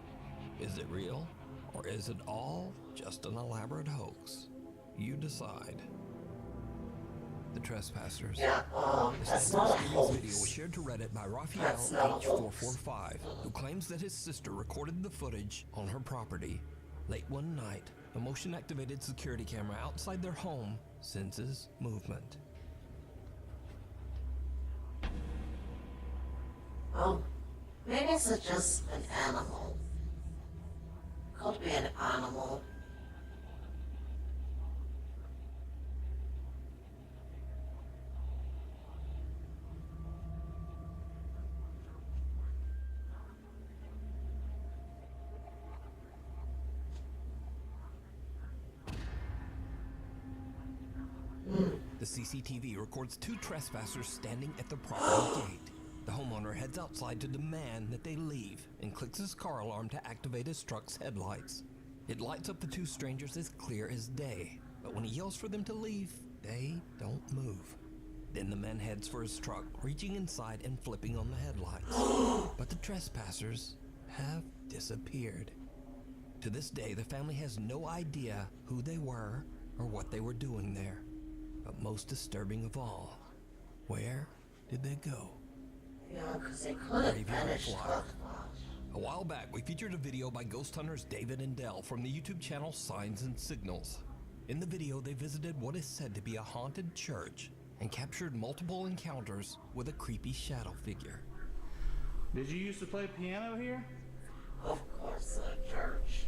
Is it real, or is it all just an elaborate hoax? You decide. The Trespassers. Yeah, This that's not a series hoax. video was shared to Reddit by That's not a Raphael-H445, who claims that his sister recorded the footage on her property. Late one night, a motion-activated security camera outside their home senses movement. Oh, maybe it's just an animal. Could be an animal. The CCTV records two trespassers standing at the property gate. The homeowner heads outside to demand that they leave and clicks his car alarm to activate his truck's headlights. It lights up the two strangers as clear as day, but when he yells for them to leave, they don't move. Then the man heads for his truck, reaching inside and flipping on the headlights. But the trespassers have disappeared. To this day, the family has no idea who they were or what they were doing there. But most disturbing of all, where did they go? Yeah, because they could have Graveyard vanished. Flyer. A while back, we featured a video by ghost hunters David and Dell from the YouTube channel Signs and Signals. In the video, they visited what is said to be a haunted church and captured multiple encounters with a creepy shadow figure. Did you used to play piano here? Of course, a church.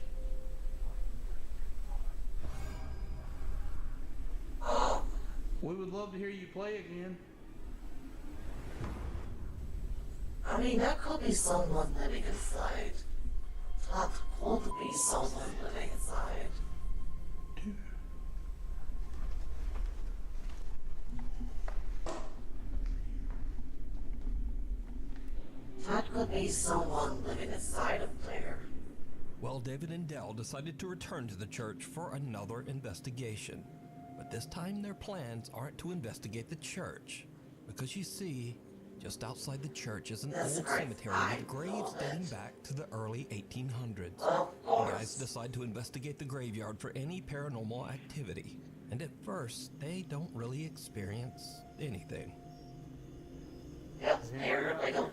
We would love to hear you play again. I mean, that could be someone living inside. That could be someone living inside. That could be someone living inside of there. Well, David and Dell decided to return to the church for another investigation. But this time their plans aren't to investigate the church, because you see, just outside the church is an That's old right. cemetery with graves dating back to the early 1800s. Of The course. guys decide to investigate the graveyard for any paranormal activity, and at first they don't really experience anything. Yep, there they go.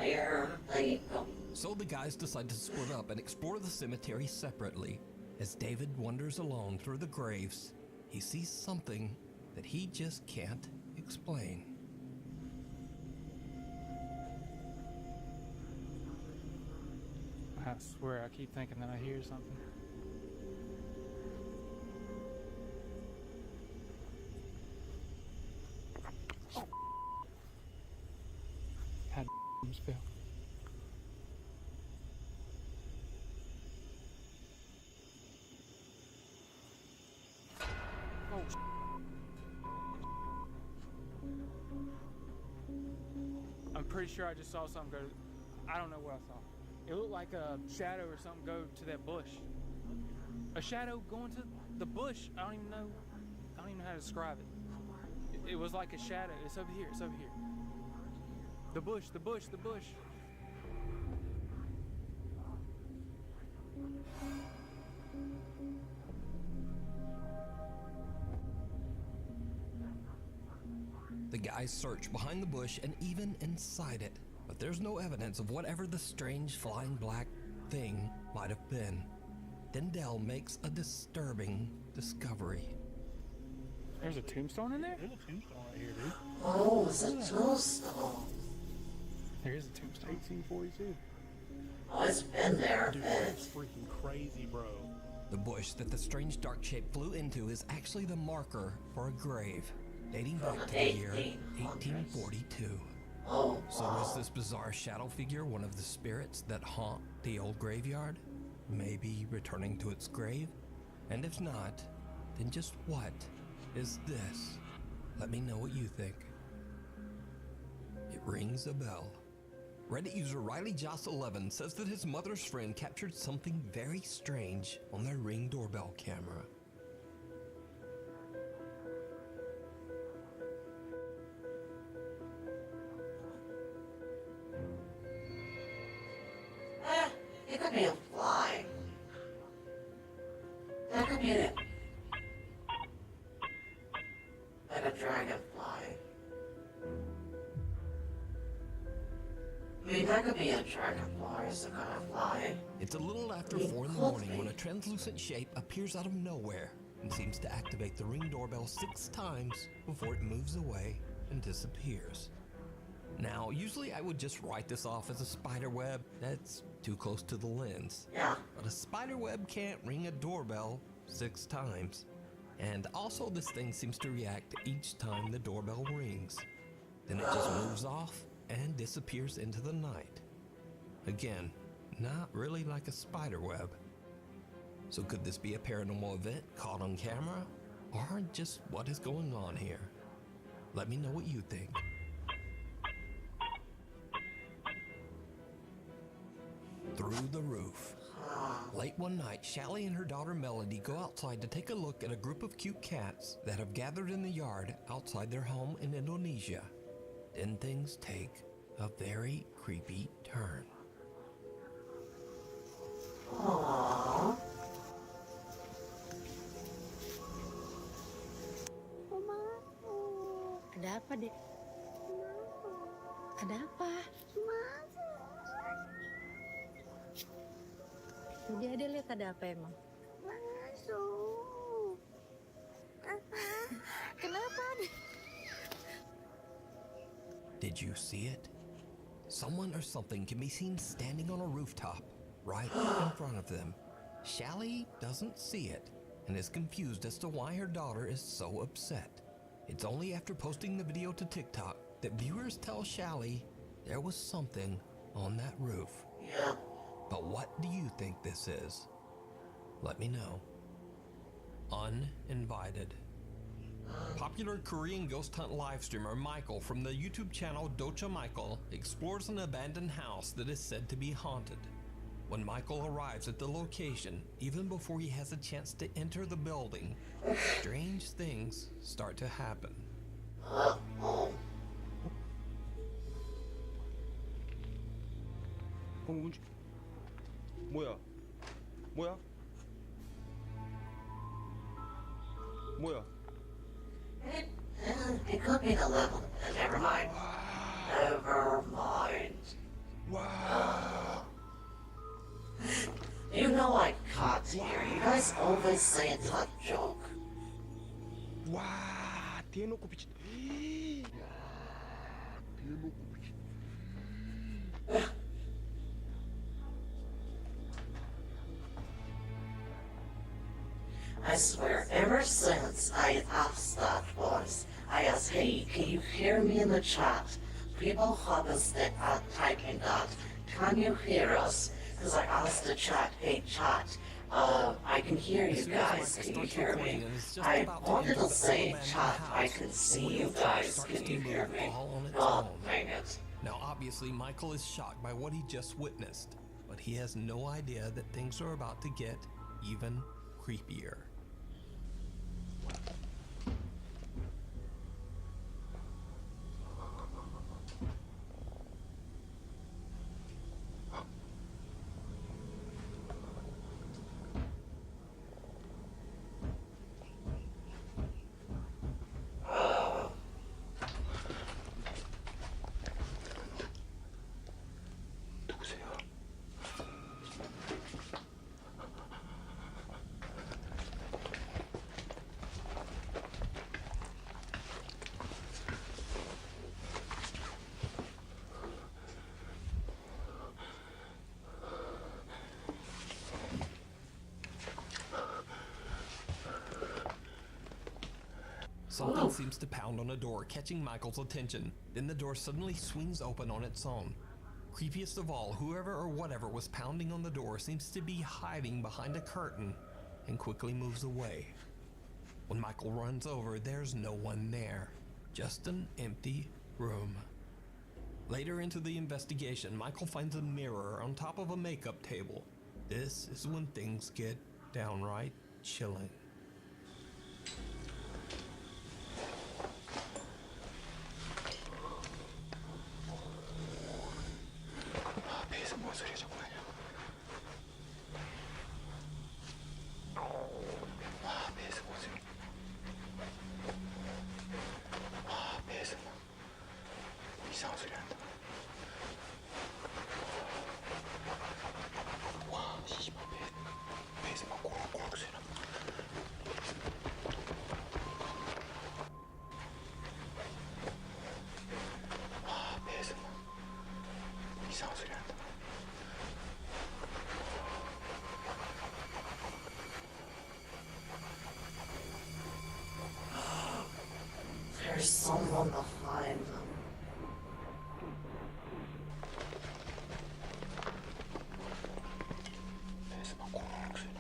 There they go. So the guys decide to split up and explore the cemetery separately. As David wanders alone through the graves, he sees something that he just can't explain. I swear, I keep thinking that I hear something. Had spell. pretty sure I just saw something go. I don't know what I saw. It looked like a shadow or something go to that bush. A shadow going to the bush. I don't even know how to describe it. It was like a shadow. It's over here. It's over here. The bush. The bush. The bush. The guys search behind the bush and even inside it, but there's no evidence of whatever the strange flying black thing might have been. Then Dell makes a disturbing discovery. There's a tombstone in there? There's a tombstone right here, dude. Oh, it's a tombstone. There is a tombstone. 1842. Oh, it's been there a Dude, bit. that's freaking crazy, bro. The bush that the strange dark shape flew into is actually the marker for a grave, dating back to the year 1842. Oh, so is this bizarre shadow figure one of the spirits that haunt the old graveyard? Maybe returning to its grave? And if not, then just what is this? Let me know what you think. It rings a bell. Reddit user Riley Joss 11 says that his mother's friend captured something very strange on their Ring doorbell camera. It could be a fly. That could be it. Like a dragonfly. I mean, that could be a dragonfly, is it gonna fly? It's a little after 4 in the morning when a translucent shape appears out of nowhere and seems to activate the Ring doorbell 6 times before it moves away and disappears. Now, usually I would just write this off as a spider web. That's too close to the lens. Yeah. But a spider web can't ring a doorbell 6 times. And also this thing seems to react each time the doorbell rings. Then it just moves off and disappears into the night. Again, not really like a spider web. So could this be a paranormal event caught on camera? Or just what is going on here? Let me know what you think. Through the roof. Late one night, Shelly and her daughter Melody go outside to take a look at a group of cute cats that have gathered in the yard outside their home in Indonesia. Then things take a very creepy turn. Aww. Ada apa, Dek? Ada apa? Jadi Ade lihat ada apa emang? Kenapa, Ade? Did you see it? Someone or something can be seen standing on a rooftop right in front of them. Shelly doesn't see it and is confused as to why her daughter is so upset. It's only after posting the video to TikTok that viewers tell Shelly there was something on that roof. Yeah. But what do you think this is? Let me know. Uninvited. Popular Korean ghost hunt live streamer Michael from the YouTube channel Docha Michael explores an abandoned house that is said to be haunted. When Michael arrives at the location, even before he has a chance to enter the building, strange things start to happen. 뭐야? 뭐야? 뭐야? It could be the level. Never mind. Never mind. Wow. You know I caught here. You guys always say it's a joke. 와, 대놓고 비치. 대놓고 비치. I swear, ever since I asked that once, I asked, hey, can you hear me in the chat? People have us typing that. Can you hear us? Because I asked the chat, hey chat, I can hear you guys, can you hear me? I wanted to say, chat, I can see you guys, can you hear me? Oh, dang it. Now obviously Michael is shocked by what he just witnessed, but he has no idea that things are about to get even creepier. Something seems to pound on a door, catching Michael's attention. Then the door suddenly swings open on its own. Creepiest of all, whoever or whatever was pounding on the door seems to be hiding behind a curtain and quickly moves away. When Michael runs over, there's no one there, just an empty room. Later into the investigation, Michael finds a mirror on top of a makeup table. This is when things get downright chilling. 배에서 뭔 소리야 자꾸 하냐. 배에서 뭔 소리. 배에서 막 이상한 소리 한다. 와 씨발 배에서 막 꼬락꼬락 소리 나. 배에서 막 이상한 소리 한다. There's someone behind them. 배에서 막 꼬락꼬락 소리 나.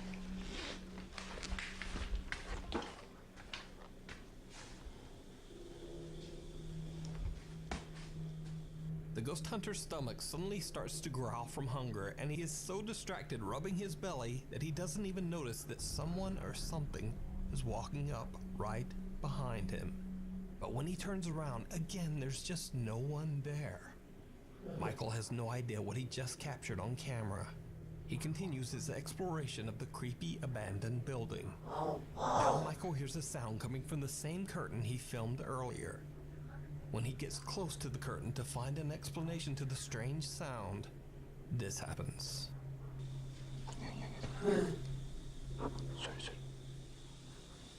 The ghost hunter's stomach suddenly starts to growl from hunger, and he is so distracted rubbing his belly that he doesn't even notice that someone or something is walking up right behind him. But when he turns around, again, there's just no one there. Michael has no idea what he just captured on camera. He continues his exploration of the creepy abandoned building. Now Michael hears a sound coming from the same curtain he filmed earlier. When he gets close to the curtain to find an explanation to the strange sound, this happens. 소리 소리.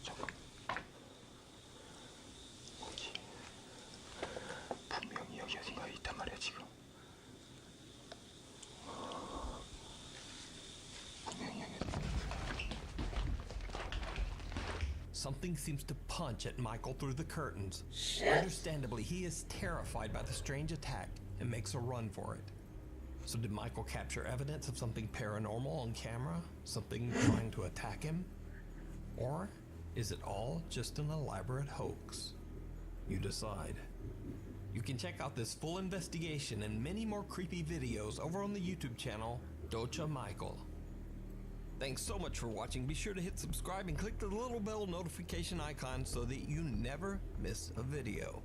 잠깐. 여기 분명히 여기 어딘가에 있단 말이야 지금. 분명히 여기. Something seems to punch at Michael through the curtains. Shit. Understandably, he is terrified by the strange attack and makes a run for it. So did Michael capture evidence of something paranormal on camera? Something trying to attack him? Or is it all just an elaborate hoax? You decide. You can check out this full investigation and many more creepy videos over on the YouTube channel, Docha Michael. Thanks so much for watching. Be sure to hit subscribe and click the little bell notification icon so that you never miss a video.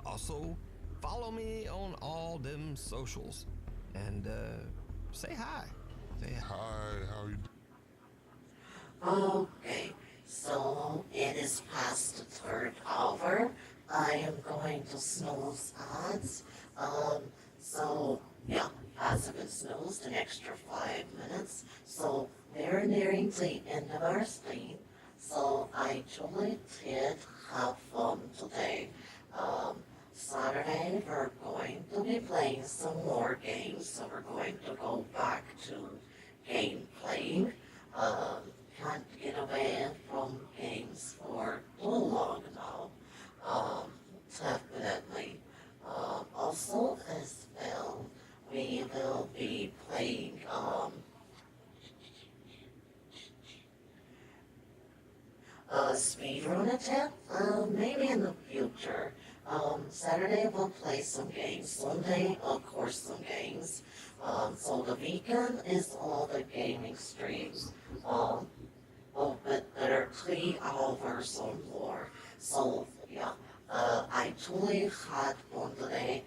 Also, follow me on all them socials. And say hi. Say hi, how you Okay, so it is past the third hour. I am going to snooze ads. So yeah, as if it snoozed an extra 5 minutes. So we're nearing the end of our stream. So I truly did have fun today. Saturday we're going to be playing some more games. So we're going to go back to game playing. Can't get away from games for too long now. Definitely. Also as well, we will be playing speedrun attack, maybe in the future. Saturday we'll play some games. Sunday, of course, some games. So the weekend is all the gaming streams. But there are 3 hours or more. So yeah, I truly had fun today.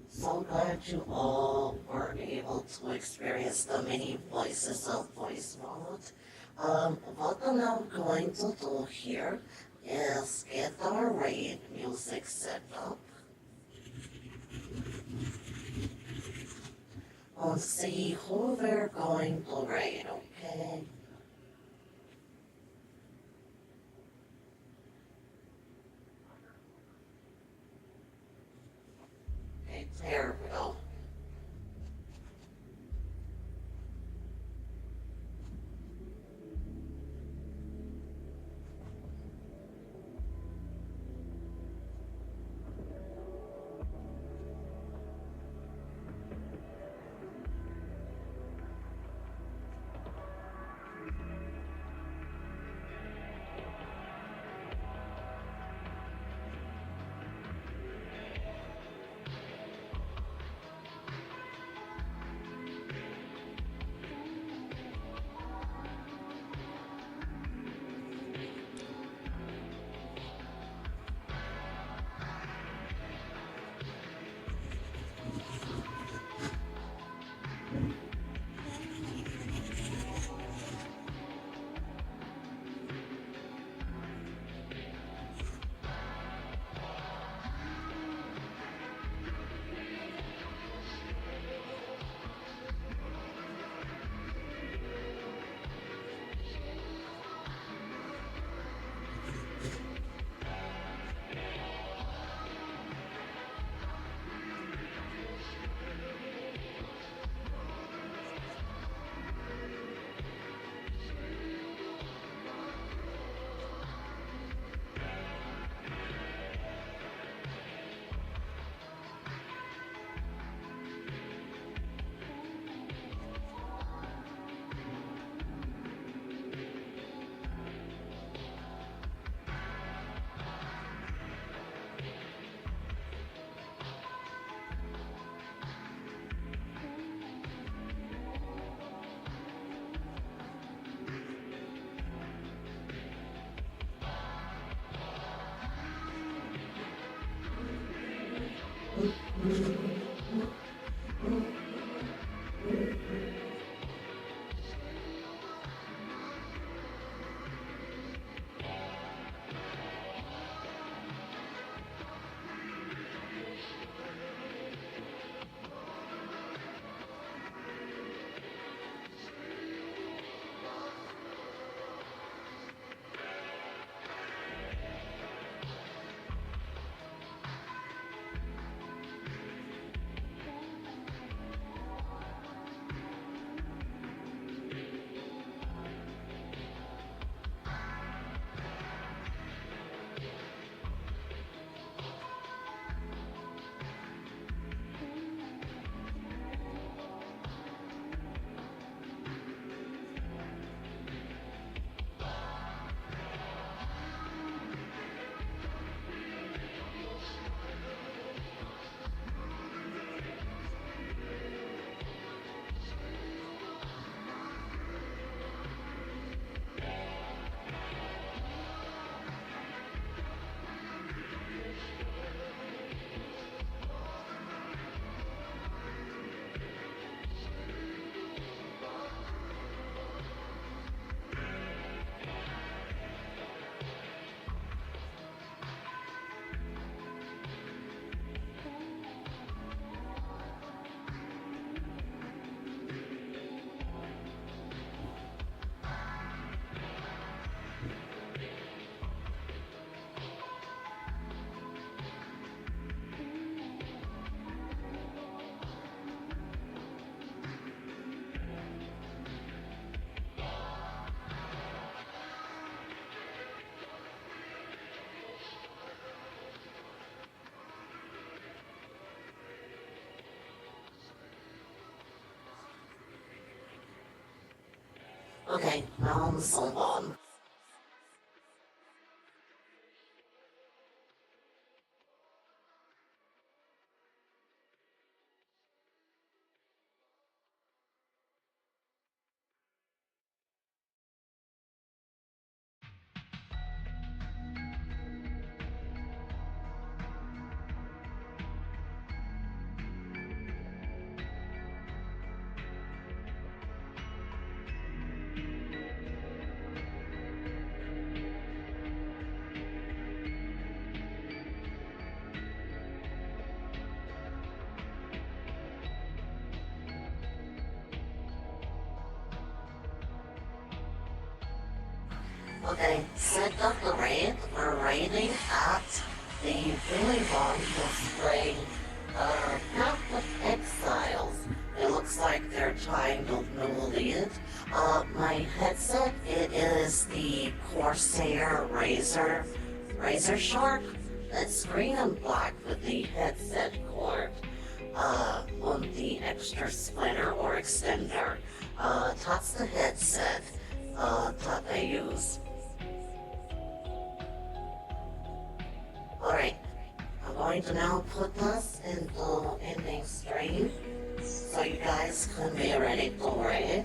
So glad you all were able to experience the many voices of Voice Wallet. What I'm now going to do here is get our raid music set up. And see who we're going to raid, okay? Okay, there we go. Okay, now I'm so on. Okay, set up the raid. We're raiding at the Billy Bond spray, not with exiles. It looks like they're trying to bully it. My headset, it is the Corsair Razor Shark. It's green and black with the headset cord. On the extra splitter or extender. That's the headset that I use. Alright, I'm going to now put this into ending stream so you guys can be ready to raid.